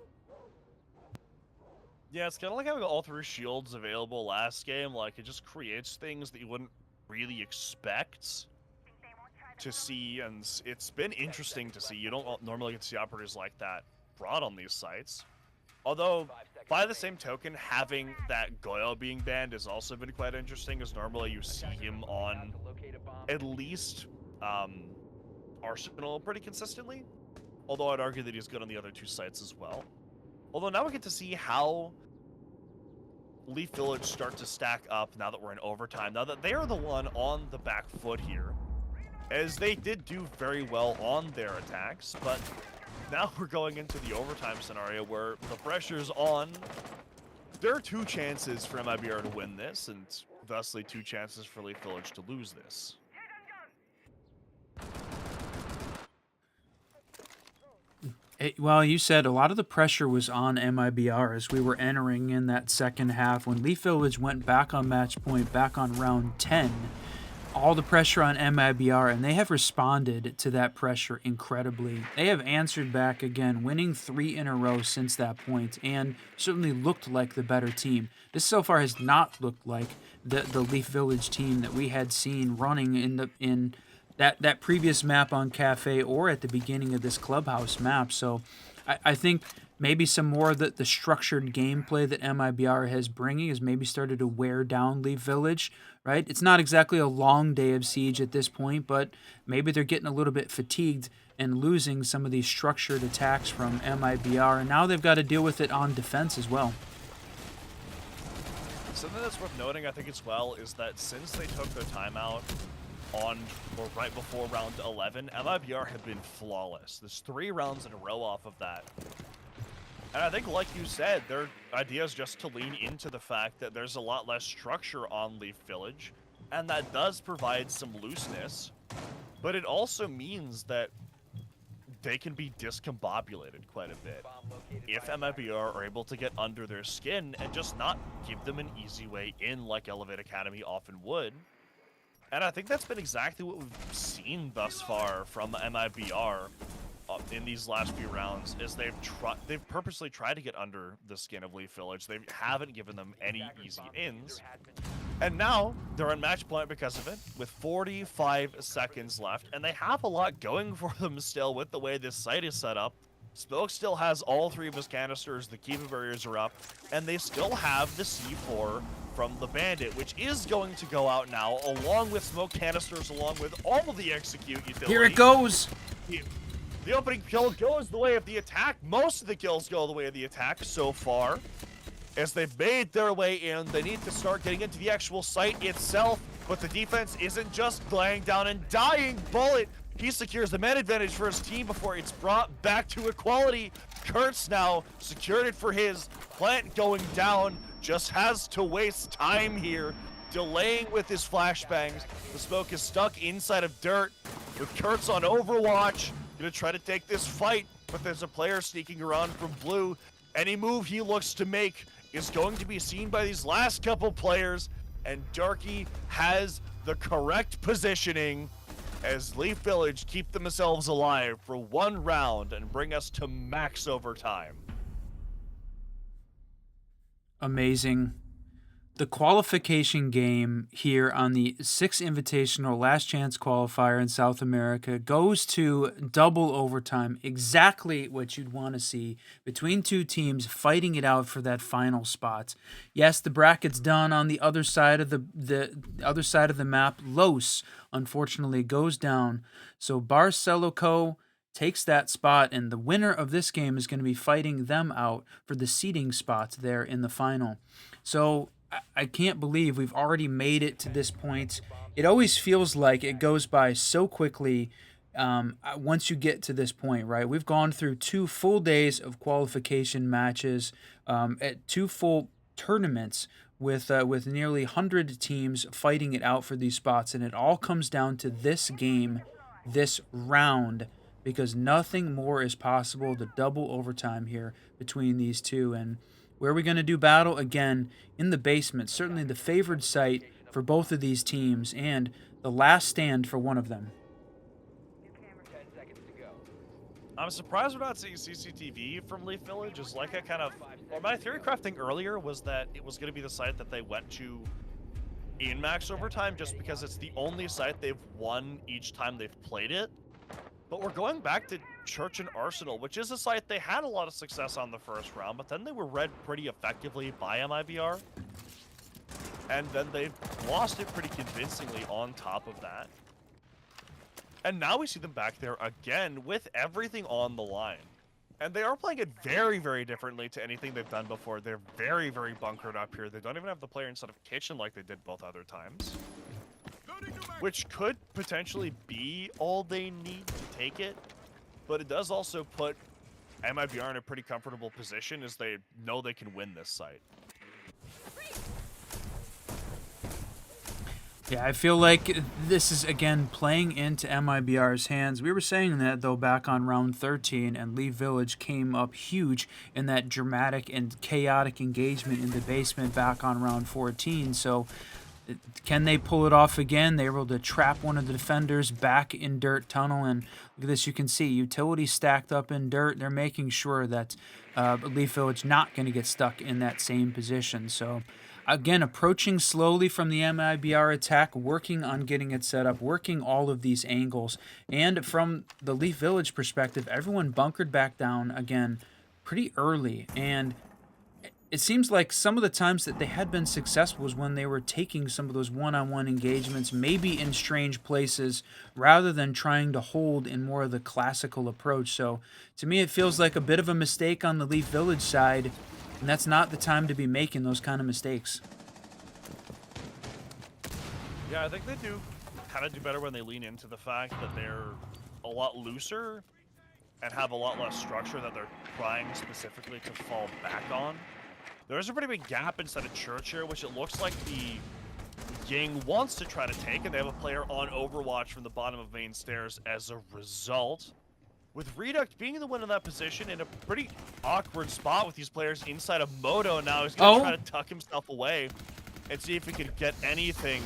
S3: Yeah, it's kind of like having all 3 shields available last game. Like, it just creates things that you wouldn't really expect to see, and it's been interesting to see. You don't normally get to see operators like that brought on these sites. Although, by the same token, having that Goyo being banned has also been quite interesting, as normally you see him on at least Arsenal pretty consistently. Although I'd argue that he's good on the other 2 sites as well. Although now we get to see how Leaf Village start to stack up now that we're in overtime. Now that they are the one on the back foot here, as they did do very well on their attacks, but now we're going into the overtime scenario where the pressure's on. There are 2 chances for MIBR to win this, and thusly 2 chances for Leaf Village to lose this.
S2: Well, you said a lot of the pressure was on MIBR as we were entering in that second half. When Leaf Village went back on match point, back on round 10, all the pressure on MIBR, and they have responded to that pressure incredibly. They have answered back again, winning 3 in a row since that point, and certainly looked like the better team. This so far has not looked like the Leaf Village team that we had seen running in that previous map on KAFE or at the beginning of this clubhouse map. So I think maybe some more of the structured gameplay that MIBR has bringing has maybe started to wear down Leaf Village, right? It's not exactly a long day of Siege at this point, but maybe they're getting a little bit fatigued and losing some of these structured attacks from MIBR, and now they've got to deal with it on defense as well.
S3: Something that's worth noting, I think, as well, is that since they took their timeout on or right before round 11, MIBR have been flawless. There's 3 rounds in a row off of that. And I think, like you said, their idea is just to lean into the fact that there's a lot less structure on Leaf Village, and that does provide some looseness, but it also means that they can be discombobulated quite a bit if MIBR are able to get under their skin and just not give them an easy way in like Elevate Academy often would. And I think that's been exactly what we've seen thus far from MIBR in these last few rounds, is they've purposely tried to get under the skin of Leaf Village. They haven't given them any easy ins. And now they're on match point because of it, with 45 seconds left, and they have a lot going for them still with the way this site is set up. Smoke still has all 3 of his canisters, the Kiva barriers are up, and they still have the C4 from the Bandit, which is going to go out now, along with smoke canisters, along with all of the execute utility.
S2: Here it goes!
S3: The opening kill goes the way of the attack. Most of the kills go the way of the attack so far. As they've made their way in, they need to start getting into the actual site itself, but the defense isn't just laying down and dying. Bullet, he secures the man advantage for his team before it's brought back to equality. Kurtz now secured it for his. Plant going down, just has to waste time here, delaying with his flashbangs. The smoke is stuck inside of dirt with Kurtz on Overwatch. Gonna try to take this fight, but there's a player sneaking around from blue. Any move he looks to make is going to be seen by these last couple players. and Darky has the correct positioning as Leaf Village keep themselves alive for one round and bring us to max overtime.
S2: Amazing. The qualification game here on the 6 Invitational Last Chance Qualifier in South America goes to double overtime, exactly what you'd want to see between two teams fighting it out for that final spot. Yes, the bracket's done on the other side of the other side of the map. Los, unfortunately, goes down. So Barceloco takes that spot, and the winner of this game is going to be fighting them out for the seeding spots there in the final. So I can't believe we've already made it to this point. It always feels like it goes by so quickly once you get to this point, right? We've gone through 2 full days of qualification matches, at 2 full tournaments with nearly 100 teams fighting it out for these spots, and it all comes down to this game, this round, because nothing more is possible. The double overtime here between these two. And where are we going to do battle? Again, in the basement. Certainly the favored site for both of these teams, and the last stand for one of them.
S3: I'm surprised we're not seeing CCTV from Leaf Village. Is like a kind of... Well, my theory crafting earlier was that it was going to be the site that they went to in max overtime just because it's the only site they've won each time they've played it. But we're going back to Church and Arsenal, which is a site they had a lot of success on the first round, but then they were read pretty effectively by MIBR. And then they lost it pretty convincingly on top of that. And now we see them back there again with everything on the line. And they are playing it very, very differently to anything they've done before. They're very, very bunkered up here. They don't even have the player inside of Kitchen like they did both other times. Which could potentially be all they need to take it. But it does also put MIBR in a pretty comfortable position as they know they can win this site.
S2: Yeah, I feel like this is, again, playing into MIBR's hands. We were saying that, though, back on round 13, and Leaf Village came up huge in that dramatic and chaotic engagement in the basement back on round 14. So can they pull it off again? They were able to trap one of the defenders back in dirt tunnel, and look at this. You can see utility stacked up in dirt. They're making sure that Leaf Village not going to get stuck in that same position. So again, approaching slowly from the MIBR attack, working on getting it set up, working all of these angles. And from the Leaf Village perspective, everyone bunkered back down again pretty early. And it seems like some of the times that they had been successful was when they were taking some of those one-on-one engagements, maybe in strange places, rather than trying to hold in more of the classical approach. So to me, it feels like a bit of a mistake on the Leaf Village side, and that's not the time to be making those kind of mistakes.
S3: Yeah, I think they do kind of do better when they lean into the fact that they're a lot looser and have a lot less structure that they're trying specifically to fall back on. There's a pretty big gap inside of Church here, which it looks like the Ying wants to try to take, and they have a player on Overwatch from the bottom of main stairs as a result. With Reduct being the one in that position in a pretty awkward spot with these players inside of Moto now, he's going to try to tuck himself away and see if he can get anything.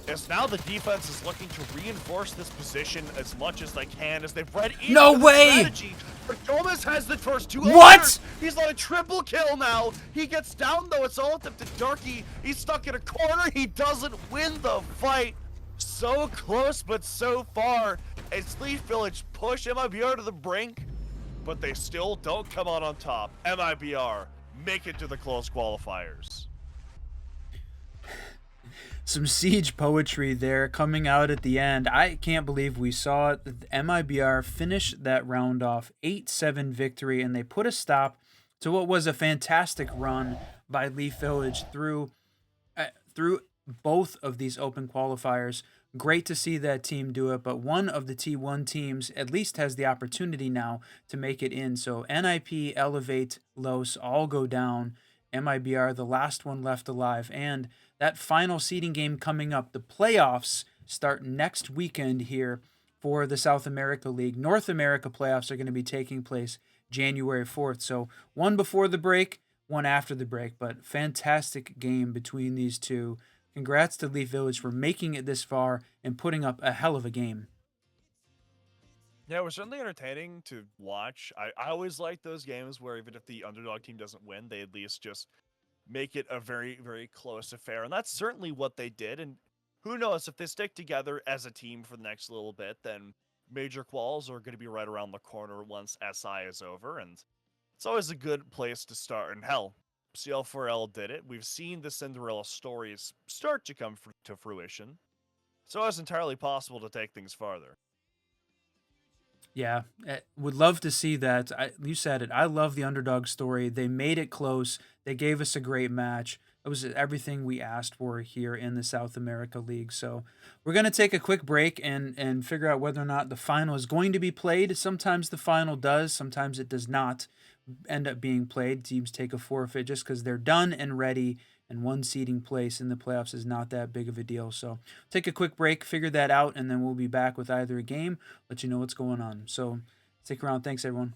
S3: As now the defense is looking to reinforce this position as much as they can as they've read into the strategy. But Gomez has the first 2 orders. He's on a triple kill now. He gets down though. It's all up to Darky. He's stuck in a corner. He doesn't win the fight. So close, but so far. As Leaf Village push MIBR to the brink, but they still don't come out on top. MIBR make it to the close qualifiers.
S2: Some siege poetry there coming out at the end. I can't believe we saw it. MIBR finish that round off 8-7 victory, and they put a stop to what was a fantastic run by Leaf Village through both of these open qualifiers. Great to see that team do it, but one of the T1 teams at least has the opportunity now to make it in. So NIP, Elevate, Los all go down. MIBR, the last one left alive. And that final seeding game coming up, the playoffs start next weekend here for the South America League. North America playoffs are going to be taking place January 4th. So one before the break, one after the break, but fantastic game between these two. congrats to Leaf Village for making it this far and putting up a hell of a game.
S3: Yeah, it was certainly entertaining to watch. I always like those games where even if the underdog team doesn't win, they at least just make it a very, very close affair. And that's certainly what they did. And who knows, if they stick together as a team for the next little bit, then major quals are going to be right around the corner once SI is over. And it's always a good place to start. And hell, CL4L did it. We've seen the Cinderella stories start to come to fruition. So it's entirely possible to take things farther.
S2: Yeah, would love to see that. You said it. I love the underdog story. They made it close. They gave us a great match. It was everything we asked for here in the South America League. So we're gonna take a quick break and figure out whether or not the final is going to be played. Sometimes the final does. Sometimes it does not end up being played. Teams take a forfeit just because they're done and ready, and one seeding place in the playoffs is not that big of a deal. So take a quick break, figure that out, and then we'll be back with either a game, let you know what's going on. So stick around. Thanks, everyone.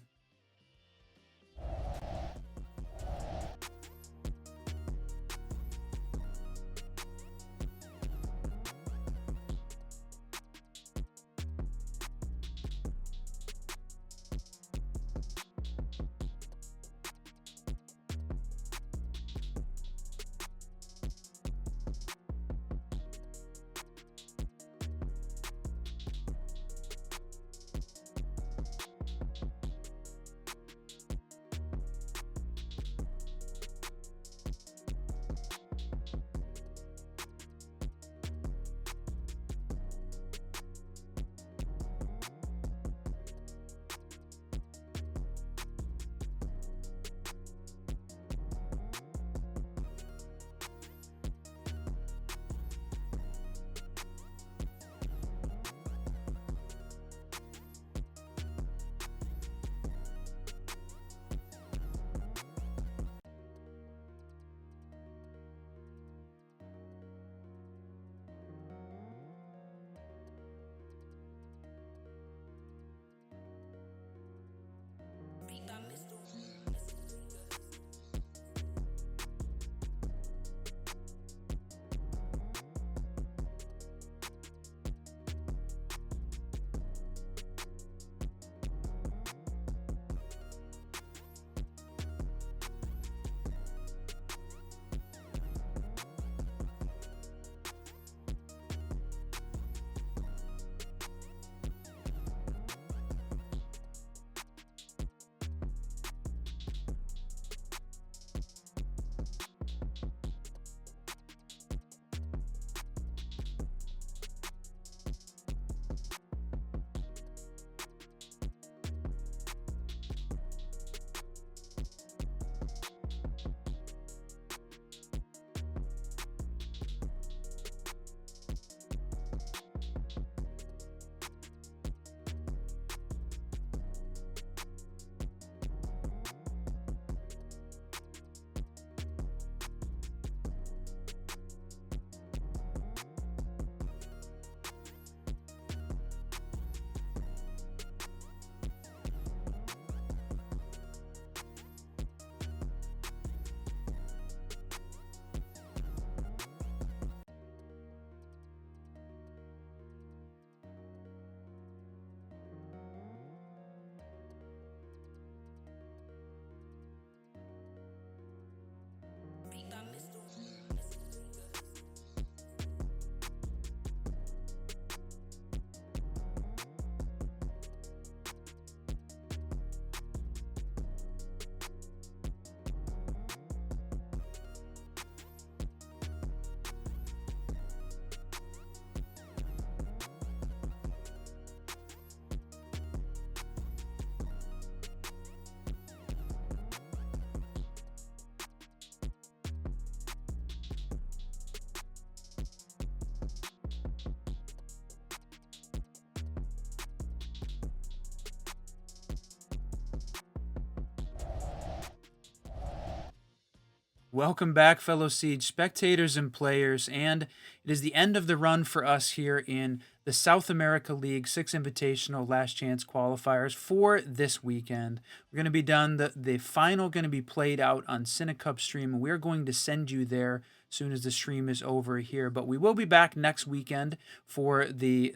S2: Welcome back, fellow Siege spectators and players, and it is the end of the run for us here in the South America League 6 Invitational Last Chance Qualifiers for this weekend. We're going to be done. The final going to be played out on Cinecup stream, and we're going to send you there soon as the stream is over here. But we will be back next weekend for the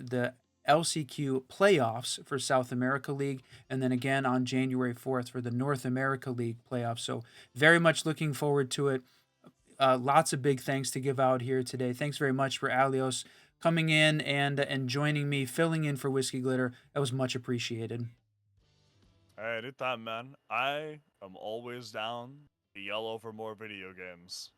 S2: LCQ playoffs for South America League, and then again on January 4th for the North America League playoffs. So very much looking forward to it. Lots of big thanks to give out here today. Thanks very much for Alios coming in and joining me, filling in for Whiskey Glitter. That was much appreciated.
S3: Hey, anytime, man. I am always down to yell over more video games.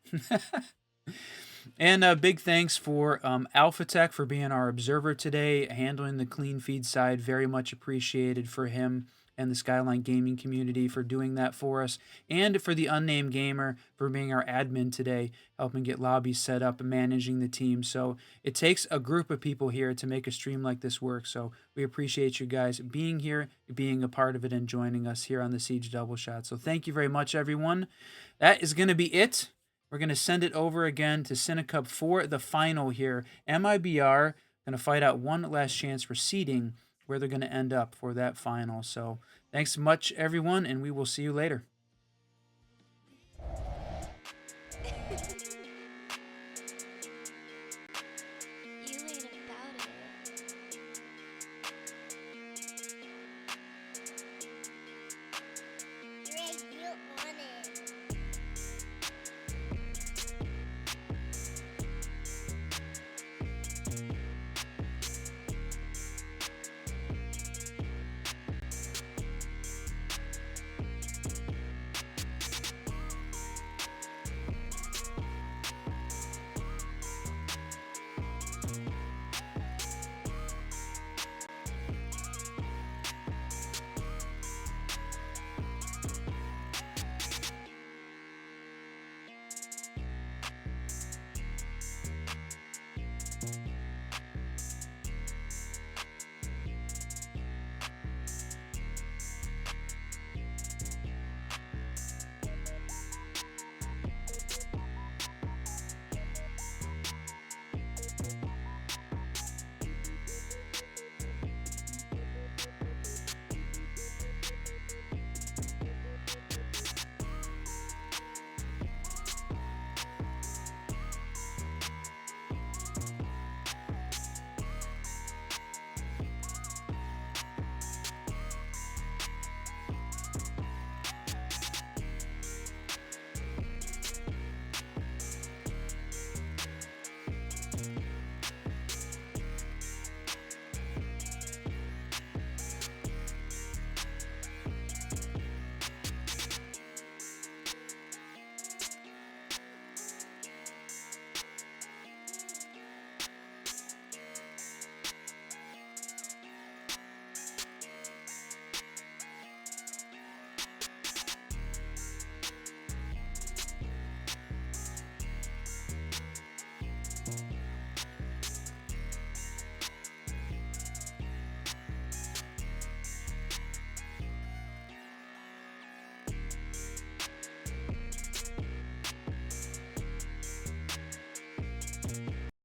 S2: And big thanks for Alpha Tech for being our observer today, handling the clean feed side. Very much appreciated for him and the Skyline Gaming community for doing that for us, and for the Unnamed Gamer for being our admin today, helping get lobbies set up and managing the team. So it takes a group of people here to make a stream like this work. So we appreciate you guys being here, being a part of it, and joining us here on the Siege Double Shot. So thank you very much, everyone. That is going to be it. We're going to send it over again to Cinecup for the final here. MIBR going to fight out one last chance for seeding where they're going to end up for that final. So thanks much, everyone, and we will see you later.